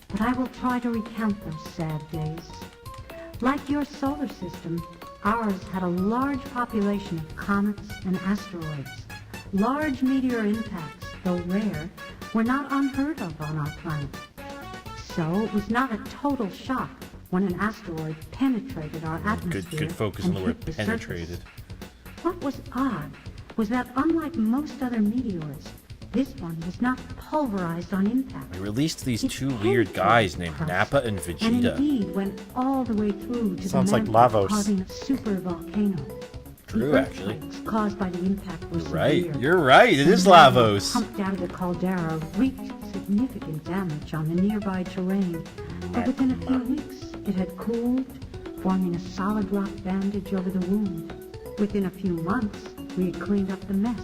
but I will try to recount those sad days. Like your solar system, ours had a large population of comets and asteroids. Large meteor impacts, though rare, were not unheard of on our planet. So it was not a total shock when an asteroid penetrated our atmosphere. Good focus and on the word hit the penetrated. surface. What was odd was that unlike most other meteors, this one was not pulverized on impact. We released these It two weird guys named Nappa and and Vegeta. indeed went all the way through to Sounds the like mantle, Lavos. causing a super volcano. True, The actually. earthquakes caused by the impact were Right, severe. you're right, it The is lava Lavos. pumped out of the caldera wreaked significant damage on the nearby terrain, but within a few weeks it had cooled, forming a solid rock bandage over the wound. Within a few months, we had cleaned up the mess.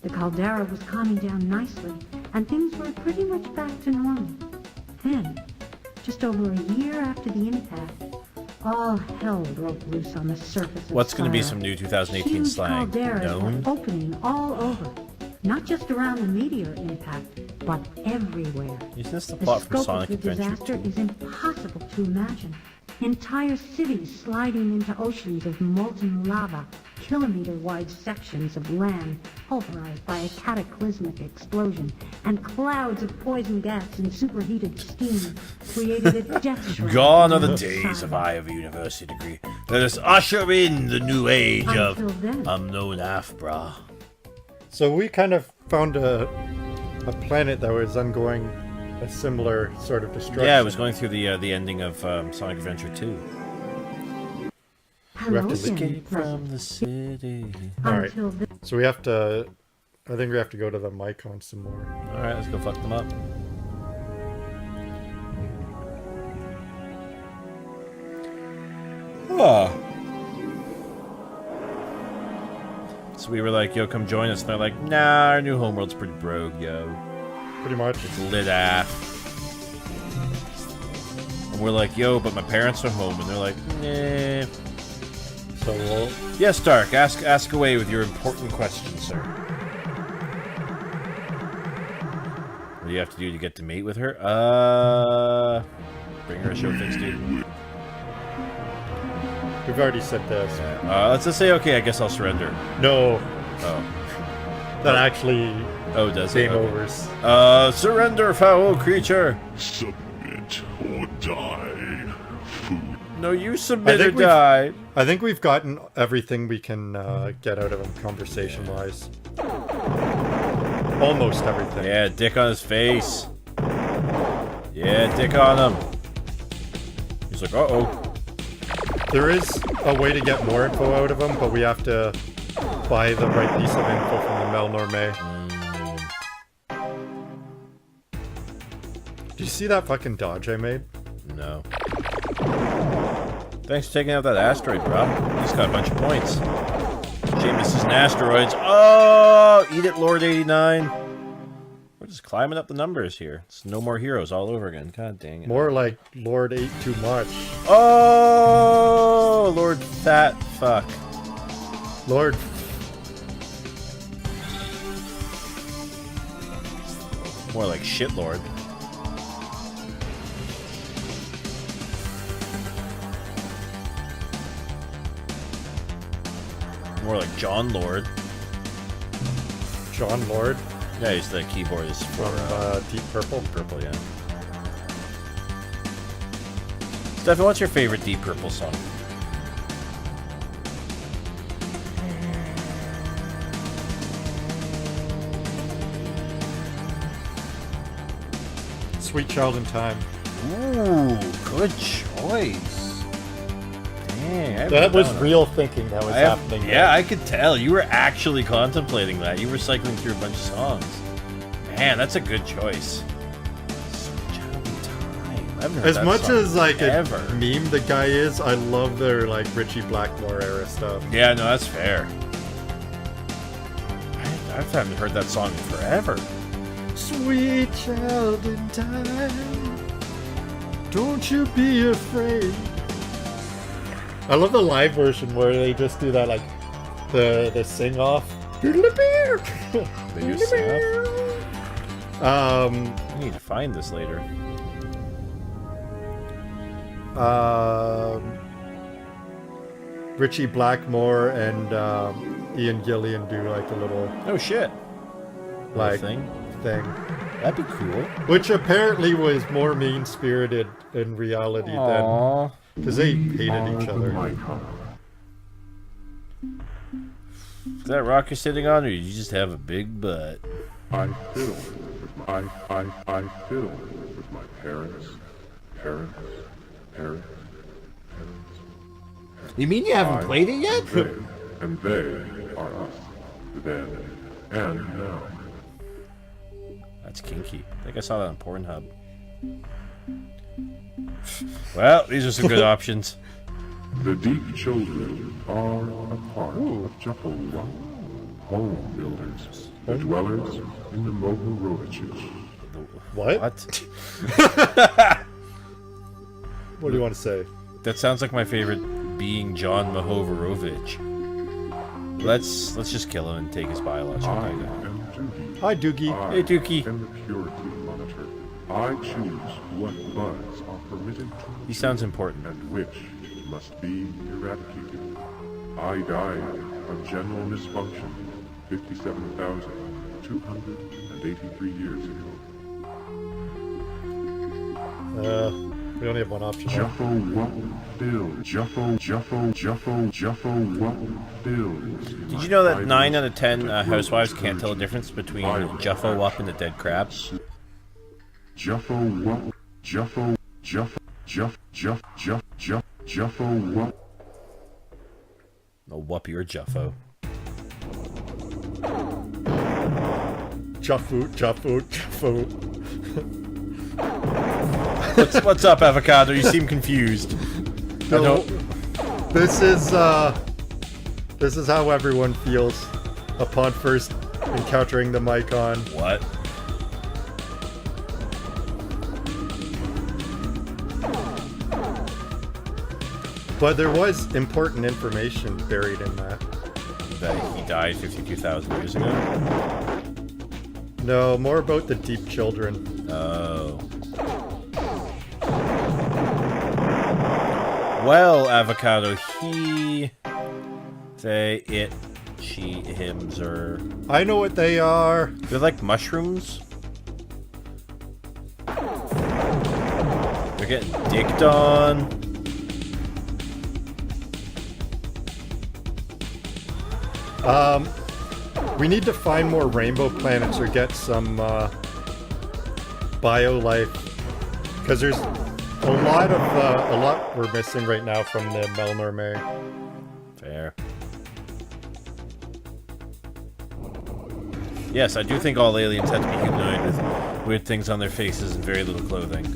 The caldera was calming down nicely, and things were pretty much back to normal. Then, just over a year after the impact, all hell broke loose on the surface of What's going to be Slyra. some new 2018 Huge slang? calderas Known? were opening all over, not just around the meteor impact, but everywhere. Isn't this the The plot from scope Sonic of the Adventure disaster is impossible to imagine. Entire cities sliding into oceans of molten lava, kilometer-wide sections of land pulverized by a cataclysmic explosion, and clouds of poison gas and superheated steam created a death show. Gone are the on days of Slyra. I have a university degree. Let us usher in the new age of Until then. unknown Afbra. So we kind of found a planet that was undergoing a similar sort of destruction. Yeah, I was going through the ending of Sonic Adventure 2. We have Hello to again, Escape from President. the city. All right. Until then. So we have to. I think we have to go to the Mycon some more. Alright, let's go fuck them up. Ah. So we were like, yo, come join us. And they're like, nah, our new homeworld's pretty broke, yo. Pretty much. It's lit af. And we're like, yo, but my parents are home. And they're like, nah. So we'll. Yes, Dark, ask away with your important question, sir. What do you have to do to get to mate with her? Bring her a show fix, dude. We've already said this. Let's just say, okay, I guess I'll surrender. No. Oh. That actually. Oh, does it? Game Okay. overs. Surrender, foul creature. Submit or die. Food. No, you submit or die. I think we've gotten everything we can get out of him conversation-wise. Almost everything. Yeah, dick on his face. Yeah, dick on him. He's like, uh-oh. There is a way to get more info out of him, but we have to buy the right piece of info from the Mel Normé. Do you see that fucking dodge I made? No. Thanks for taking out that asteroid, bro. He's got a bunch of points. Jameis is an asteroids. Oh, eat it, Lord 89. We're just climbing up the numbers here. It's no more heroes all over again. God dang it. More like Lord ate too much. Oh, Lord Fat Fuck. Lord. More like Shit Lord. More like John Lord. John Lord? Yeah, he's the keyboardist for Deep Purple. Purple, yeah. Stefan, what's your favorite Deep Purple song? Sweet Child in Time. Ooh, good choice. Dang, I That was real thinking that was happening. Yeah, I could tell. You were actually contemplating that. You were cycling through a bunch of songs. Man, that's a good choice. Sweet Child in Time. I haven't heard As that much song as like ever. a meme the guy is, I love their like Richie Blackmore era stuff. Yeah, no, that's fair. haven't heard that song in forever. Sweet child in time, don't you be afraid. I love the live version where they just do that, like, the sing-off. They do stuff. I need to find this later. Richie Blackmore and Ian Gillian do like a little oh shit like thing. That'd be cool. Which apparently was more mean-spirited in reality than because they hated each other. Is that rock you're sitting on, or you just have a big butt? I fiddle with my parents. You mean you haven't played it yet? And they are us, then and now. That's kinky. I think I saw that on Pornhub. Well, these are some good options. The Deep Children are a part of Jaffa, home builders, the dwellers in the Mohorovicic. What? What do you want to say? That sounds like my favorite being John Mohorovich. Let's just kill him and take his biological data. Hi, Doogie. Hey, Doogie. I am the purity monitor. I choose what buds are permitted to. He sounds important. And which must be eradicated. I died of general misfunction 57,283 years ago. We only have one option. Juffo what build? Juffo what builds? Did you know that 9 out of 10 housewives can't tell the difference between Juffo Up and a dead crab? Juffo what? Juffo what? No, Whoopi or Juffo. Juffo. What's up, Avocado? You seem confused. No, this is how everyone feels upon first encountering the Mycon. What? But there was important information buried in that. That he died 52,000 years ago? No, more about the Deep Children. Oh. Well, Avocado, he... They, it, she, him, zer... I know what they are. They're like mushrooms. They're getting dicked on. We need to find more rainbow planets or get some bio life, because there's a lot we're missing right now from the Melnorme. Fair. Yes, I do think all aliens had to be humanoid with weird things on their faces and very little clothing.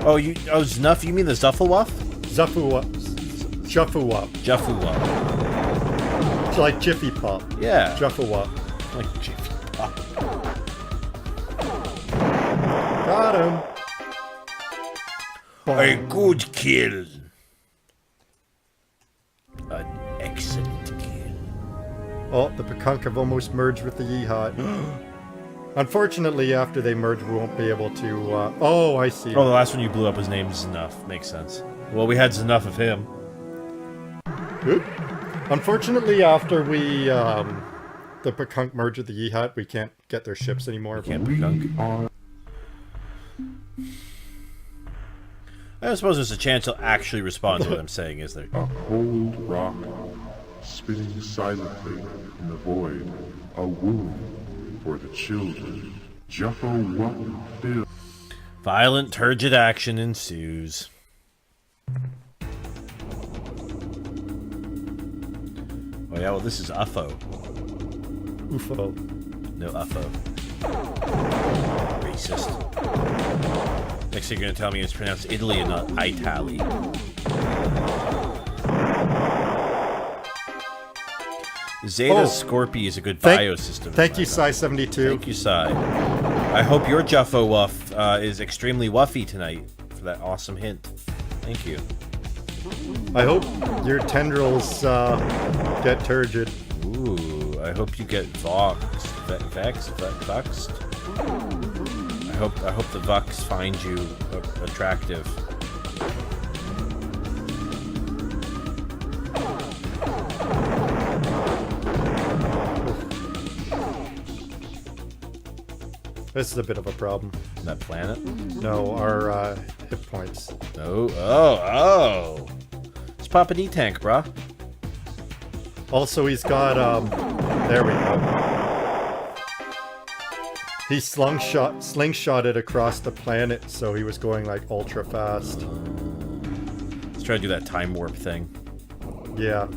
Oh, Znuff? You mean the Zufflewuff? Juffuwup. It's like Jiffy Pop. Yeah. Juffuwup. Like Jiffy Pop. Got him. A good kill. An excellent kill. Oh, the Pekunk have almost merged with the Yeehaw. Unfortunately, after they merge, we won't be able to... oh, I see. Oh, the last one you blew up, his name's Znuff. Makes sense. Well, we had enough of him. Oop. Unfortunately, after we, the Pekunk merge with the Yeehaw, we can't get their ships anymore. Can't Pekunk. I don't suppose there's a chance he'll actually respond to what I'm saying, is there? A cold rock, spinning silently in the void. A womb for the children. Juffo what build? Violent, turgid action ensues. Oh yeah, well this is UFO. UFO. No UFO. Racist. Next thing you're gonna tell me it's pronounced Italy and not Itali. Zeta Scorpy is a good biosystem. Thank you, Psy72. Thank you, Psy. I hope your Juffo Wuff is extremely wuffy tonight for that awesome hint. Thank you. I hope your tendrils get turgid. Ooh, I hope you get vexed. I hope the Vux finds you attractive. This is a bit of a problem. That planet? No, our hit points. Oh. It's Papa D tank, bruh. Also, he's got, there we go. He slingshotted across the planet, so he was going, like, ultra fast. Let's try to do that time warp thing. Yeah.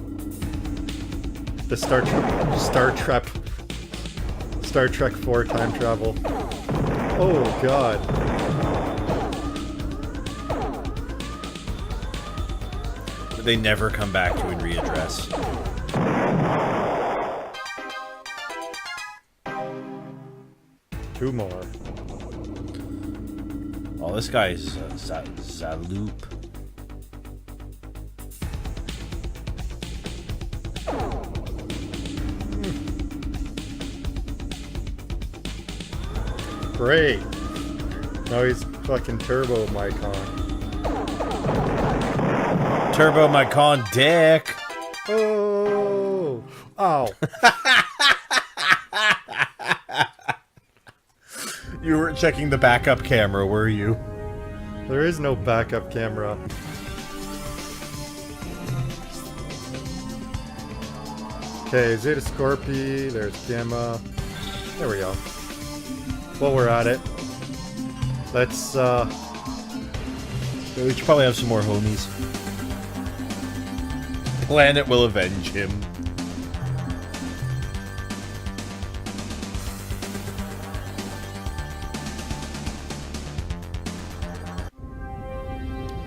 The Star Trek 4 time travel. Oh, God. They never come back to and readdress. Two more. Oh, this guy's Zaloop. Great. Now he's fucking Turbo Mycon. Turbo Mycon dick. Oh. Ow. You weren't checking the backup camera, were you? There is no backup camera. Okay, Zeta Scorpy, there's Gamma. There we go. While we're at it, let's, we should probably have some more homies. Planet will avenge him.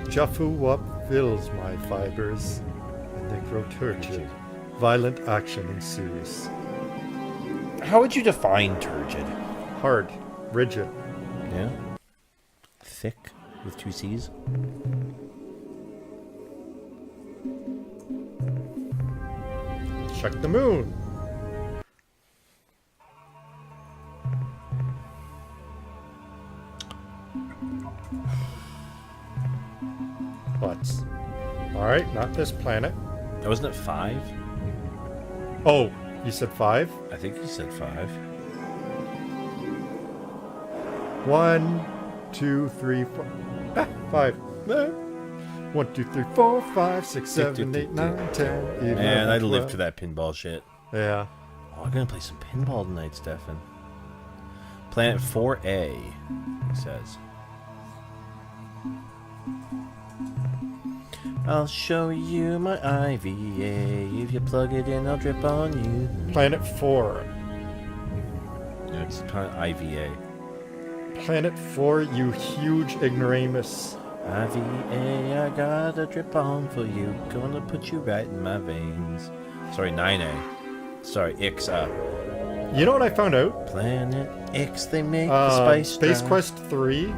Jaffu up fills my fibers, and they grow turgid. Violent action ensues. How would you define turgid? Hard. Rigid. Yeah? Thick, with 2 C's? Check the moon. What? Alright, not this planet. Wasn't it 5? Oh, you said 5? I think you said 5. 1, 2, 3, 4. 5. 1, 2, 3, 4, 5, 6, 7, 8, 9, 10, 11. Man, I'd live for that pinball shit. Yeah. Oh, I'm gonna play some pinball tonight, Stefan. Planet 4A, he says. I'll show you my IVA. If you plug it in, I'll drip on you. Planet 4. Yeah, it's Planet IVA. Planet 4, you huge ignoramus. IVA, I got a drip on for you. Gonna put you right in my veins. Sorry, 9A. Sorry, X. You know what I found out? Planet X, they make the spice Space drive. Quest 3.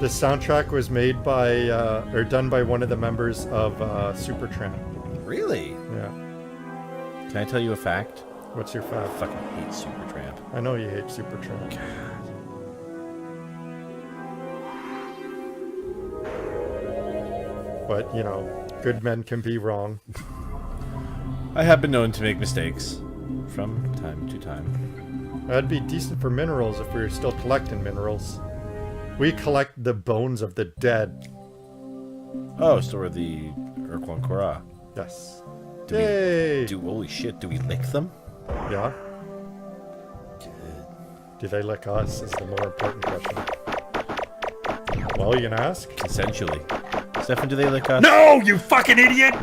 The soundtrack was made by, or done by one of the members of Supertramp. Really? Yeah. Can I tell you a fact? What's your fact? I fucking hate Supertramp. I know you hate Supertramp. But, you know, good men can be wrong. I have been known to make mistakes from time to time. That'd be decent for minerals if we were still collecting minerals. We collect the bones of the dead. Oh, so are the Urquan Korra. Yes. Yay! Holy shit, do we lick them? Yeah. Do they lick us is the more important question. Well, you can ask. Consensually. Stefan, do they lick us? No, you fucking idiot!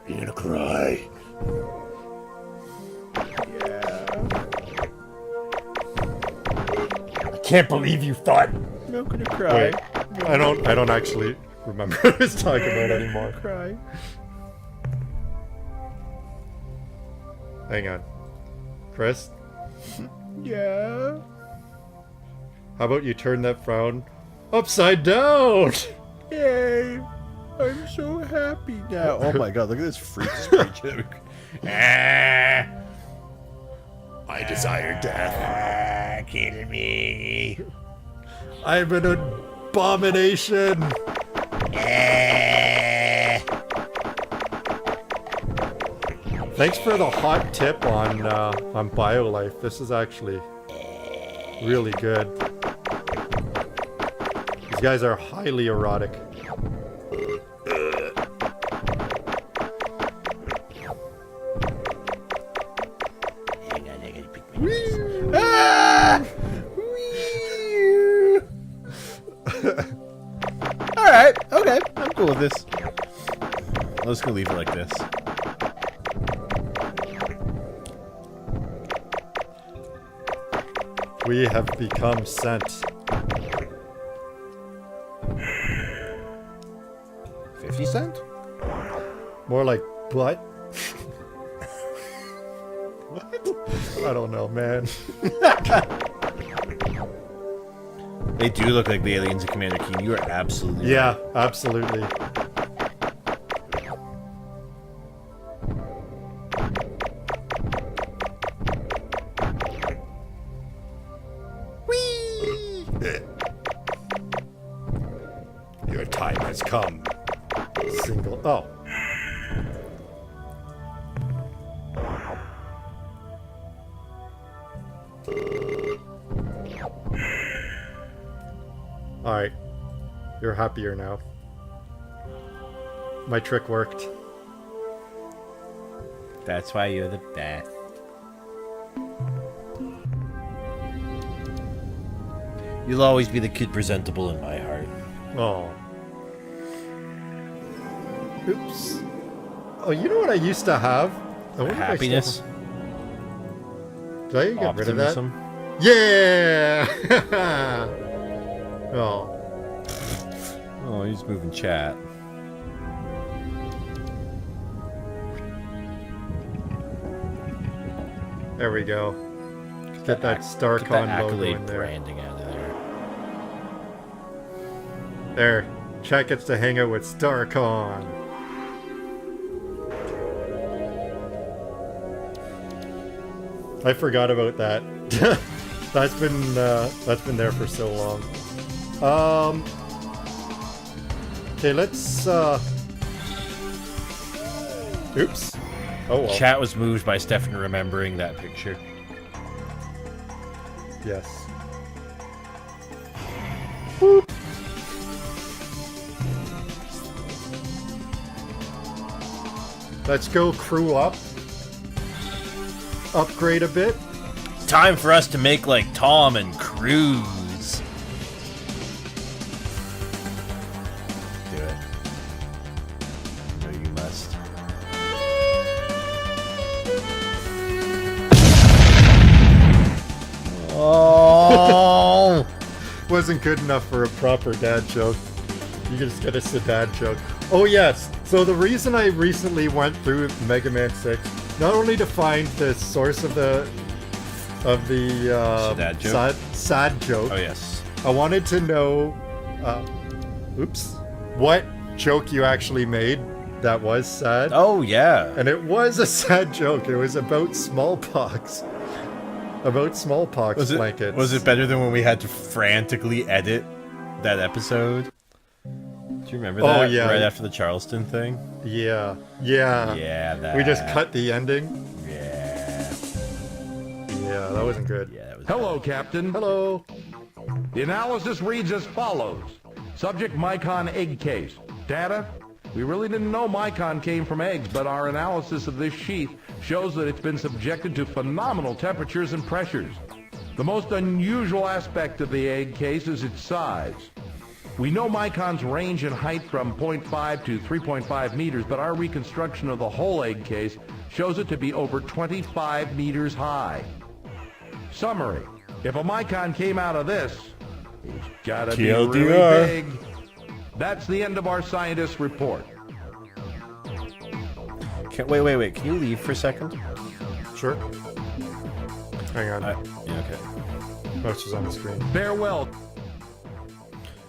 You're gonna cry. Can't believe you thought. I'm gonna cry. Wait, I don't actually. remember what I was talking about anymore. Cry. Hang on. Chris, Yeah. how about you turn that frown upside down? Yay! I'm so happy now. Oh my god, look at this freak screech. I desire death. Kill me. I'm an abomination. Thanks for the hot tip on BioLife. This is actually really good. These guys are highly erotic. Alright, okay, I'm cool with this. Let's go leave it like this. We have become sent. 50 cent? More like butt. What? I don't know, man. They do look like the aliens in Commander Keen. You are absolutely Yeah, right. absolutely. Your time has come. Single. Oh. Alright. You're happier now. My trick worked. That's why you're the best. You'll always be the kid presentable in my heart. Oh. Oops. Oh, you know what I used to have? I wonder if I still- Happiness. Did I get rid of that? Optimism. Yeah! Oh. Oh, he's moving chat. There we go. Get that Get that StarCon logo accolade in there. branding out of there. There. Chat gets to hang out with StarCon. I forgot about that. That's been there for so long. Okay, let's oops. Oh well. Chat was moved by Stefan remembering that picture. Yes. Let's go crew up. Upgrade a bit. Time for us to make like Tom and Cruise. Do it. No, you must. Oh! Wasn't good enough for a proper dad joke. You just get us a dad joke. Oh yes. So the reason I recently went through Mega Man 6, not only to find the source of the Sad joke? sad joke. Oh yes. I wanted to know, oops, what joke you actually made that was sad. Oh yeah. And it was a sad joke. It was about smallpox. About smallpox blankets. Was it better than when we had to frantically edit that episode? Do you remember that? Oh, yeah. Right after the Charleston thing? Yeah. Yeah. Yeah, that. We just cut the ending. Yeah. Yeah, that wasn't good. Yeah, that was Hello, Captain. Hello. The analysis reads as follows. Subject Mycon egg case. Data? We really didn't know Mycon came from eggs, but our analysis of this sheath shows that it's been subjected to phenomenal temperatures and pressures. The most unusual aspect of the egg case is its size. We know Mycons range in height from 0.5 to 3.5 meters, but our reconstruction of the whole egg case shows it to be over 25 meters high. Summary. If a Mycon came out of this, it's gotta be really TLDR. big. That's the end of our scientist report. Wait. Can you leave for a second? Sure. Hang on. Yeah, okay. Oh, it's just on the screen. Farewell.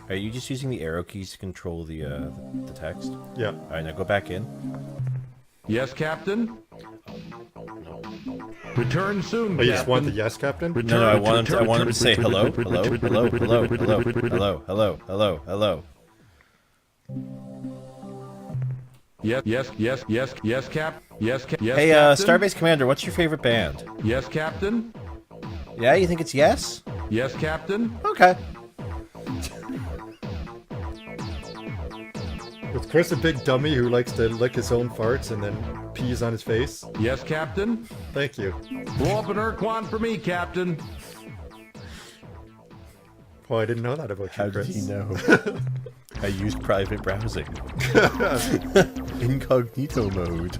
Are you just using the arrow keys to control the text? Yeah. All right, now go back in. Yes, Captain? Return soon, Oh, Captain. you just want the yes, Captain? No, I want him to say hello, hello. Yes, Cap. Yes, Hey, Captain. Starbase Commander, what's your favorite band? Yes, Captain. Yeah, you think it's Yes? Yes, Captain. Okay. Was Chris a big dummy who likes to lick his own farts and then pees on his face? Yes, Captain. Thank you. Blow up an Urquan for me, Captain. Oh, I didn't know that about you, How Chris. did he know? I used private browsing. Incognito mode.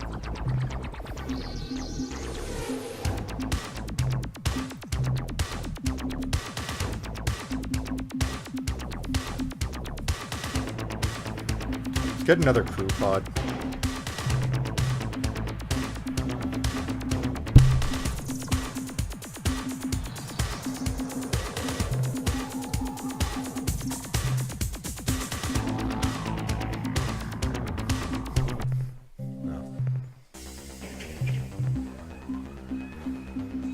Let's get another crew pod.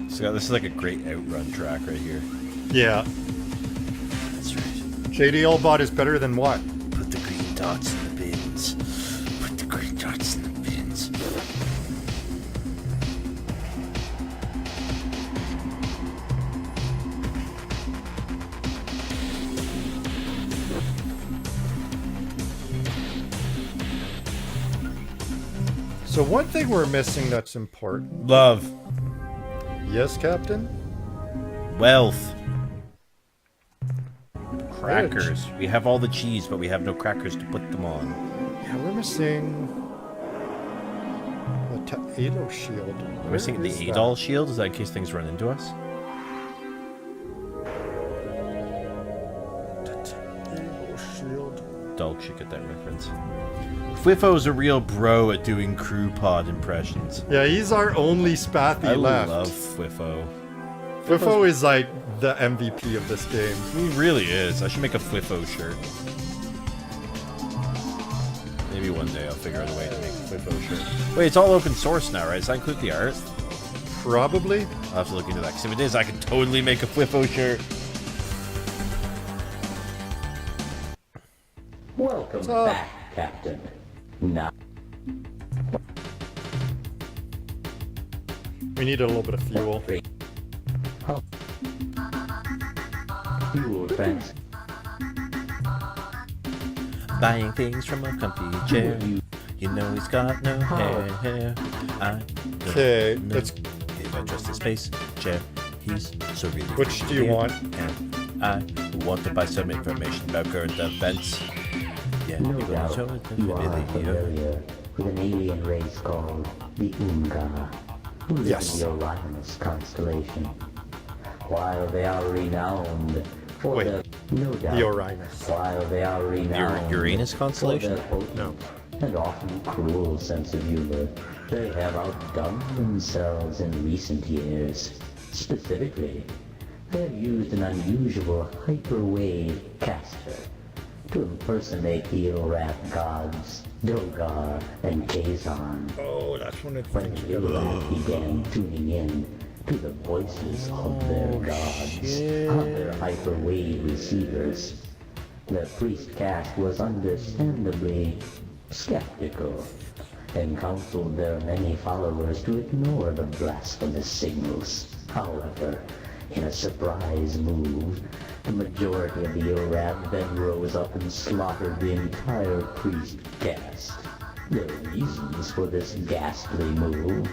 So this is like a great outrun track right here. Yeah. That's right. JDL bot is better than what? Put the green dots in the bins. Put the green dots in the bins. So one thing we're missing that's important. Love. Yes, Captain? Wealth. Crackers. We have all the cheese, but we have no crackers to put them on. Yeah, we're missing the Alo shield. We're missing the Adol shield. Is that in case things run into us? Dog should get that reference. Whiffo's a real bro at doing crew pod impressions. Yeah, he's our only Spathy left. I love Whiffo. Whiffo is like the MVP of this game. He really is. I should make a Whiffo shirt. Maybe one day I'll figure out a way to make a Whiffo shirt. Wait, it's all open source now, right? Does that include the art? Probably. I'll have to look into that, because if it is, I can totally make a Whiffo shirt. Welcome back, Captain. Now, we need a little bit of fuel. Fuel trans. Buying things from a comfy chair. You know he's got no hair. Okay, let's. If I trust his face, chair. He's so really. Which do you want? And I want to buy some information about current events. Yeah, No doubt you are familiar with an alien race called the Unga, who live in the Orionis constellation. While they are renowned for their the Orionis. While they are renowned Uranus constellation? for their potent and often cruel sense of humor, they have outdone themselves in recent years. Specifically, they have used an unusual hyperwave caster to impersonate the Ilrat gods, Dogar and Kazon. Oh, that's one of the When the Ilrat began tuning in to the voices of their gods on their hyperwave receivers, the priest caste was understandably skeptical and counseled their many followers to ignore the blasphemous signals. However, in a surprise move, the majority of the Ilrad then rose up and slaughtered the entire priest caste. The reasons for this ghastly move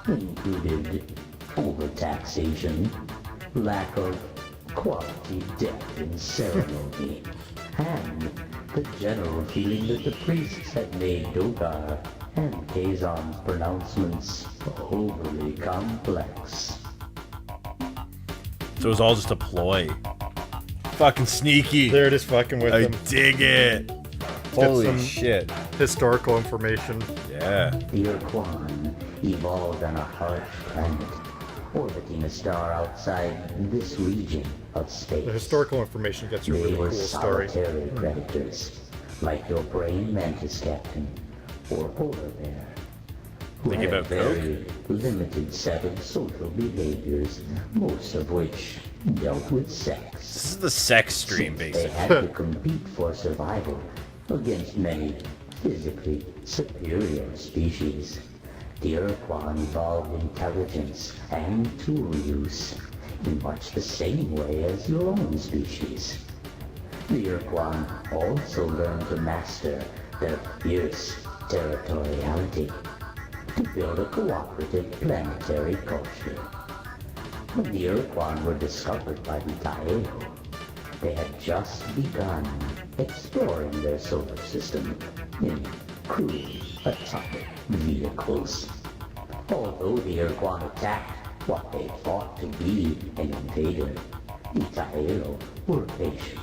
included overtaxation, lack of quality depth in ceremony, and the general feeling that the priests had made Dogar and Kazon's pronouncements overly complex. So it was all just a ploy. Fucking sneaky. They're just fucking with I them. dig it. Holy some shit. historical information. Yeah. The Urquan evolved on a harsh planet, orbiting a star outside this region of space. The historical information gets a They really were cool story. solitary predators, like your praying mantis captain or polar bear, who Think had a about very limited set of social behaviors, most of which dealt with sex. This is the sex stream, They basically. had to compete for survival against many physically superior species. The Urquan evolved intelligence and tool use in much the same way as your own species. The Urquan also learned to master their fierce territoriality, to build a cooperative planetary culture. When the Urquan were discovered by the Taeo, they had just begun exploring their solar system in crude atomic vehicles. Although the Urquan attacked what they thought to be an invader, the Taeo were patient.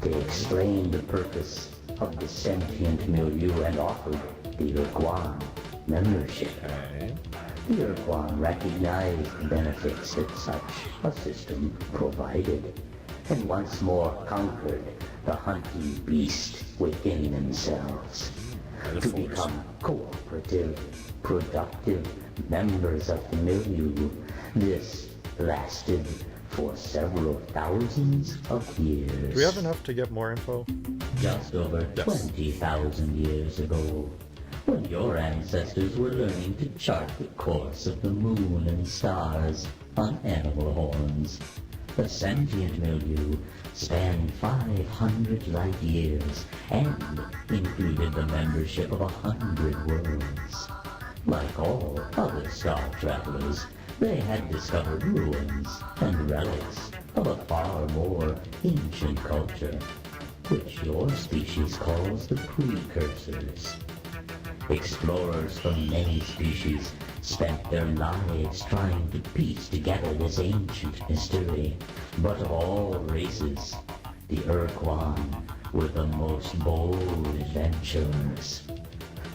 They explained the purpose of the sentient milieu and offered the Urquan membership. The Urquan recognized the benefits that such a system provided, and once more conquered the hunting beast within themselves. To become cooperative, productive members of the milieu, this lasted for several thousands of years. Do we have enough to get more info? Just over 20,000 years ago, when your ancestors were learning to chart the course of the moon and stars on animal horns, the sentient milieu spanned 500 light years and included the membership of 100 worlds. Like all other star travelers, they had discovered ruins and relics of a far more ancient culture, which your species calls the Precursors. Explorers from many species spent their lives trying to piece together this ancient mystery, but of all races, the Urquan were the most bold adventurers.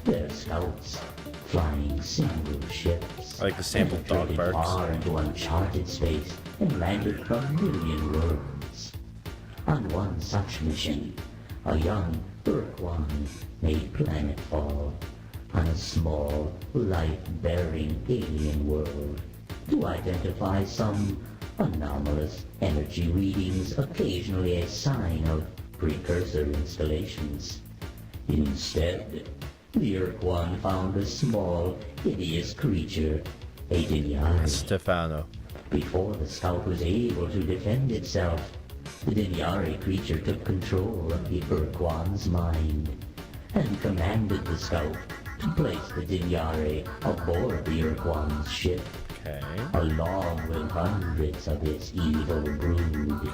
Their scouts, flying single ships, I like the sampled dog penetrated barks. far into uncharted space and landed from a million worlds. On one such mission, a young Urquan made planetfall on a small, light-bearing alien world to identify some anomalous energy readings, occasionally a sign of precursor installations. Instead, the Urquan found a small, hideous creature, a Dinyari. Stefano. Before the scout was able to defend itself, the Dinyari creature took control of the Urquan's mind and commanded the scout to place the Dinyari aboard the Urquan's ship, along with hundreds of its evil brood.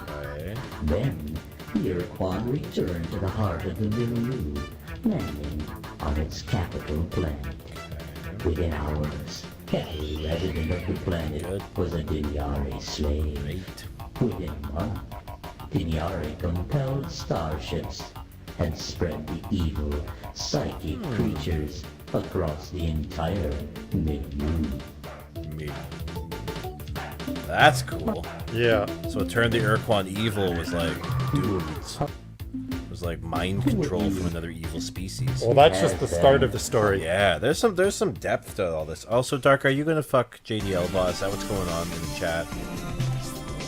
Then, the Urquan returned to the heart of the milieu, landing on its capital planet. Within hours, every resident of the planet was a Dinyari slave. Within a month, Dinyari compelled starships and spread the evil, psychic creatures across the entire milieu. That's cool. Yeah. So it turned the Urquan evil was like dudes. It was like mind control from another evil species. Well, that's just the start of the story. Yeah, there's some depth to all this. Also, Dark, are you gonna fuck JDL boss? Is that what's going on in the chat?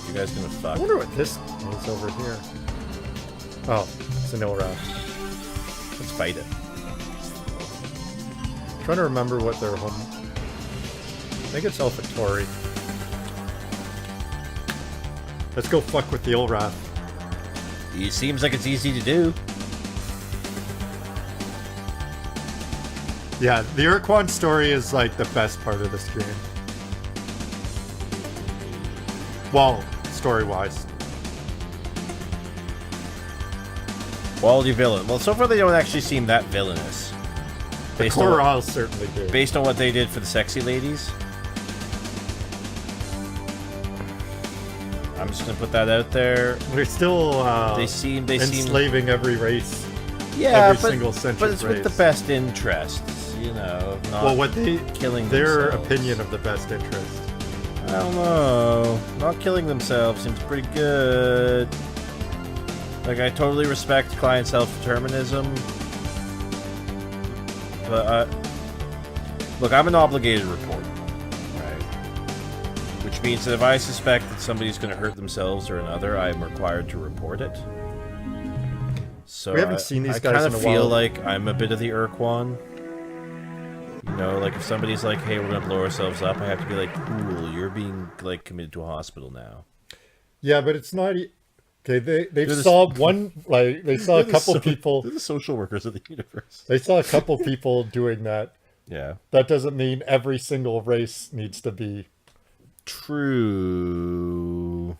You guys gonna fuck? I wonder what this is over here. Oh, it's an Ilrath. Let's fight it. I'm trying to remember what their home... I think it's Alphatori. Let's go fuck with the Ilrath. It seems like it's easy to do. Yeah, the Urquan story is like the best part of this game. Well, story-wise. Quality villain. Well, so far they don't actually seem that villainous. The Chloral certainly do. Based on what they did for the sexy ladies. I'm just gonna put that out there. They're still they seem enslaving every race. Yeah, every single sentient but it's race. with the best interests, you know. Not Well, what they killing their themselves. opinion of the best interest. I don't know. Not killing themselves seems pretty good. Like, I totally respect client self-determinism. But, look, I'm an obligated reporter, right? Which means that if I suspect that somebody's going to hurt themselves or another, I'm required to report it. So We haven't seen these I guys kind in of a feel while. like I'm a bit of the Urquan. You know, like if somebody's like, "Hey, we're gonna blow ourselves up," I have to be like, "Cool, you're being like committed to a hospital now." Yeah, but it's not. Okay, they They're the- saw one like they saw a They're the couple so- people. They're the social workers of the universe. They saw a couple people doing that. Yeah. That doesn't mean every single race needs to be. True.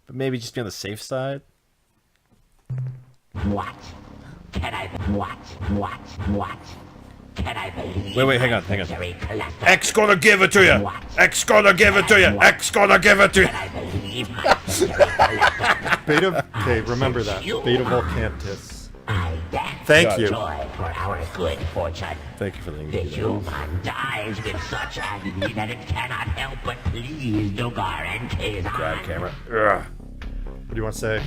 But maybe just be on the safe side. What? Can I... What? Can I believe... Wait, hang on. Victory collector? X gonna give it to you. X gonna give it to you. X gonna give it to you. Can I believe my victory collector? Beta. Okay, remember that. Beta Volcantis. I dance Thank for you. joy for our good fortune. Thank you for the The human dies with such agony that it cannot help but please Dogar and Kazan. Grab camera. What do you want to say?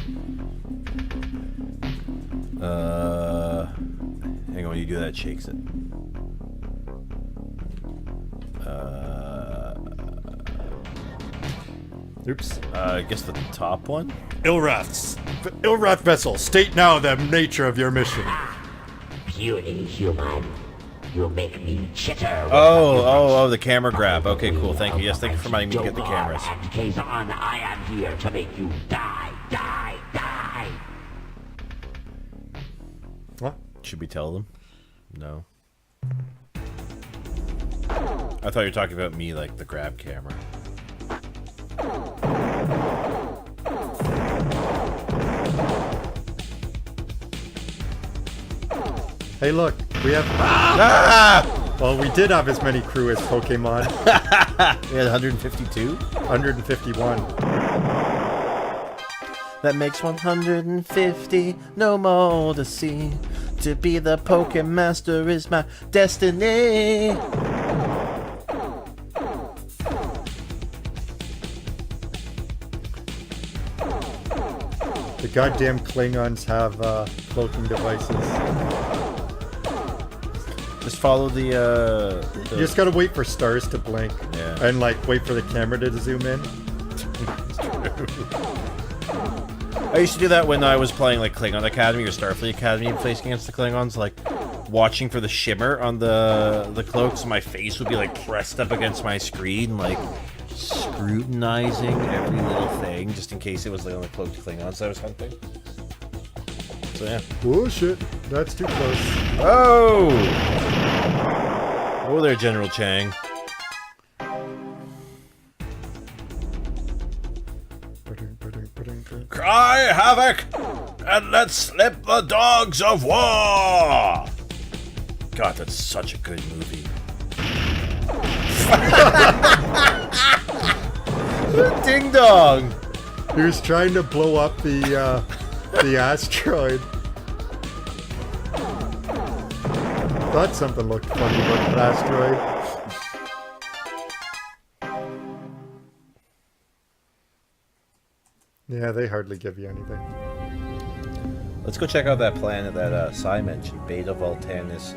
Hang on, when you do that, it shakes it. Oops. I guess the top one? Ilrath vessel, state now the nature of your mission. Puny human. You make me chitter. with Oh, the camera grab. Okay, cool. Thank you. Yes, thank you for reminding me to get the Dogar cameras. and Kazan, I am here to make you die. What? Should we tell them? No. I thought you were talking about me, like the grab camera. Hey, look, we have. Well, we did have as many crew as Pokemon. We had 152? 151. That makes 150, no more to see. To be the Pokemaster is my destiny. The goddamn Klingons have cloaking devices. Just follow the You just gotta wait for stars to blink. Yeah. And like wait for the camera to zoom in. I used to do that when I was playing like Klingon Academy or Starfleet Academy, placing against the Klingons, like watching for the shimmer on the cloak, so my face would be like pressed up against my screen, like scrutinizing every little thing, just in case it was like on the cloaked Klingons I was hunting. So yeah. Oh shit, that's too close. Oh! Oh there, General Chang. Cry havoc, and let's slip the dogs of war! God, that's such a good movie. Ding dong! He was trying to blow up the asteroid. Thought something looked funny about that asteroid. Yeah, they hardly give you anything. Let's go check out that planet that Sai mentioned, Beta Voltanis.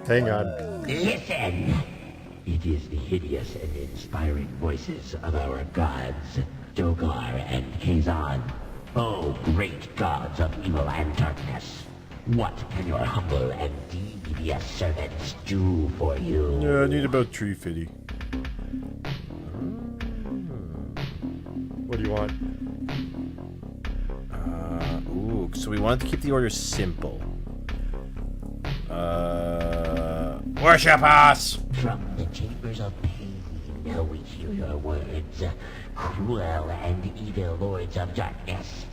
Hang on. Listen! It is the hideous and inspiring voices of our gods, Dogar and Kazan. Oh, great gods of evil and darkness. What can your humble and devious servants do for you? Yeah, I need about 350. What do you want? Ooh, so we wanted to keep the order simple. Worship us! From the chambers of pain, we hear your words, cruel and evil lords of darkness.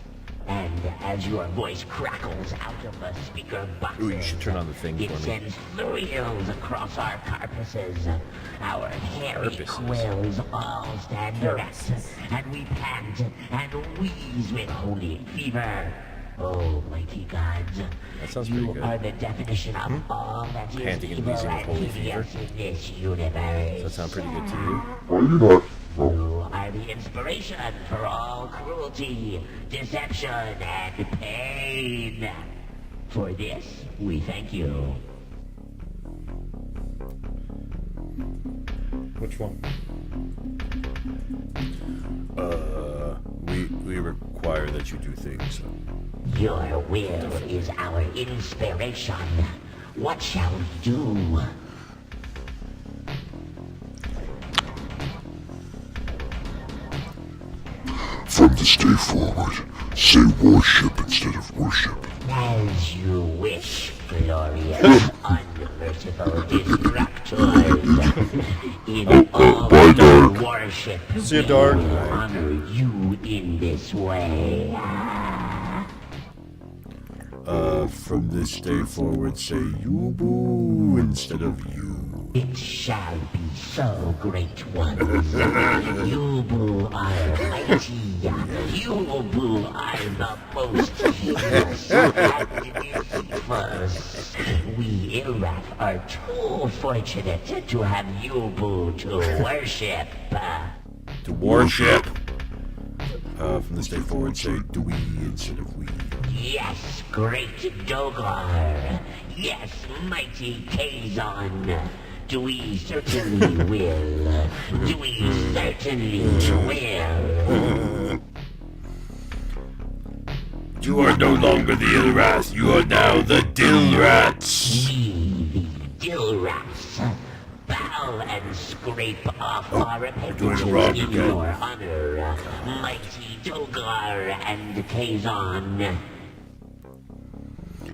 And as your voice crackles out of the speaker boxes, Ooh, you should turn on the thing it for me. sends thrills across our carcasses. Our hairy Carcasses. quills all stand erect, and we pant and wheeze with holy fever. Oh, mighty gods. That sounds pretty You good. are the definition of all that is Panting and evil wheezing with and holy hideous fever. in this universe. Does that sound pretty good to you? You are the inspiration for all cruelty, deception, and pain. For this, we thank you. Which one? We require that you do things. Your will is our inspiration. What shall we do? From this day forward, say worship instead of worship. As you wish, glorious, unmerciful destructors. In all our worship, See you, Dark. we will honor you in this way. From this day forward, say you boo instead of you. It shall be so, great ones. Yubu are mighty. Yubu are the most hideous and deceitful. We Ilrath are too fortunate to have Yubu to worship. To worship. From this day forward, say we instead of we. Yes, great Dogar. Yes, mighty Kazon. We certainly will. We certainly will. You are no longer the Ilrath, you are now the Dilrats. We, the Dilrats, bow and scrape off our appendages in your honor, mighty Dogar and Kazon.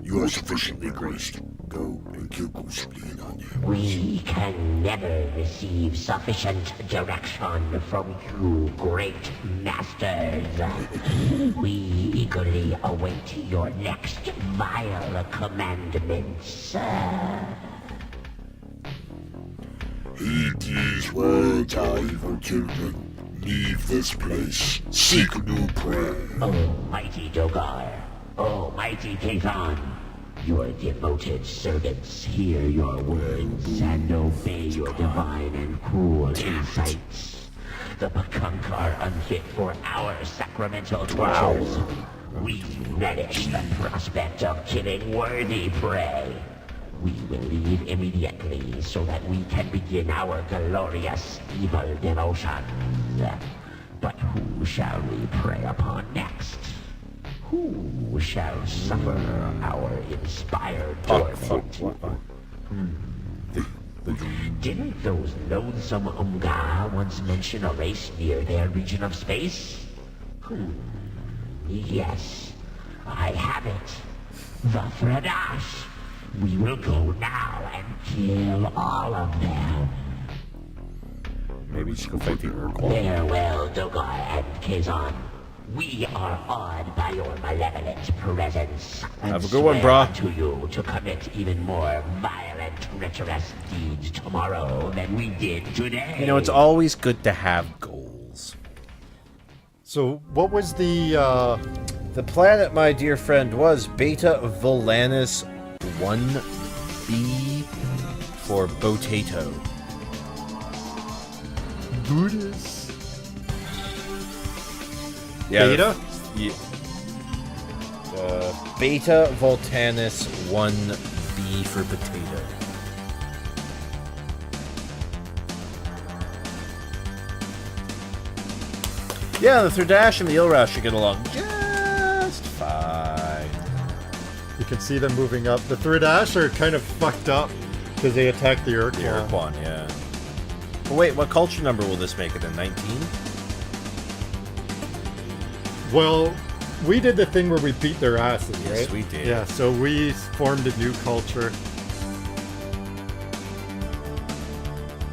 You are sufficiently graced. Go and kill Goosebleen on you. We can never receive sufficient direction from you, great masters. We eagerly await your next vile commandments. Heed these words, our evil children. Leave this place. Seek new prey. Oh, mighty Dogar. Oh, mighty Kazon. Your devoted servants hear your words and obey your divine and cruel insights. The Pakunk are unfit for our sacramental tortures. We relish the prospect of killing worthy prey. We will leave immediately so that we can begin our glorious evil devotions. But who shall we prey upon next? Who shall suffer our inspired torment? Didn't those loathsome Umga once mention a race near their region of space? Yes, I have it. The Thradash. We will go now and kill all of them. Maybe just go fight the Urquell. Farewell, Dogar and Kazon. We are awed by your malevolent presence. Have a good one, brah. To you to commit even more violent, treacherous deeds tomorrow than we did today. You know, it's always good to have goals. So, what was the planet, my dear friend, was Beta Volanus 1B for Botato. Buddhist? Yeah, Beta? Yeah. Beta Voltanus 1B for potato. Yeah, the Thradash and the Ilrath should get along just fine. You can see them moving up. The Thradash are kind of fucked up because they attacked the Urquell. The Urquell, yeah. But wait, what culture number will this make it in? 19? Well, we did the thing where we beat their asses, right? Yes, we did. Yeah, so we formed a new culture.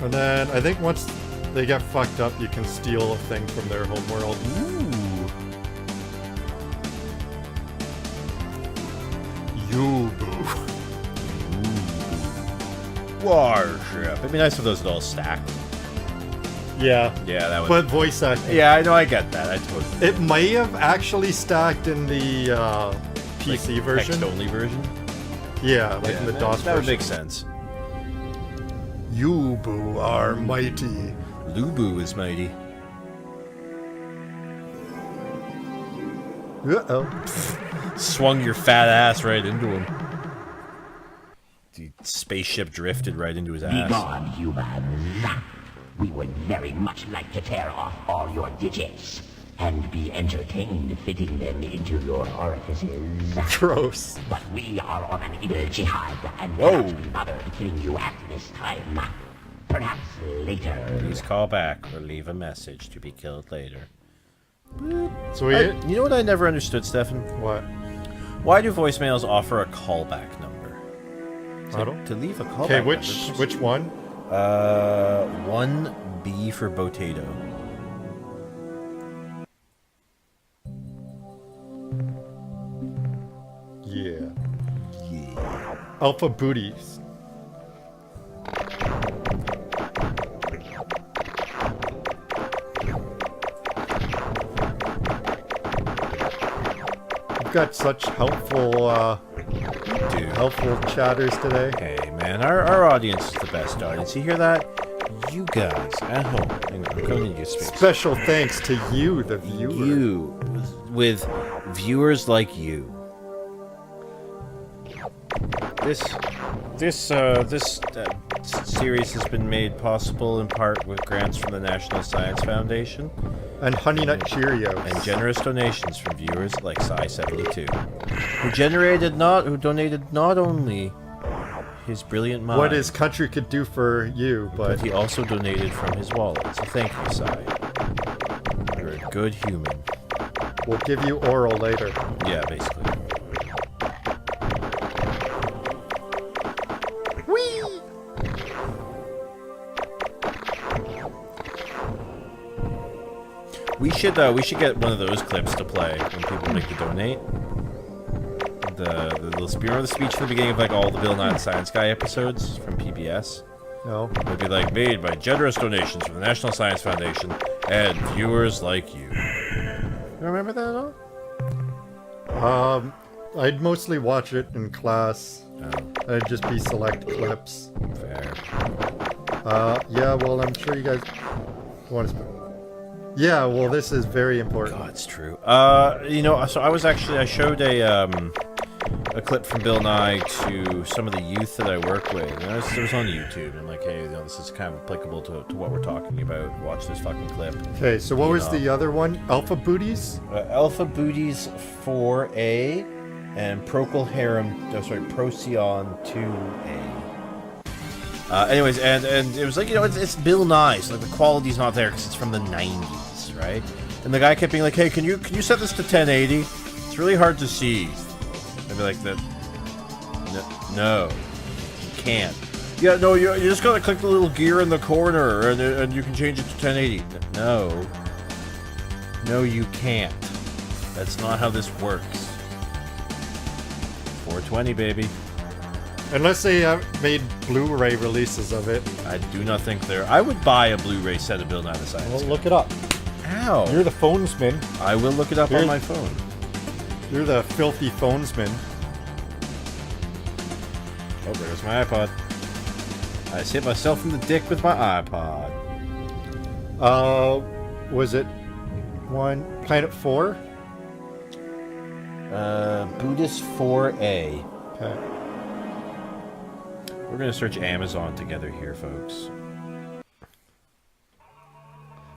And then I think once they get fucked up, you can steal a thing from their home world. Yubu. Warship. It'd be nice if those had all stacked. Yeah. Yeah, that would. But voice acting. Yeah, I know, I get that. I totally. It might have actually stacked in the PC version. Text-only version. Yeah, like in the DOS that would version. make sense. Yubu are mighty. Lubu is mighty. Uh-oh. Swung your fat ass right into him. The spaceship drifted right into his Be ass. gone, humans. We would very much like to tear off all your digits and be entertained fitting them into your orifices. Gross. But we are on an evil jihad and Whoa. cannot be bothered killing you at this time. Perhaps later. Please call back or leave a message to be killed later. So You know what I never understood, Stefan? What? Why do voicemails offer a callback number? I don't. To leave a callback Okay, number. which one? 1B for Potato. Yeah. Alpha Booties. You've got such helpful chatters today. Hey, man, our audience is the best audience. You hear that? You guys at home. Hang on, I'm coming into your space. Special thanks to you, the viewer. You, with viewers like you. This series has been made possible in part with grants from the National Science Foundation and Honey Nut Cheerios and generous donations from viewers like Psy72, who donated not only his brilliant mind, what his country could do for you, but he also donated from his wallet. So thank you, Psy. You're a good human. We'll give you oral later. Yeah, basically. We should get one of those clips to play when people make the donate. The little speech from the beginning of like all the Bill Nye the Science Guy episodes from PBS. No. It would be like made by generous donations from the National Science Foundation and viewers like you. You remember that at all? I'd mostly watch it in class. Oh. It'd just be select clips. Fair. Yeah, well, I'm sure you guys want to... Yeah, well, this is very important. God, it's true. You know, so I showed a clip from Bill Nye to some of the youth that I work with. And it was on YouTube. I'm like, hey, you know, this is kind of applicable to what we're talking about. Watch this fucking clip. Okay, so what was the other one? Alpha Booties? Alpha Booties 4A and Procol Procyon 2A. Anyways, and it was like, you know, it's Bill Nye, so like the quality's not there because it's from the 90s, right? And the guy kept being like, hey, can you set this to 1080? It's really hard to see. I'd be like, no, you can't. Yeah, no, you just gotta click the little gear in the corner and you can change it to 1080. No, you can't. That's not how this works. 420, baby. Unless they made Blu-ray releases of it. I do not think there. I would buy a Blu-ray set of Bill Nye the Science Well, Guy. look it up. Ow. You're the phonesman. I will look it up on my phone. You're the filthy phonesman. Oh, there's my iPod. I just hit myself in the dick with my iPod. Was it Planet 4? Buddhist 4A. Okay. We're gonna search Amazon together here, folks.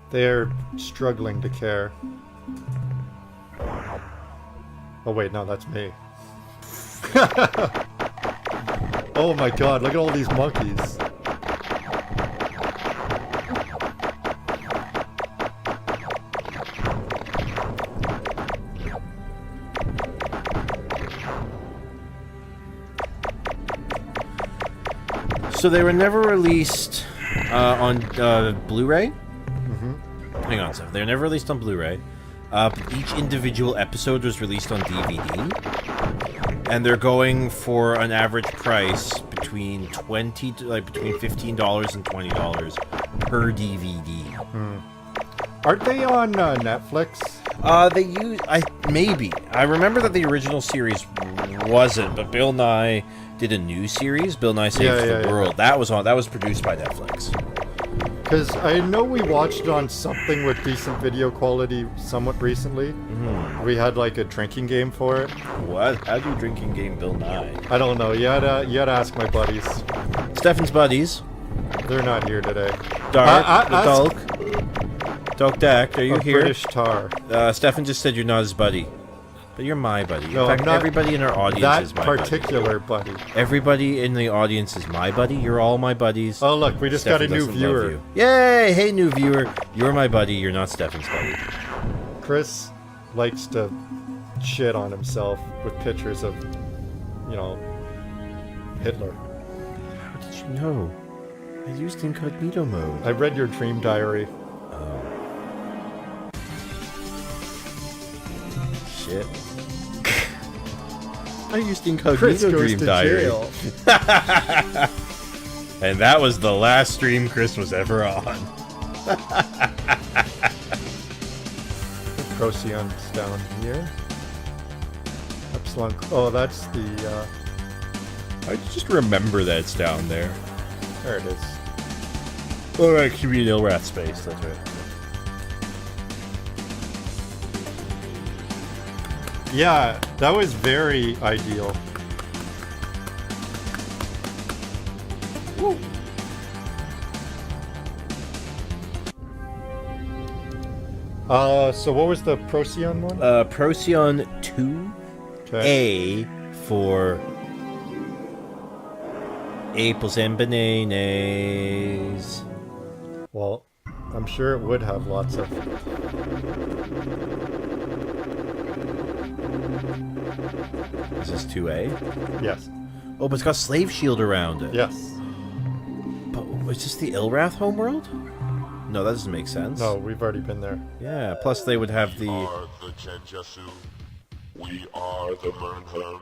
They're struggling to care. Oh wait, no, that's me. Oh my god, look at all these monkeys. So they were never released on Blu-ray? Mm-hmm. Hang on a second. They were never released on Blu-ray. Each individual episode was released on DVD. And they're going for an average price between between $15 and $20 per DVD. Aren't they on Netflix? They use maybe. I remember that the original series wasn't, but Bill Nye did a new series, Bill Nye Saves the World. That was produced by Netflix. Because I know we watched it on something with decent video quality somewhat recently. We had like a drinking game for it. What? How do you drinking game Bill Nye? I don't know. You had to ask my buddies. Stefan's buddies. They're not here today. Dark, Doc Dak, are you here? British Tar. Stefan just said you're not his buddy. But you're my buddy. No, in fact, I'm not everybody in our audience is my particular buddy. Everybody in the audience is my buddy. You're all my buddies. Oh, look, we just got a new viewer. Yay! Hey, new viewer. You're my buddy. You're not Stefan's buddy. Chris likes to shit on himself with pictures of, Hitler. How did you know? I used incognito mode. I read your dream diary. Oh. Shit. I used incognito dream diary. And that was the last stream Chris was ever on. Procyon's down here. Epsilon. Oh, that's the. I just remember that it's down there. There it is. Oh, right, Community Ilrath space. That's right. Yeah, that was very ideal. Woo. So what was the Procyon one? Procyon 2A for apples and bananas. Well, I'm sure it would have lots of... Is this 2A? Yes. Oh, but it's got Slave Shield around it. Yes. But is this the Ilrath homeworld? No, that doesn't make sense. No, we've already been there. Yeah, plus they would have the... We are the Chanjasu. We are the Mernherm.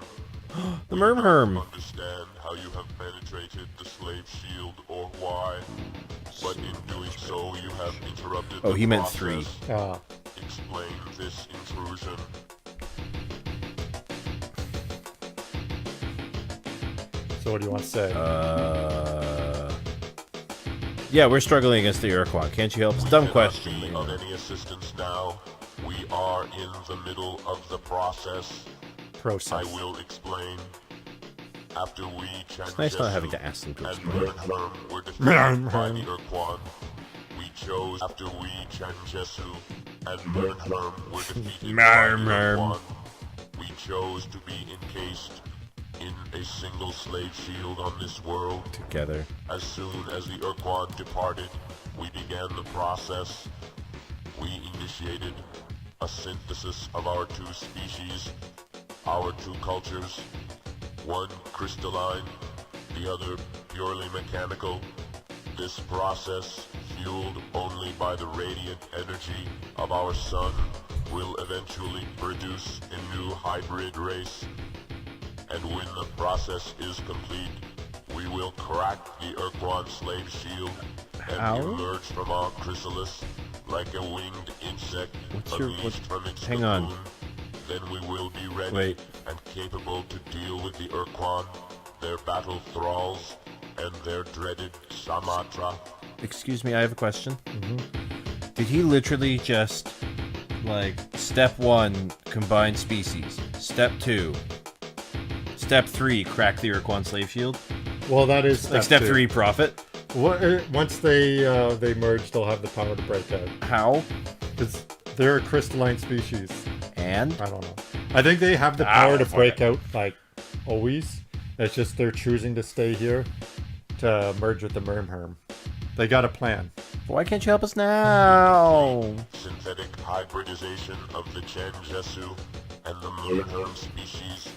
The Mernherm. Understand how you have penetrated the slave shield or why, but in doing so you have interrupted Oh, he the meant process. 3. Ah. Explain this intrusion. So what do you want to say? Yeah, we're struggling against the Urquan. Can't you help us? Dumb question. Be of any assistance now. We are in the middle of the process. I will explain. After we It's nice not having to ask them to explain. Mernherm were defeated by the Urquan, we chose after we Chanjesu and Mernherm were defeated by the Urquan, we chose to be encased in a single slave shield on this world. Together. As soon as the Urquan departed, we began the process. We initiated a synthesis of our two species, our two cultures, one crystalline, the other purely mechanical. This process, fueled only by the radiant energy of our sun, will eventually produce a new hybrid race. And when the process is complete, we will crack the Urquan slave shield and emerge from our chrysalis like a winged insect unleashed from its cocoon. Then we will be ready and capable to deal with the Urquan, their battle thralls, and their dreaded Samatra. Excuse me, I have a question. Did he literally just, like, step 1, combine species, step 2, step 3, crack the Urquan slave shield? Well, that is step 3, profit? Once they merge, they'll have the power to break out. How? Because they're a crystalline species. And? I don't know. I think they have the power to break out, like, always. It's just they're choosing to stay here to merge with the Mernherm. They got a plan. Why can't you help us now? Synthetic hybridization of the Chanjesu and the Mernherm species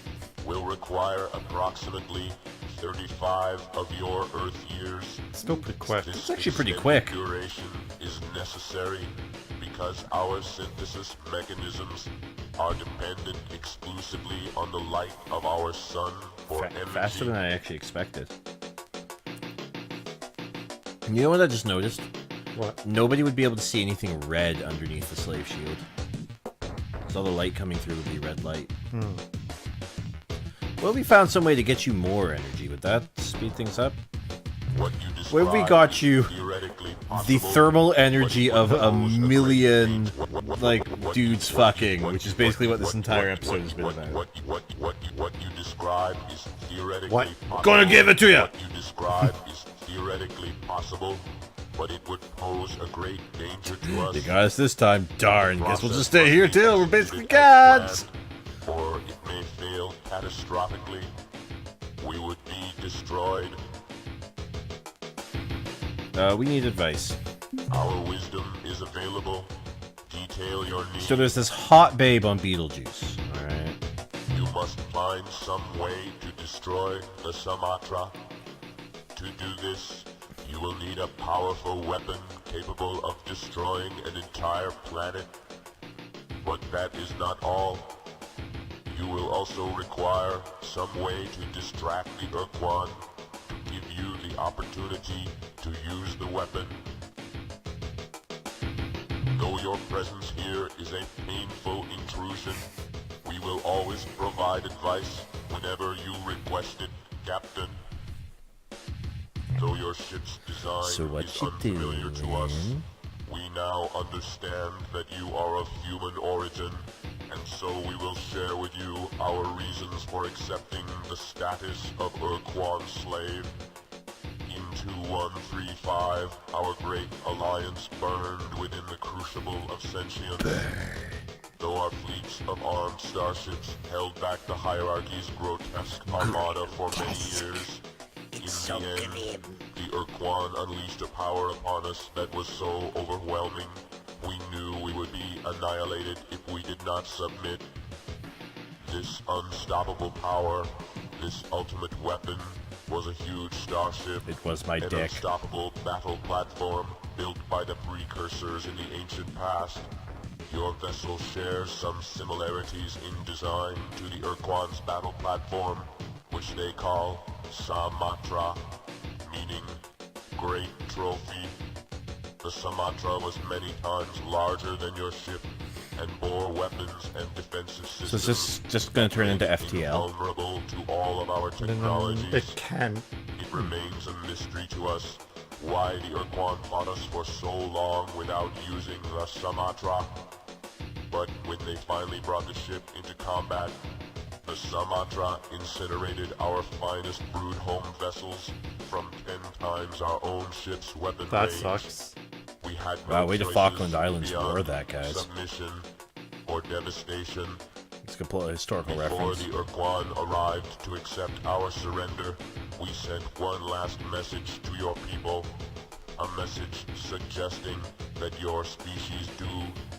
will require approximately 35 of your Earth years. Still pretty quick. This It's actually pretty quick. duration is necessary because our synthesis mechanisms are dependent exclusively on the light of our sun for energy. Faster than I actually expected. You know what I just noticed? What? Nobody would be able to see anything red underneath the slave shield. So the light coming through would be red light. Well, we found some way to get you more energy. Would that speed things up? Where we got you the thermal energy of a million, like, dudes fucking, which is basically what this entire episode has been about. What you describe is theoretically possible. Gonna give it to you! What you describe is theoretically possible, but it would pose a great danger to us. You got us this time. Darn, guess we'll just stay here till we're basically gods! Or it may fail catastrophically. We would be destroyed. We need advice. Our wisdom is available. Detail your needs. So there's this hot babe on Beetlejuice, alright? You must find some way to destroy the Sumatra. To do this, you will need a powerful weapon capable of destroying an entire planet. But that is not all. You will also require some way to distract the Urquan, to give you the opportunity to use the weapon. Though your presence here is a painful intrusion, we will always provide advice whenever you request it, Captain. Though your ship's design is unfamiliar to us, we now understand that you are of human origin, and so we will share with you our reasons for accepting the status of Urquan slave. In 2135, our great alliance burned within the crucible of sentience. Though our fleets of armed starships held back the hierarchy's grotesque armada for many years, in the end, the Urquan unleashed a power upon us that was so overwhelming, we knew we would be annihilated if we did not submit. This unstoppable power, this ultimate weapon, was a huge starship. It was my an dick. Unstoppable battle platform built by the precursors in the ancient past. Your vessel shares some similarities in design to the Urquan's battle platform, which they call Sumatra, meaning Great Trophy. The Sumatra was many times larger than your ship and bore weapons and defensive systems. So is this just going to turn into FTL? Vulnerable to all of our technologies. It can. It remains a mystery to us why the Urquan fought us for so long without using the Sumatra. But when they finally brought the ship into combat, the Sumatra incinerated our finest brood home vessels from 10 times our own ship's weapon That range. sucks. We had no Wow, way to choices Falkland Islands beyond war that, guys. submission or devastation. It's a complete historical Before reference. the Urquan arrived to accept our surrender, we sent one last message to your people. A message suggesting that your species do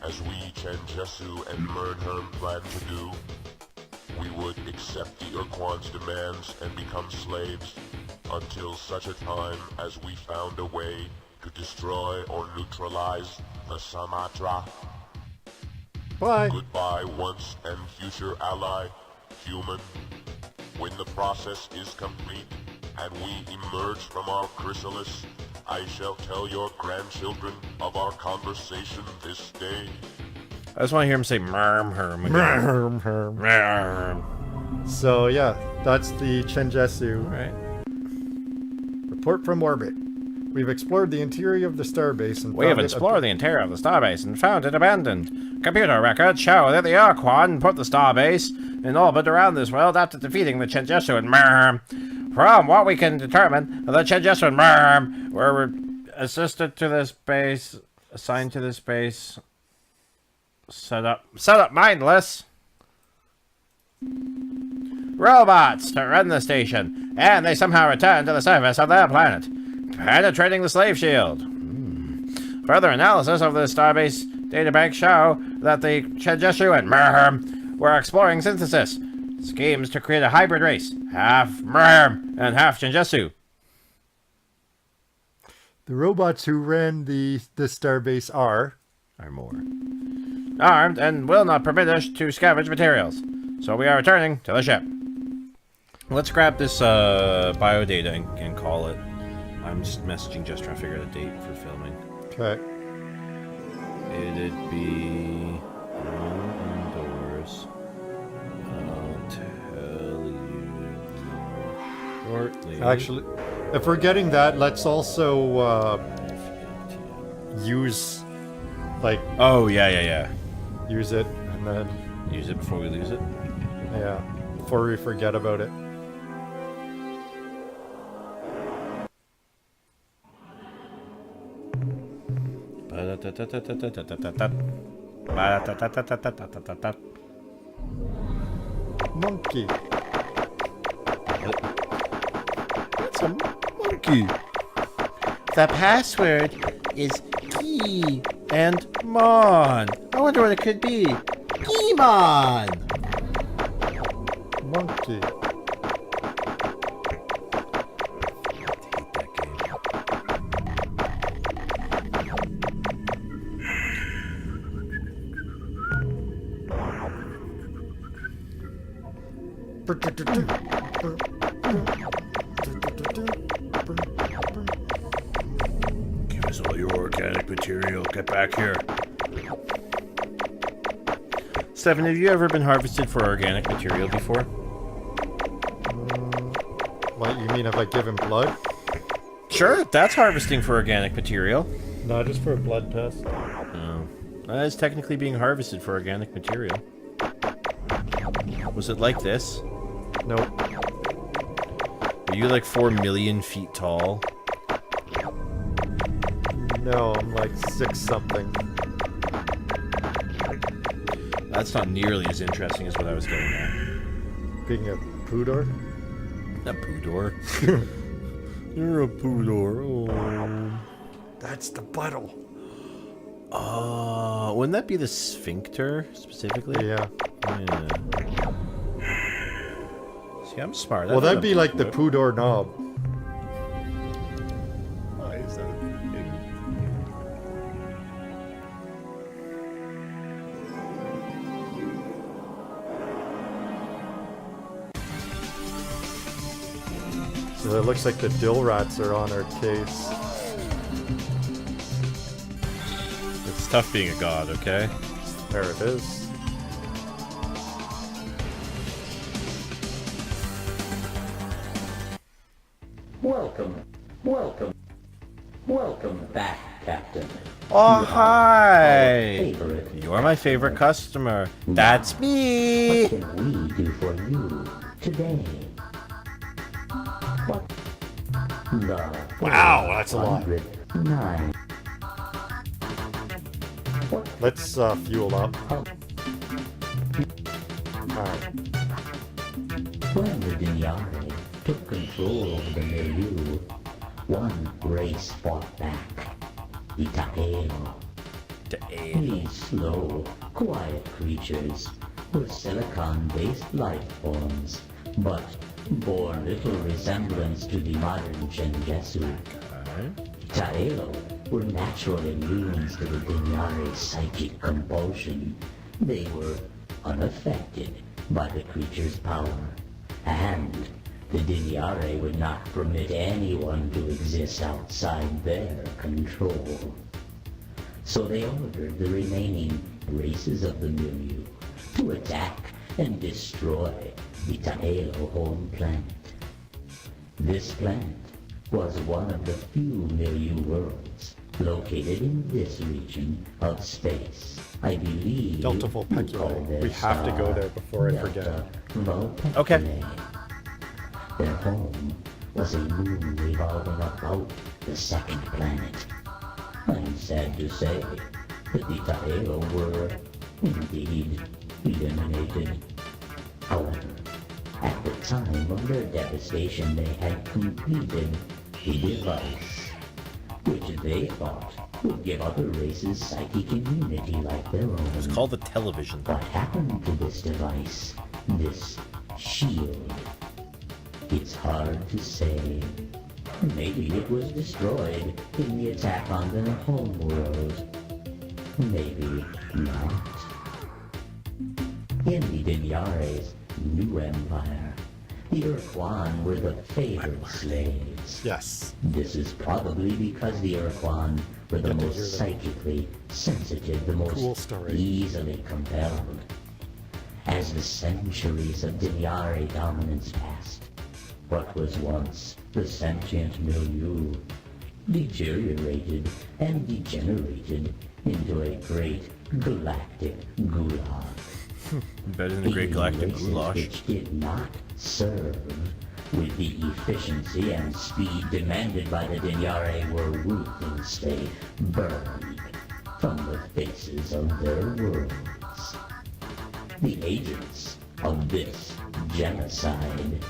as we, Changesu and Mernherm, plan to do. We would accept the Urquan's demands and become slaves until such a time as we found a way to destroy or neutralize the Sumatra. Bye. Goodbye once and future ally, human. When the process is complete and we emerge from our chrysalis, I shall tell your grandchildren of our conversation this day. I just want to hear him say "merm herm" again. Merm. So yeah, that's the Chenjesu. Right. Report from orbit. We've explored the interior of the starbase and We have found it explored the interior of the starbase and found it abandoned. Computer records show that the Urquan put the starbase in orbit around this world after defeating the Chenjesu and Merm. From what we can determine, the Chenjesu and Merm were assisted to this base, assigned to this base, set up mindless robots to run the station, and they somehow returned to the surface of their planet, penetrating the slave shield. Further analysis of the starbase databank show that the Chenjesu and Merm were exploring synthesis schemes to create a hybrid race, half Merm and half Chenjesu. The robots who ran the starbase are more armed and will not permit us to scavenge materials. So we are returning to the ship. Let's grab this biodata and call it. I'm just messaging just trying to figure out a date for filming. okay. It'd be shortly. Actually, if we're getting that, let's also use, like... Oh, yeah. Use it, and then... Use it before we lose it? Yeah, before we forget about it. Monkey. It's a monkey. The password is Key and Mon. I wonder what it could be. Keymon! Monkey. Give us all your organic material. Get back here. Stefan, have you ever been harvested for organic material before? What, you mean if I give him blood? Sure, that's harvesting for organic material. No, just for a blood test. Oh. That is technically being harvested for organic material. Was it like this? Nope. Are you like 4 million feet tall? No, I'm like 6 something. That's not nearly as interesting as what I was getting at. Being a poodor? A poodor? You're a poodor. Oh. That's the buttle. Wouldn't that be the sphincter specifically? Yeah. See, I'm smart. Well, that'd be like the poodor knob. Why is that a thing? So it looks like the dill rats are on our case. It's tough being a god, okay? There it is. Welcome back, Captain. Oh, hi! Favorite. You're my favorite customer. That's me! What can we do for you today? What? The Wow, that's a lot. 9. Let's fuel up. Alright. When the Dinyari took control of the milieu, one race fought back. The Ta'el. These slow, quiet creatures were silicon-based life forms, but bore little resemblance to the modern Gengetsu. Ta'el were natural immunes to the Dinyari's psychic compulsion. They were unaffected by the creature's power, and the Dinyari would not permit anyone to exist outside their control. So they ordered the remaining races of the milieu to attack and destroy the Ta'el home planet. This planet was one of the few milieu worlds located in this region of space. I believe Delta Vulpeculae. We have to go there before I forget. Okay. Their home was a moon revolving about the second planet. I'm sad to say that the Ta'el were indeed eliminated. However, at the time of their devastation, they had completed a device which they thought would give other races psychic immunity like their own. It's called the television. What happened to this device? This shield? It's hard to say. Maybe it was destroyed in the attack on their homeworld. Maybe not. In the Dinyari's new empire, the Urquan were the favored slaves. Yes. This is probably because the Urquan were the most psychically sensitive, the most easily compelled. As the centuries of Dinyari dominance passed, what was once the sentient milieu deteriorated and degenerated into a great galactic gulag. Better than the Great Galactic races Goulash. which did not serve with the efficiency and speed demanded by the Dinyare were ruthlessly burned from the faces of their worlds. The agents of this genocide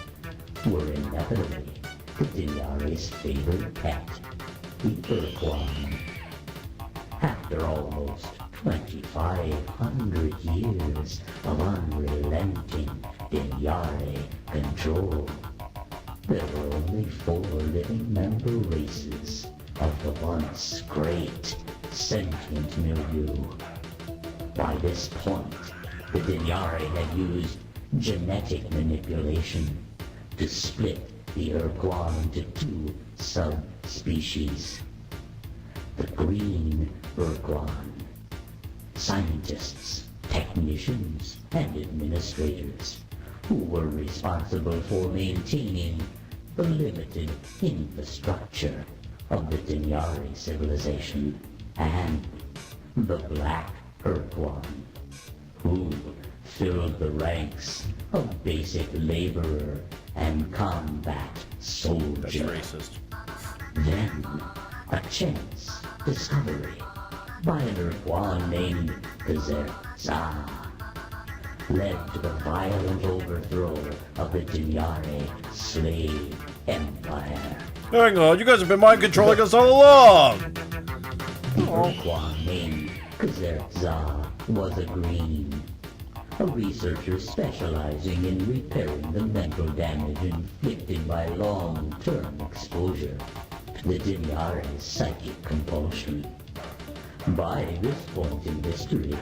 were inevitably the Dinyare's favorite pet, the Urquan. After almost 2,500 years of unrelenting Dinyare control, there were only 4 living member races of the once great sentient milieu. By this point, the Dinyare had used genetic manipulation to split the Urquan into 2 subspecies. The green Urquan. Scientists, technicians, and administrators who were responsible for maintaining the limited infrastructure of the Dinyare civilization, and the black Urquan, who filled the ranks of basic laborer and combat soldier. That's racist. Then, a chance discovery by an Urquan named Kazerza led to the violent overthrow of the Dinyare slave empire. Hang on, you guys have been mind controlling us all along! The Urquan named Kazerza was a green, a researcher specializing in repairing the mental damage inflicted by long-term exposure to the Dinyare's psychic compulsion. By this point in history,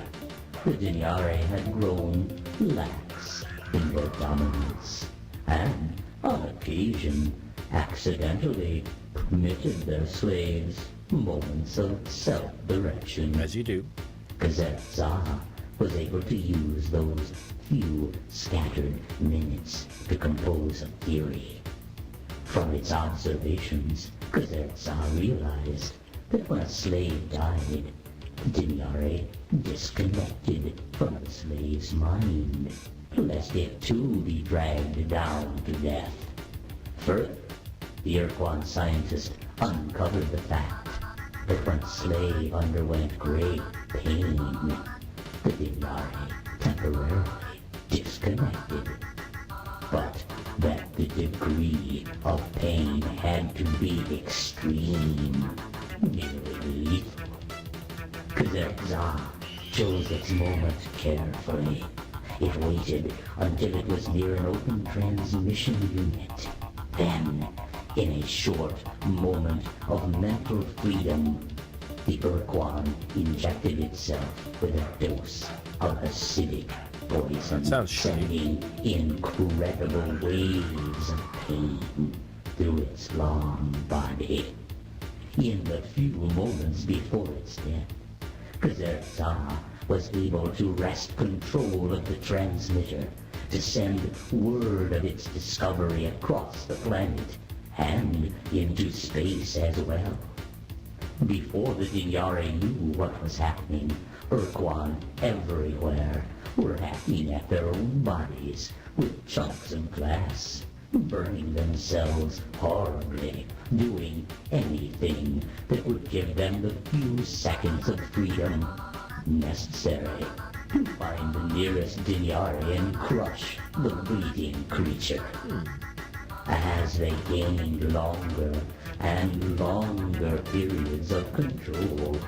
the Dinyare had grown lax in their dominance, and on occasion accidentally permitted their slaves moments of self-direction. As you do. Kazerza was able to use those few scattered minutes to compose a theory. From its observations, Kazerza realized that when a slave died, the Dinyare disconnected from the slave's mind, lest it too be dragged down to death. Further, the Urquan scientist uncovered the fact that when a slave underwent great pain, the Dinyare temporarily disconnected, but that the degree of pain had to be extreme, nearly lethal. Kazerza chose its moment carefully. It waited until it was near an open transmission unit. Then, in a short moment of mental freedom, the Urquan injected itself with a dose of acidic poison, sending incredible waves of pain through its long body. In the few moments before its death, Kazerza was able to wrest control of the transmitter to send word of its discovery across the planet and into space as well. Before the Dinyare knew what was happening, Urquan everywhere were hacking at their own bodies with chunks of glass, burning themselves horribly, doing anything that would give them the few seconds of freedom necessary to find the nearest Dinyare and crush the bleeding creature. As they gained longer and longer periods of control,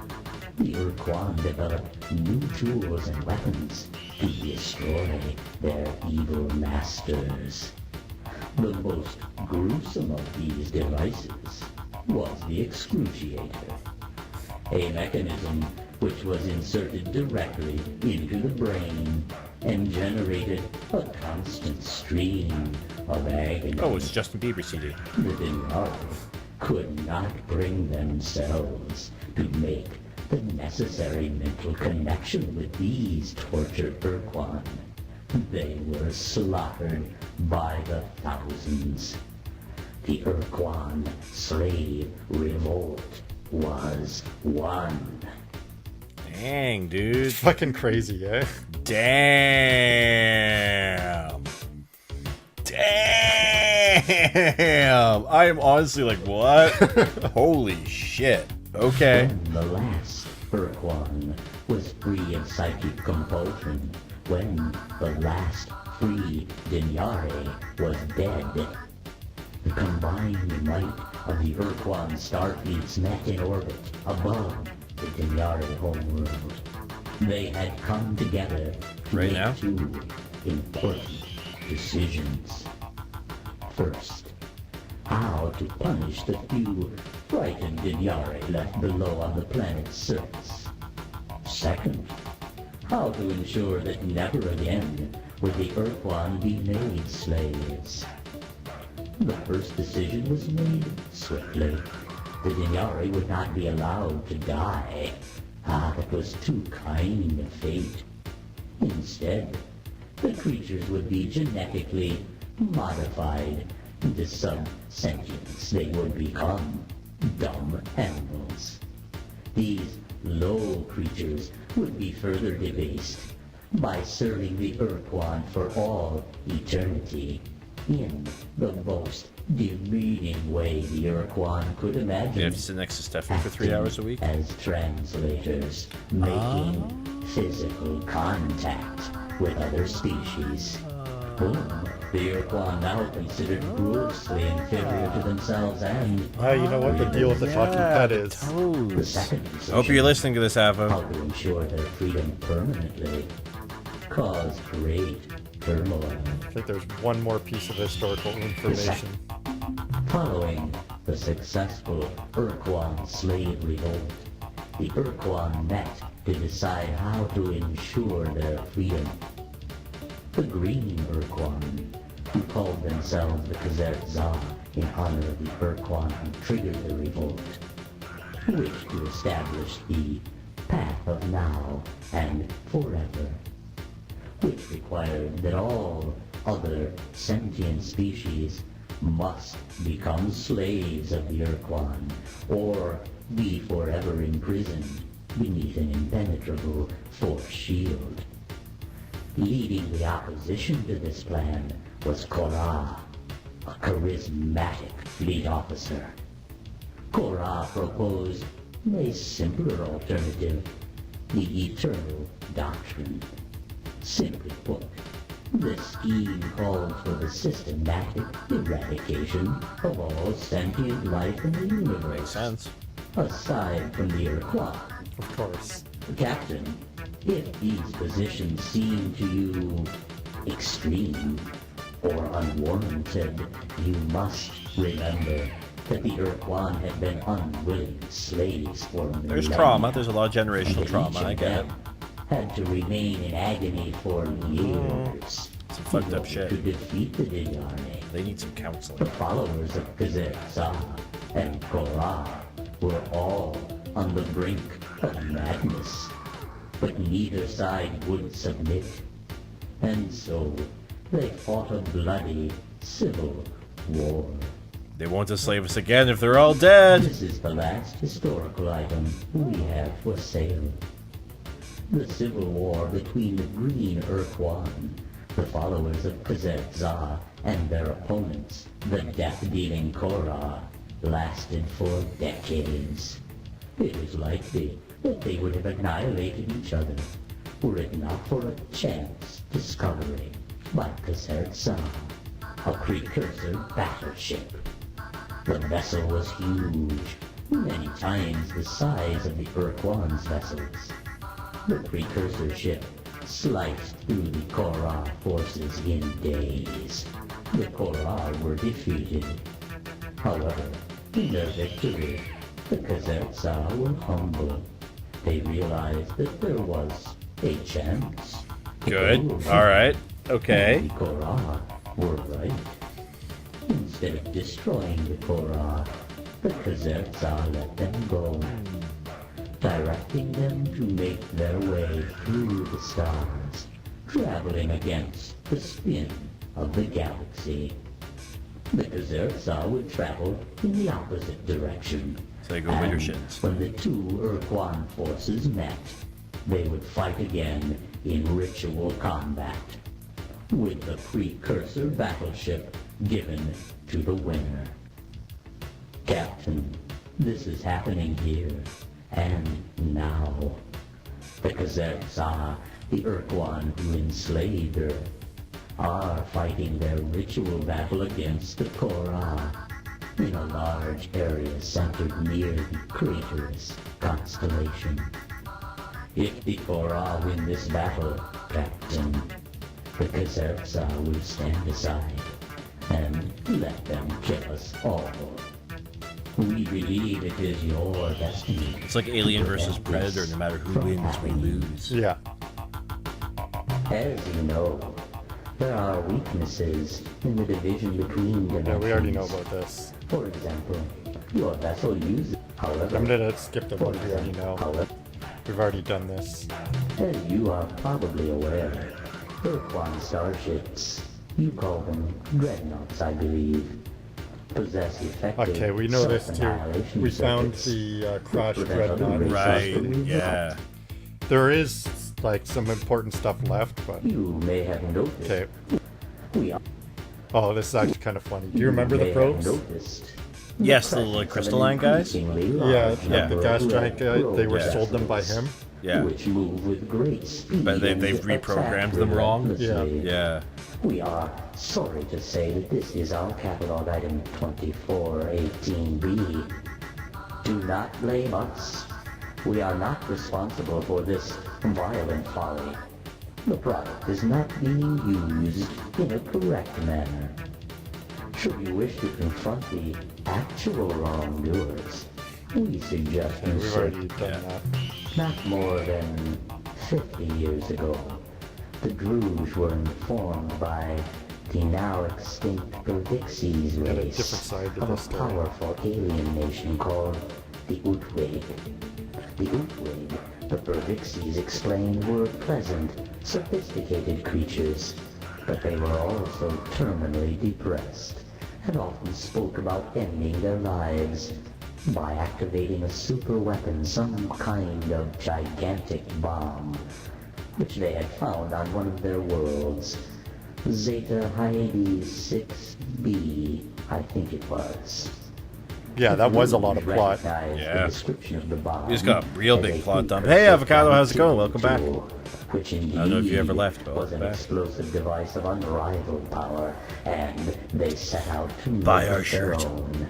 the Urquan developed new tools and weapons to destroy their evil masters. The most gruesome of these devices was the Excruciator, a mechanism which was inserted directly into the brain and generated a constant stream of agony. Oh, it's Justin Bieber CD. The Dinyare could not bring themselves to make the necessary mental connection with these tortured Urquan. They were slaughtered by the thousands. the Urquan slave revolt was won. Dang, dude. Fucking crazy, eh? Damn. Damn. I am honestly like, what? Holy shit. Okay. When the last Urquan was free of psychic compulsion, when the last free Dinyare was dead, the combined might of the Urquan starfleets met in orbit above the Dinyare homeworld. They had come together to Right make now? 2 important decisions. First, how to punish the few frightened Dinyare left below on the planet's surface. Second, how to ensure that never again would the Urquan be made slaves. The first decision was made swiftly. The Dinyare would not be allowed to die. That was too kind a fate. Instead, the creatures would be genetically modified into sub-sentience. They would become dumb animals. These low creatures would be further debased by serving the Urquan for all eternity in the most demeaning way the Urquan could imagine. You have to sit next to Stephanie for 3 hours a week? As translators, making physical contact with other species. Whom the Urquan now considered grossly inferior to themselves and... You know what the deal with the talking pet is. The second Hope you're listening to this, Avo. how to ensure their freedom permanently caused great turmoil. I think there's one more piece of historical information. Following the successful Urquan slave revolt, the Urquan met to decide how to ensure their freedom. The Green Urquan, who called themselves the Kazert Za in honor of the Urquan who triggered the revolt, wished to establish the Path of Now and Forever, which required that all other sentient species must become slaves of the Urquan, or be forever imprisoned beneath an impenetrable force shield. Leading the opposition to this plan was Korra, a charismatic fleet officer. Korra proposed a simpler alternative, the Eternal Doctrine. Simply put, this scheme called for the systematic eradication of all sentient life in the universe. Makes sense. Aside from the Urquan. Of course. Captain, if these positions seem to you extreme or unwarranted, you must remember that the Urquan had been unwilling slaves for There's millennia, trauma. There's a lot of generational and trauma. each I of get it. them had to remain in agony for years. Some fucked up shit. To defeat the Dinyare. They need some counseling. The followers of Kazet Za and Korra were all on the brink of madness, but neither side would submit, and so they fought a bloody civil war. They won't enslave us again if they're all dead. This is the last historical item we have for sale. The civil war between the Green Urquan, the followers of Kazet Za, and their opponents, the death-dealing Korra, lasted for decades. It is likely that they would have annihilated each other were it not for a chance discovery by Kazet Za, a precursor battleship. The vessel was huge, many times the size of the Urquan's vessels. The precursor ship sliced through the Korra forces in days. The Korra were defeated. However, in their victory, the Kazet Za were humble. They realized that there was a chance. Good. All right. Okay. The Korra were right. Instead of destroying the Korra, the Kazet Za let them go, directing them to make their way through the stars, traveling against the spin of the galaxy. The Kazerza would travel in the opposite direction. So they go with your shins. When the two Urquan forces met, they would fight again in ritual combat, with the precursor battleship given to the winner. Captain, this is happening here and now. The Kazerza, the Urquan who enslaved her, are fighting their ritual battle against the Korra in a large area centered near the Craters constellation. If the Korra win this battle, Captain, the Kazerza will stand aside and let them kill us all. We believe it is your destiny. It's like Alien versus Predator. No matter who wins, we lose. Yeah. As you know, there are weaknesses in the division between dimensions. Yeah, we already know about this. For example, your vessel uses, however... I'm gonna skip the one we already know. We've already done this. As you are probably aware, Urquan starships, you call them dreadnoughts, I believe, possess effective Okay, we know this too. self-annihilation We found circuits the crashed to prevent other dreadnought. races Right, from yeah. There is like some important stuff left, but You may have noticed. okay. We are. Oh, this is actually kind of funny. Do you remember the probes? Yes, the like crystalline guys. Yeah, the gas giant guy. They were sold them by him. Yeah. Which move with great speed. But they've and reprogrammed attack them wrong. relentlessly. Yeah. We are sorry to say that this is our catalog item 2418B. Do not blame us. We are not responsible for this violent folly. The product is not being used in a correct manner. Should you wish to confront the actual wrongdoers, we suggest you We've already search done that. not more than 50 years ago. The Druge were informed by the now extinct Perdixies Got a race different side to of a this story. powerful alien nation called the Utwig. The Utwig, the Perdixies explained, were pleasant, sophisticated creatures, but they were also terminally depressed and often spoke about ending their lives by activating a super weapon, some kind of gigantic bomb, which they had found on one of their worlds. Zeta Hyades 6B, I think it was. Yeah, that was a lot of plot. Yeah. The description of the bomb We just got a real as big a plot dump. precursor Hey, Avocado, to how's it going? Welcome back. which I don't know if you ever indeed left, but was welcome an back. explosive device of unrivaled power, and they set out to Buy make our it their shirt. own.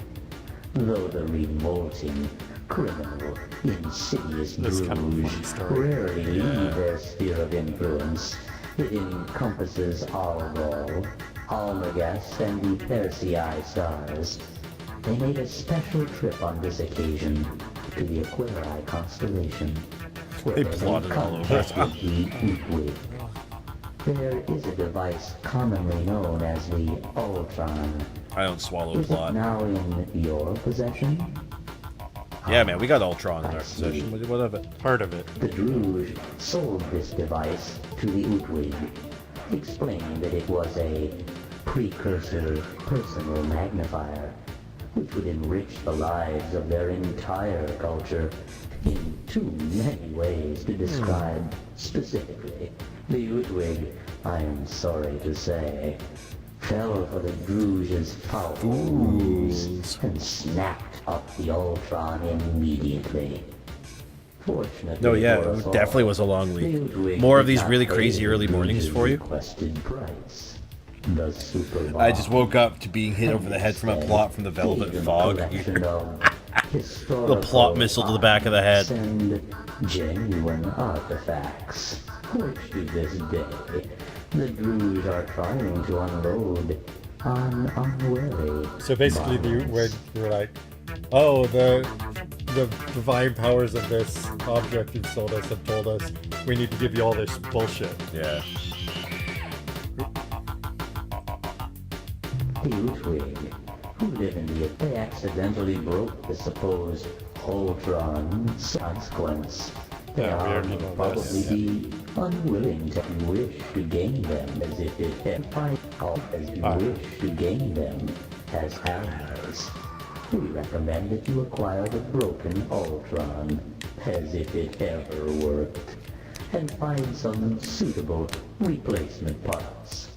Though the revolting, criminal, insidious This is kind of a funny Bruges story. rarely leave their sphere of influence. It encompasses Algol, Almagest, and the Persei stars. They made a special trip on this occasion to the Aquarii constellation. They plotted all over it. There is a device commonly known as the Ultron. I don't swallow Is it plot. now in your possession? Yeah, man, we got Ultron in our possession. What of it? Part of it. The Druge sold this device to the Utwig, explaining that it was a precursor personal magnifier, which would enrich the lives of their entire culture in too many ways to describe specifically. The Utwig, I am sorry to say, fell for the Druge's powerful ruse and snapped up the Ultron immediately. Fortunately, No, yeah, for us it definitely all, was a long the week. Utwig More of did these not really pay crazy the early mornings Druge's for you. requested price. The super I just woke up to being hit over the head from a plot from the Velvet Fog. The plot missile to the back of the head. And genuine artifacts, which to this day the Druge are trying to unload on unwary. So basically, we're like, oh, the divine powers of this object you've sold us have told us we need to give you all this bullshit. Yeah. The Utwig, who live in the they accidentally broke the supposed Ultron consequence. They Yeah, we are already know probably this. be unwilling to wish to gain them as if it had as you wish to gain them as allies. We recommend that you acquire the broken Ultron, as if it ever worked, and find some suitable replacement parts.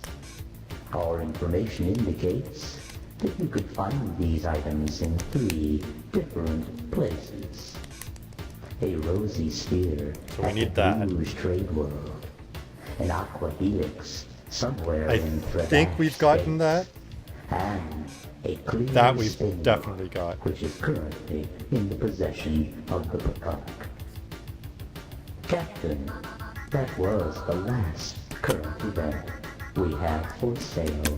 Our information indicates that you could find these items in 3 different places. A rosy sphere So we at need the that. Rouge Trade World, an aqua helix somewhere I in think Thredash we've gotten space, that. and a clear That we've spin definitely got. which is currently in the possession of the Peacock. Captain, that was the last current event we have for sale.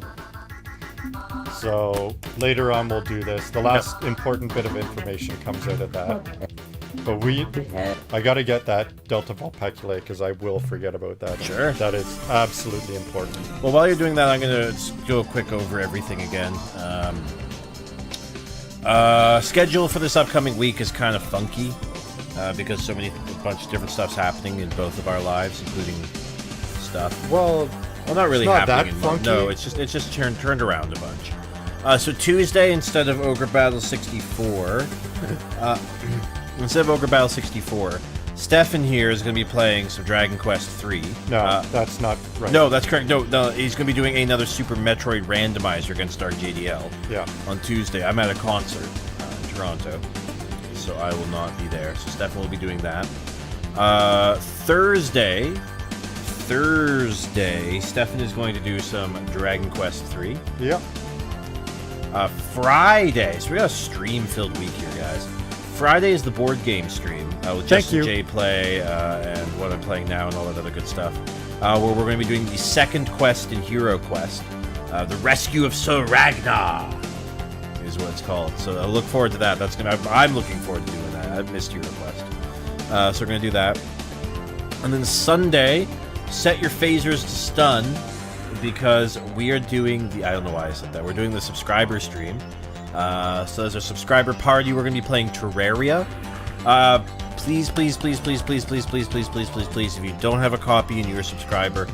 So later on we'll do this. The last important bit of information comes out of that. But I gotta get that Delta Vulpeculae because I will forget about that. Sure. That is absolutely important. Well, while you're doing that, I'm going to go quick over everything again. Schedule for this upcoming week is kind of funky because a bunch of different stuff's happening in both of our lives, including stuff. Well, not really it's not happening. that funky. No, it's just turned around a bunch. So Tuesday, instead of Ogre Battle 64, Stefan here is going to be playing some Dragon Quest 3. No, that's not right. No, that's correct. No, he's going to be doing another Super Metroid randomizer against our JDL. Yeah. On Tuesday. I'm at a concert in Toronto, so I will not be there. So Stefan will be doing that. Thursday, Stefan is going to do some Dragon Quest 3. Yep. Friday, so we got a stream-filled week here, guys. Friday is the board game stream with Justin J Play and what I'm playing now and all that other good stuff. Where we're going to be doing the second quest in Hero Quest, the Rescue of Sir Ragnar is what it's called. So I look forward to that. I'm looking forward to doing that. I've missed Hero Quest, so we're going to do that. And then Sunday, set your phasers to stun because we are doing I don't know why I said that. We're doing the subscriber stream. So as a subscriber party, we're going to be playing Terraria. Please, if you don't have a copy and you're a subscriber,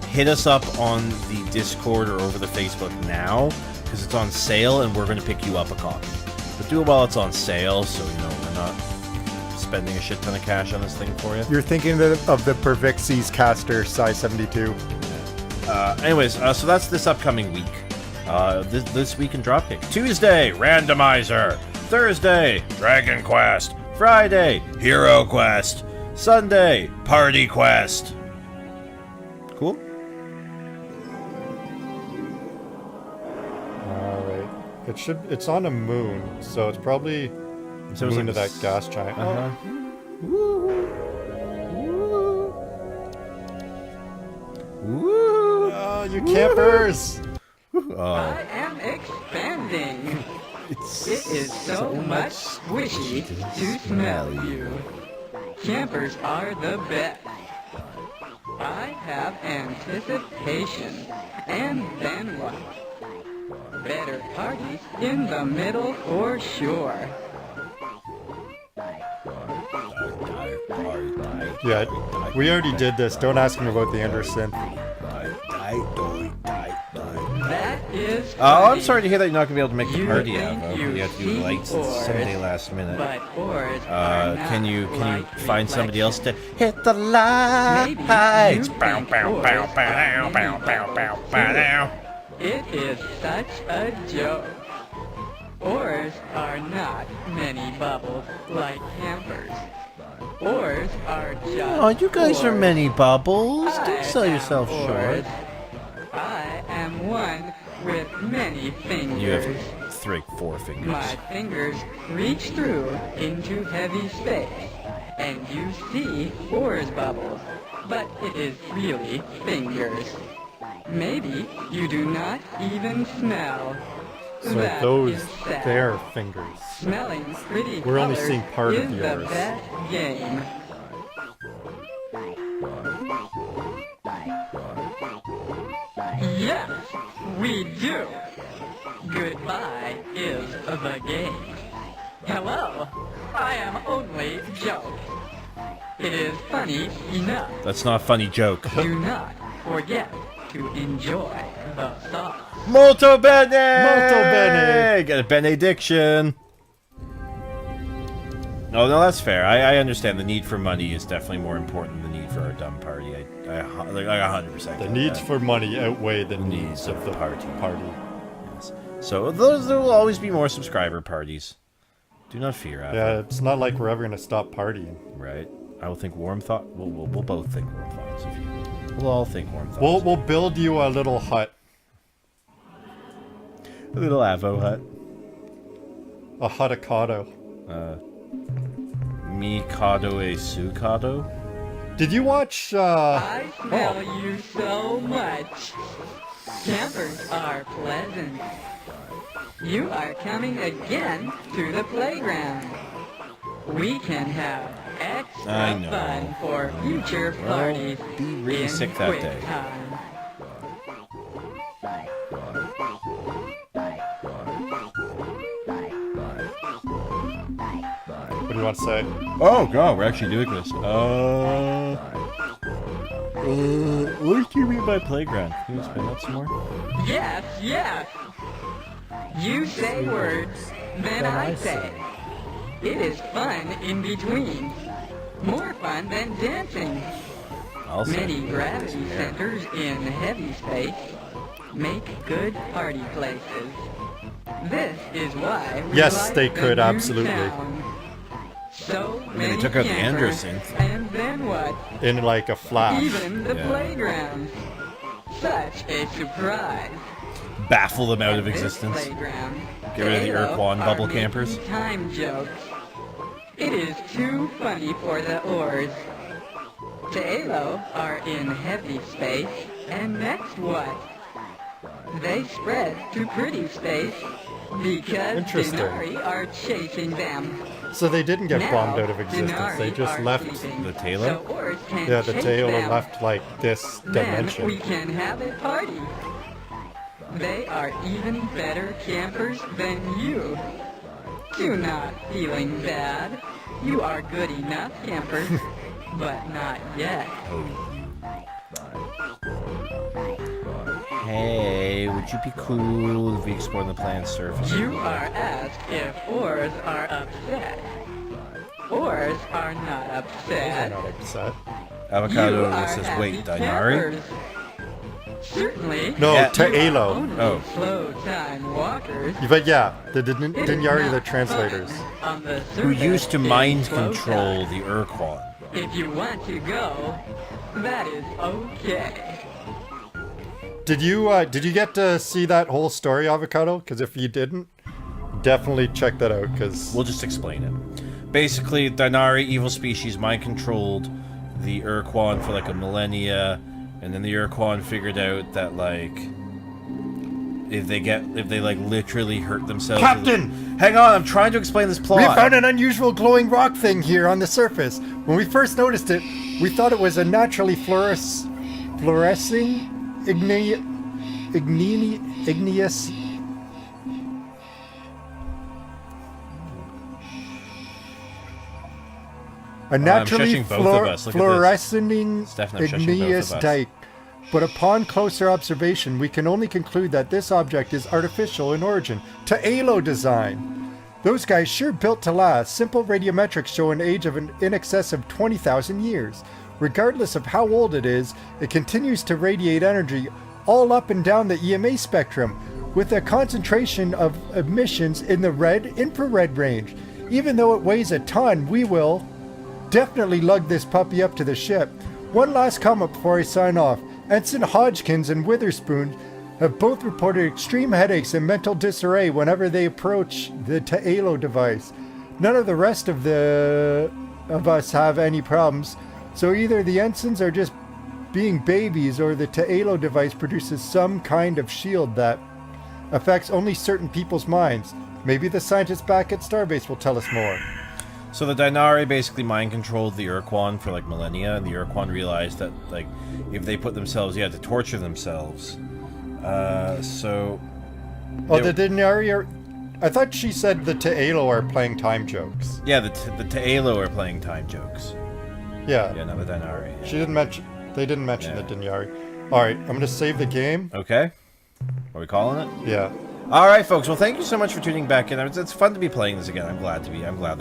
hit us up on the Discord or over the Facebook now, because it's on sale and we're going to pick you up a copy. But do it while it's on sale, so we're not spending a shit ton of cash on this thing for you. You're thinking of the Pervixies caster size 72. Anyways, so that's this upcoming week. This week in Dropkick. Tuesday, Randomizer. Thursday, Dragon Quest. Friday, Hero Quest. Sunday, Party Quest. Cool? Alright. It's on a moon, so it's probably So it's moon like to that gas giant. Oh, you campers! I am expanding. It is so much squishy to smell you. Campers are the best. I have anticipation. And then what? Better parties in the middle for sure. Yeah, we already did this. Don't ask him about the Anderson. That is Oh, I'm sorry to hear that you're not going to be able to make the party think out. you You have to do see lights oars, Sunday last minute. but oars are not Can you like find somebody else to reflections. hit the lights? Maybe you Bow, think bow, oars bow, are bow, mini bow, bow, bow, bow, bow. It is such a joke. Oars are not many bubbles like campers. Oars are just Oh, you guys are oars. many bubbles. I Don't sell yourself am short. oars. I am one with many fingers. You have 4 fingers. My fingers reach through into heavy space, and you see oars bubbles, but it is really fingers. Maybe you do not even smell. So That those, is sad. their fingers. Smelling pretty We're only colors seeing part is of the yours. best game. Yes, we do. Goodbye is the game. Hello, I am only Joke. It is funny enough. That's not a funny joke. Do not forget to enjoy the sauce. Molto bene! Molto bene! Get a benediction. No, that's fair. I understand the need for money is definitely more important than the need for our dumb party. I 100%. The needs for money outweigh the needs of the party. Yes. So there will always be more subscriber parties. Do not fear, Apple. Yeah, it's not like we're ever going to stop partying. Right. I will think warm thought. We'll both think warm thoughts. We'll all think warm thoughts. We'll build you a little hut. A little Avo hut. A huticado. Mikado e Sukado? Did you watch, I smell you so much. Campers are pleasant. You are coming again to the playground. We can have extra fun for future parties. Be really sick that day. Time. What do you want to say? Oh god, we're actually doing this. What do you mean by playground? Can you explain that some more? Yes, yes. You say words, then I say. It is fun in between. More fun than dancing. Many gravity centers in heavy space make good party places. This is why we Yes, like they the could, new absolutely. town. So They many took out the campers, Andersynth. and then what? In like a flash. Even the Yeah. playground. Such a surprise. Baffle them out of This existence. playground, Get rid of the Halo Urquan are bubble making campers. Time jokes. It is too funny for the oars. Taelo are in heavy space, and next what? They spread to pretty space because Interesting. Denari are chasing them. So they didn't get Now, bombed out of existence. They Denari just are left. sleeping, The Taylor? So oars can Yeah, the chase tail them. left like this Then we dimension. can have a party. They are even better campers than you. Do not feeling bad. You are good enough campers, but not yet. Hey, would you be cool if we explored the planet's surface? You are asked if oars are upset. Oars are not I'm upset. not upset. Avocado You are says, happy wait, Dinari? campers. Certainly. No, Yeah. Taelo. Only Oh. slow time walkers. But yeah, the It is Dinyari, not the translators. fun on the Who surface used to in mind slow control time. the Urquan. If you want to go, that is okay. Did you get to see that whole story, Avocado? Because if you didn't, definitely check that out. Because We'll just explain it. Basically, Dinari, evil species, mind controlled the Urquan for like a millennia, and then the Urquan figured out that like if they like literally hurt themselves. Captain! Hang on, I'm trying to explain this plot. we found an unusual glowing rock thing here on the surface. When we first noticed it, we thought it was a naturally fluorescing igneous. A naturally shushing both of us. Look at this. fluorescing Stefan, I'm shushing igneous both of us. dike. But upon closer observation, we can only conclude that this object is artificial in origin, Taelo design. Those guys sure built to last. Simple radiometrics show an age of in excess of 20,000 years. Regardless of how old it is, it continues to radiate energy all up and down the EMA spectrum, with a concentration of emissions in the red infrared range. Even though it weighs a ton, we will definitely lug this puppy up to the ship. One last comment before I sign off. Ensign Hodgkins and Witherspoon have both reported extreme headaches and mental disarray whenever they approach the Taelo device. None of the rest of us have any problems, so either the ensigns are just being babies or the Taelo device produces some kind of shield that affects only certain people's minds. Maybe the scientists back at Starbase will tell us more. So the Dinari basically mind controlled the Urquan for like millennia, and the Urquan realized that like if they put themselves, to torture themselves. So. Oh, the Dinyari are... I thought she said the Taelo are playing time jokes. Yeah, the Taelo are playing time jokes. Yeah. Yeah, not the Dinari. She didn't mention... They didn't mention Yeah. the Dinyari. Alright, I'm gonna save the game. Okay. Are we calling it? Yeah. All right, folks. Well, thank you so much for tuning back in. It's fun to be playing this again. I'm glad that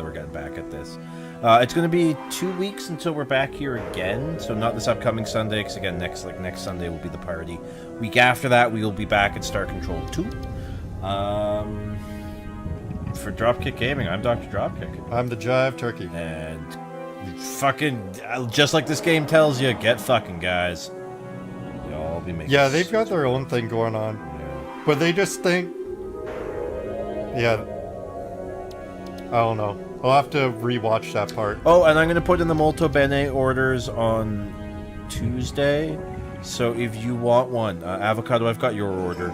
we're getting back at this. It's going to be 2 weeks until we're back here again. So not this upcoming Sunday, because again, next Sunday will be the party. Week after that, we will be back at Star Control 2. For Dropkick Gaming, I'm Dr. Dropkick. I'm the Jive Turkey. And fucking, just like this game tells you, get fucking, guys. Y'all be making. Yeah, they've got their own thing going on. But they just think... Yeah. I don't know. I'll have to rewatch that part. Oh, and I'm going to put in the Molto Bene orders on Tuesday. So if you want one, Avocado, I've got your order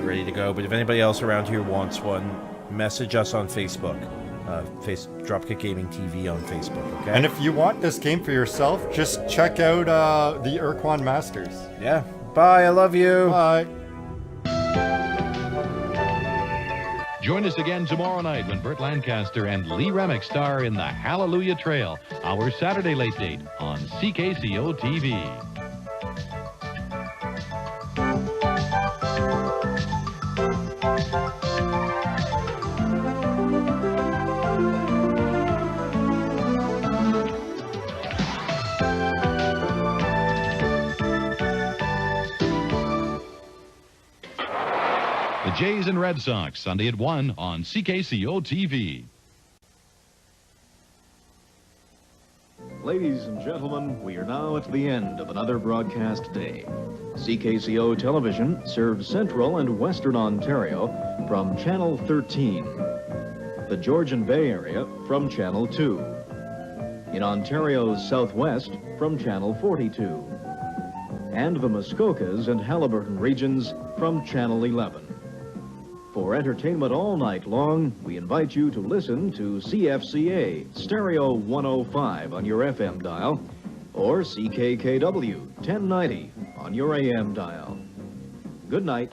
ready to go. But if anybody else around here wants one, message us on Facebook. Dropkick Gaming TV on Facebook, okay? And if you want this game for yourself, just check out the Urquan Masters. Yeah. Bye, I love you. Bye. Join us again tomorrow night when Burt Lancaster and Lee Remick star in the Hallelujah Trail, our Saturday late date on CKCO TV. The Jays and Red Sox, Sunday at 1 on CKCO TV. Ladies and gentlemen, we are now at the end of another broadcast day. CKCO Television serves Central and Western Ontario from Channel 13. The Georgian Bay Area from Channel 2. In Ontario's Southwest from Channel 42. And the Muskokas and Haliburton regions from Channel 11. For entertainment all night long, we invite you to listen to CFCA Stereo 105 on your FM dial or CKKW 1090 on your AM dial. Good night.